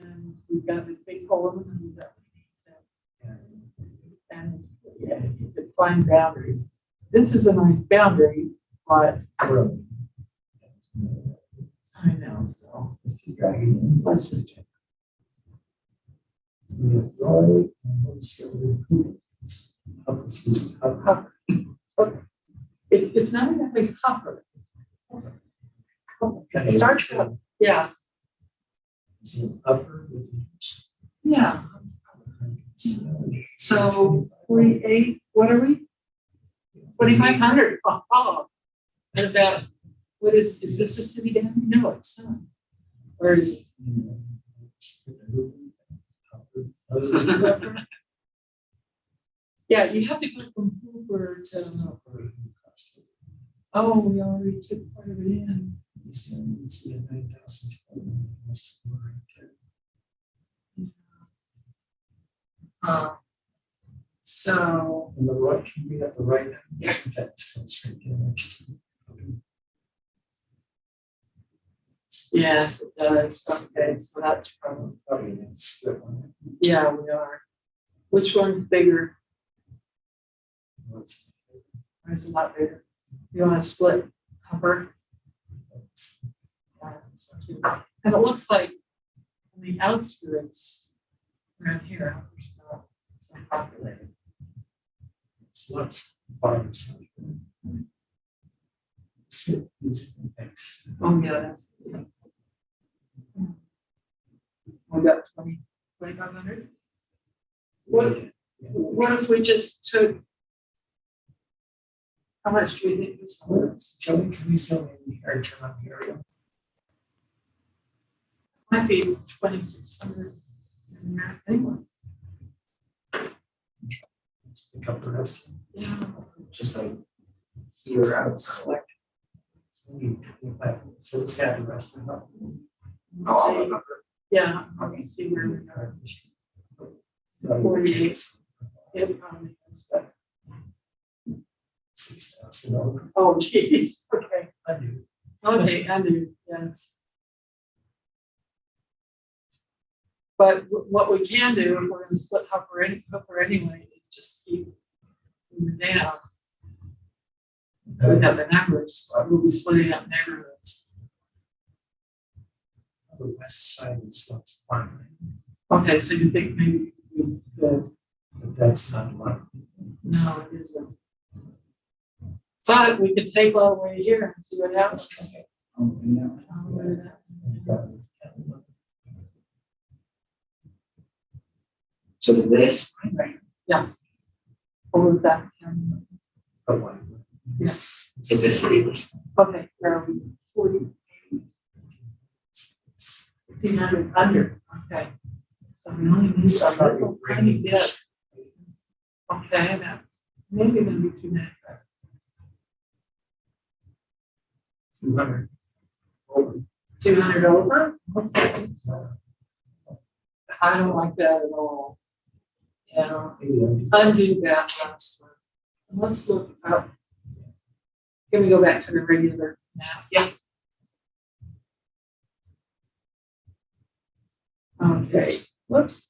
[SPEAKER 3] and we've got this big hole in the middle that we need to, and yeah, you could find boundaries. This is a nice boundary, but
[SPEAKER 2] Really.
[SPEAKER 3] I know, so
[SPEAKER 2] Let's keep dragging in.
[SPEAKER 3] let's just check.
[SPEAKER 2] So we have Roy, and let's see who- excuse me,
[SPEAKER 3] Cover. Okay. It's not exactly copper. It starts up, yeah,
[SPEAKER 2] Is it upper with
[SPEAKER 3] yeah. So 48, what are we? 2,500. Oh, and about, what is this the city down? No, it's not. Where is it? Yeah, you have to go from Hoover to, oh, we already took part of it in. So,
[SPEAKER 2] And the right can be at the right. Yeah. That's straight here next to.
[SPEAKER 3] yes, it does. Okay, so that's probably,
[SPEAKER 2] Probably next to one.
[SPEAKER 3] yeah, we are. Which one's bigger?
[SPEAKER 2] What's-
[SPEAKER 3] One's a lot bigger. You want to split upper? And it looks like on the outskirts around here, it's not so populated.
[SPEAKER 2] It's lots of farms. See, these are things.
[SPEAKER 3] Oh, yeah, that's. We got 2,500. What if we just took? How much do you think this was?
[SPEAKER 2] Joey, can we sell in our turn on the area?
[SPEAKER 3] Might be 2,600. Anyway,
[SPEAKER 2] Let's pick up the rest.
[SPEAKER 3] yeah.
[SPEAKER 9] Just like here, I would select.
[SPEAKER 2] So let's have the rest of them.
[SPEAKER 9] I'll remember.
[SPEAKER 3] Yeah, let me see where we are. 48. It probably is, but-
[SPEAKER 2] 6,000 over.
[SPEAKER 3] Oh, geez, okay.
[SPEAKER 2] I do.
[SPEAKER 3] Okay, I do, yes. But what we can do, if we're gonna split Hooper anyway, is just keep moving down. We have the numbers, we'll be splitting up neighborhoods.
[SPEAKER 2] The west side is lots of farmland,
[SPEAKER 3] Okay, so you think maybe we could,
[SPEAKER 2] but that's not a lot.
[SPEAKER 3] no, it isn't. But we could take all the way here and see what happens.
[SPEAKER 9] So this,
[SPEAKER 3] Over that.
[SPEAKER 2] But one.
[SPEAKER 3] Yes.
[SPEAKER 9] is this here?
[SPEAKER 3] Okay, where are we? 40. 1,500 under, okay. So we only need some little tiny bit. Okay, that maybe gonna be too much.
[SPEAKER 2] 200. Over.
[SPEAKER 3] 200 over? Okay. I don't like that at all. Yeah,
[SPEAKER 2] Maybe
[SPEAKER 3] undo that last one. Let's look up. Can we go back to the regular map? Yeah. Okay, whoops.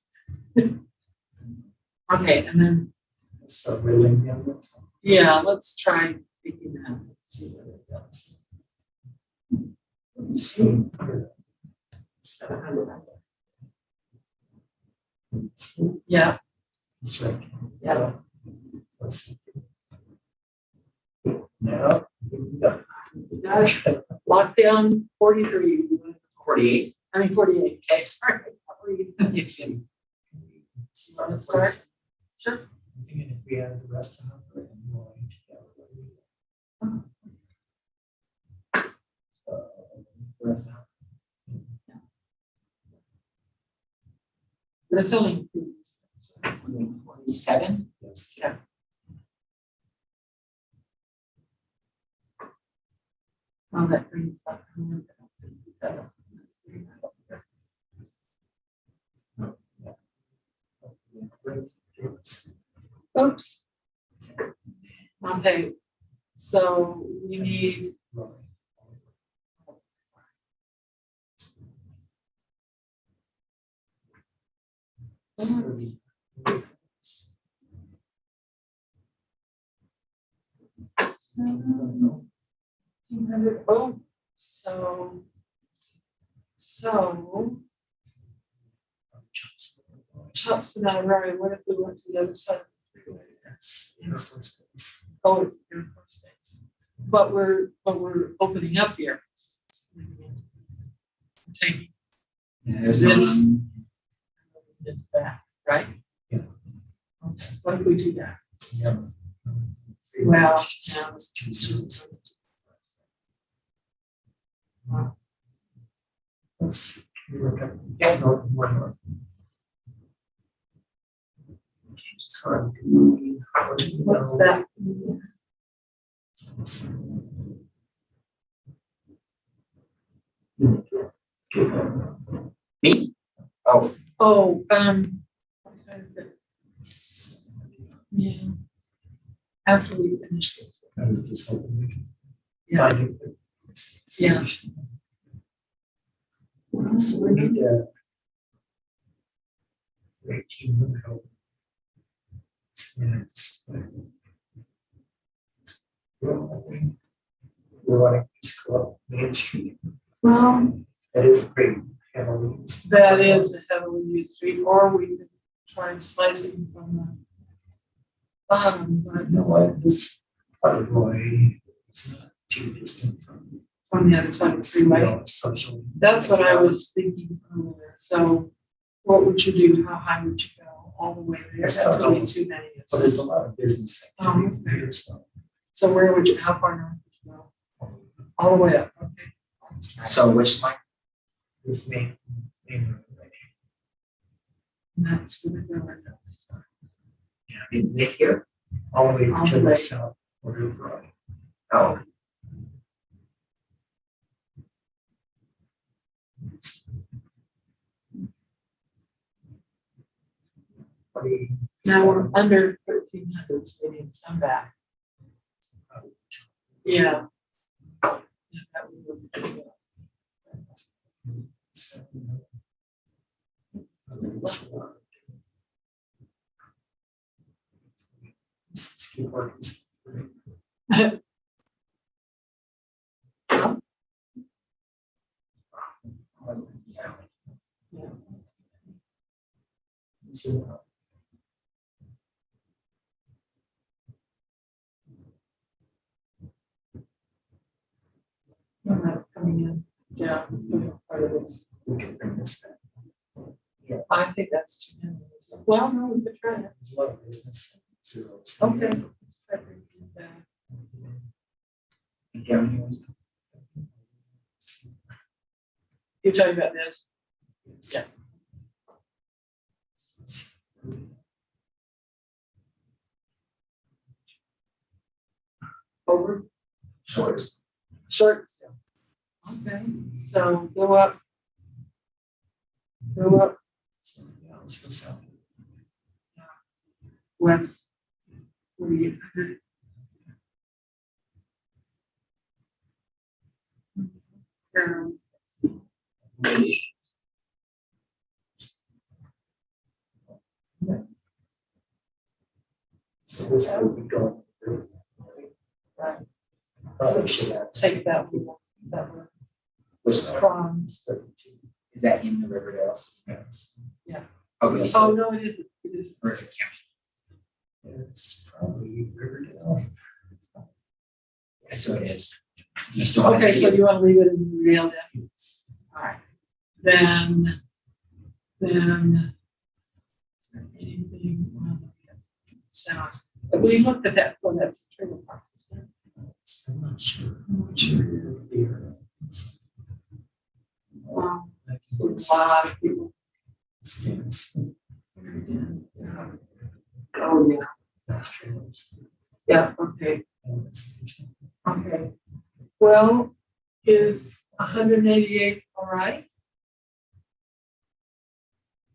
[SPEAKER 3] Okay, and then,
[SPEAKER 2] so really down the top.
[SPEAKER 3] yeah, let's try picking that. Let's see what it does.
[SPEAKER 2] So,
[SPEAKER 3] 700. Yeah,
[SPEAKER 2] it's right.
[SPEAKER 3] yeah.
[SPEAKER 2] Let's see. Now,
[SPEAKER 3] Lockdown 43.
[SPEAKER 9] 48.
[SPEAKER 3] I mean 48. Okay, sorry. Wanna start? Sure.
[SPEAKER 2] I'm thinking if we add the rest of them and we'll together.
[SPEAKER 3] But it's only
[SPEAKER 9] 47.
[SPEAKER 2] Yes.
[SPEAKER 3] Yeah. Oh, that brings up. Oops. Okay, so we need, oh, so chops about right. What if we went to the other side of the freeway?
[SPEAKER 2] That's Air Force Base.
[SPEAKER 3] Oh, it's the Air Force Base. But we're opening up here. Taking
[SPEAKER 9] Yeah, there's
[SPEAKER 3] This-
[SPEAKER 9] one.
[SPEAKER 3] it back, right?
[SPEAKER 2] Yeah.
[SPEAKER 3] Okay, what if we do that?
[SPEAKER 2] So, yeah.
[SPEAKER 3] Well,
[SPEAKER 2] It's just-
[SPEAKER 3] yeah.
[SPEAKER 2] it's 2 zeros. Let's see. We look up, north, more north. So, how would you
[SPEAKER 3] What's
[SPEAKER 2] know?
[SPEAKER 3] that?
[SPEAKER 9] Me? Oh,
[SPEAKER 3] Oh, what is it? Yeah. After we finish this.
[SPEAKER 2] I was just hoping we could.
[SPEAKER 3] Yeah.
[SPEAKER 2] find it, but it's-
[SPEAKER 3] Yeah.
[SPEAKER 2] So we need 1800 over. Yeah, it's, well, I think we want to just go up Main Street.
[SPEAKER 3] Well,
[SPEAKER 2] That is a pretty heavily used.
[SPEAKER 3] that is a heavily used street, or we could try and slice it from the bottom, but
[SPEAKER 2] You know what, this part of Roy is not too distant from.
[SPEAKER 3] on the other side of the freeway.
[SPEAKER 2] Social.
[SPEAKER 3] That's what I was thinking earlier. So what would you do? How high would you go? all the way there.
[SPEAKER 2] Let's
[SPEAKER 3] That's
[SPEAKER 2] talk
[SPEAKER 3] gonna be
[SPEAKER 2] about-
[SPEAKER 3] too many.
[SPEAKER 2] So there's a lot of business activity there as well.
[SPEAKER 3] So where would you, how far north would you go? All the way up, okay.
[SPEAKER 9] So which line?
[SPEAKER 2] This main road right here.
[SPEAKER 3] And that's gonna go right up the side.
[SPEAKER 9] Nick here?
[SPEAKER 2] All the way
[SPEAKER 3] All
[SPEAKER 2] to
[SPEAKER 3] the
[SPEAKER 2] the
[SPEAKER 3] way.
[SPEAKER 2] south border of Raleigh.
[SPEAKER 9] Oh,
[SPEAKER 3] Now we're under 1300, so we need some back. Yeah. Yeah, that would look pretty good.
[SPEAKER 2] So, let's keep working. So,
[SPEAKER 3] And that's coming in, yeah. Part of this.
[SPEAKER 2] we can bring this back.
[SPEAKER 3] I think that's too many. Well, no, we could try it.
[SPEAKER 2] There's a lot of business. Zeros.
[SPEAKER 3] Okay. Let's try bringing it back. You're talking about this? Yeah. Over?
[SPEAKER 2] Shorts.
[SPEAKER 3] Short still. Okay, so go up. Go up
[SPEAKER 2] So, yeah, let's go south.
[SPEAKER 3] west. 4800.
[SPEAKER 2] So this would be going through.
[SPEAKER 3] Right.
[SPEAKER 2] Probably should have.
[SPEAKER 3] Take that one. That one.
[SPEAKER 9] which,
[SPEAKER 3] From,
[SPEAKER 2] It's 32.
[SPEAKER 9] is that in the Riverdale?
[SPEAKER 2] Yes.
[SPEAKER 9] Okay,
[SPEAKER 3] oh,
[SPEAKER 9] so,
[SPEAKER 3] no, it isn't. It is.
[SPEAKER 9] or is it county?
[SPEAKER 2] It's probably Riverdale.
[SPEAKER 9] Yes, so it is. Do you still want
[SPEAKER 3] Okay,
[SPEAKER 9] to
[SPEAKER 3] so
[SPEAKER 9] get-
[SPEAKER 3] you want to leave it in the real then? All right. Then. Is there anything? South. We looked at that one, that's the trailer park. isn't it?
[SPEAKER 2] I'm not sure.
[SPEAKER 3] I'm not sure.
[SPEAKER 2] Here. I think
[SPEAKER 3] A
[SPEAKER 2] it's
[SPEAKER 3] lot of people.
[SPEAKER 2] scans.
[SPEAKER 3] Oh, yeah.
[SPEAKER 2] That's trailers.
[SPEAKER 3] Yeah, okay,
[SPEAKER 2] And it's-
[SPEAKER 3] okay. Well, is 188 all right?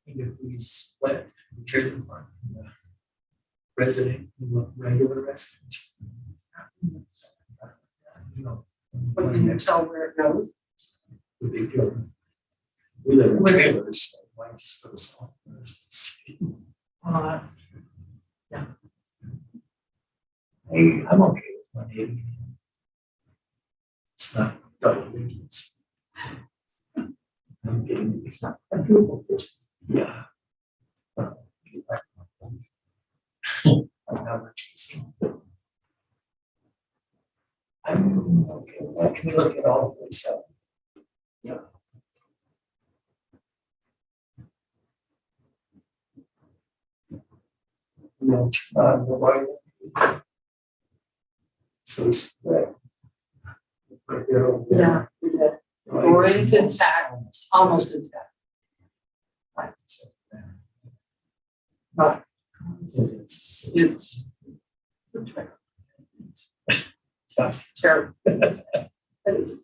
[SPEAKER 2] And if we split the trailer park, from the resident, regular resident. You know,
[SPEAKER 3] But can you tell where it goes?
[SPEAKER 2] the big deal. We live in
[SPEAKER 3] Where?
[SPEAKER 2] trailers, so why just put us all in the rest of the city?
[SPEAKER 3] That's
[SPEAKER 2] Hey, I'm okay with 180. It's not double digits. I'm getting, it's not a Google picture. Yeah. I'm not chasing. I'm okay with that. Can we look at all of these? Yeah. No, the light. So it's right there over there.
[SPEAKER 3] yeah, we did. Or it's intact, almost intact.
[SPEAKER 2] Right, so there.
[SPEAKER 3] But
[SPEAKER 2] It's
[SPEAKER 3] it's
[SPEAKER 2] tough.
[SPEAKER 3] terrible. That is.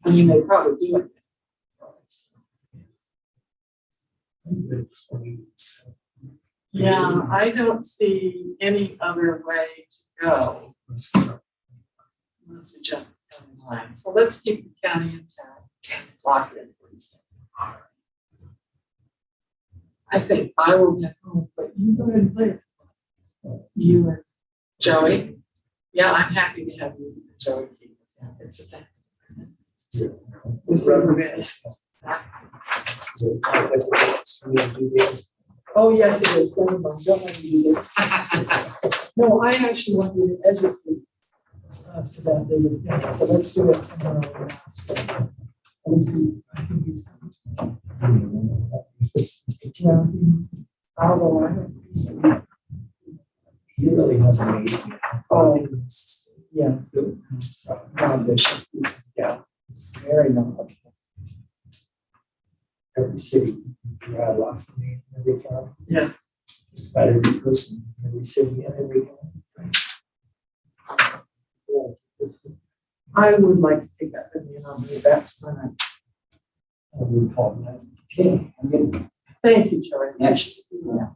[SPEAKER 3] I mean, they probably do it. Yeah, I don't see any other way to go unless we jump the county line. So let's keep the county intact. Lock it in, please. I think I will get home, but you go ahead and play it. You and Joey. Yeah, I'm happy to have you, and Joey. Yeah, it's a thing.
[SPEAKER 2] With rubber bands.
[SPEAKER 6] Oh, yes, it is. Never mind. Don't let me do this. No, I actually want you to educate us about David's parents. So let's do it tomorrow. Let's see. I think he's coming. Yeah. Although I don't-
[SPEAKER 2] He really has amazed me.
[SPEAKER 6] Yeah.
[SPEAKER 2] Bishop, he's very knowledgeable. Every city, you rattle off for me, every county.
[SPEAKER 3] Yeah.
[SPEAKER 2] Just about every person, every city, and every county. Yeah,
[SPEAKER 6] I would like to take that with me and I'll bring it back to my next.
[SPEAKER 2] we call that. Okay, I'm good.
[SPEAKER 6] Thank you, Charlie.
[SPEAKER 2] Yes.
[SPEAKER 6] Yeah.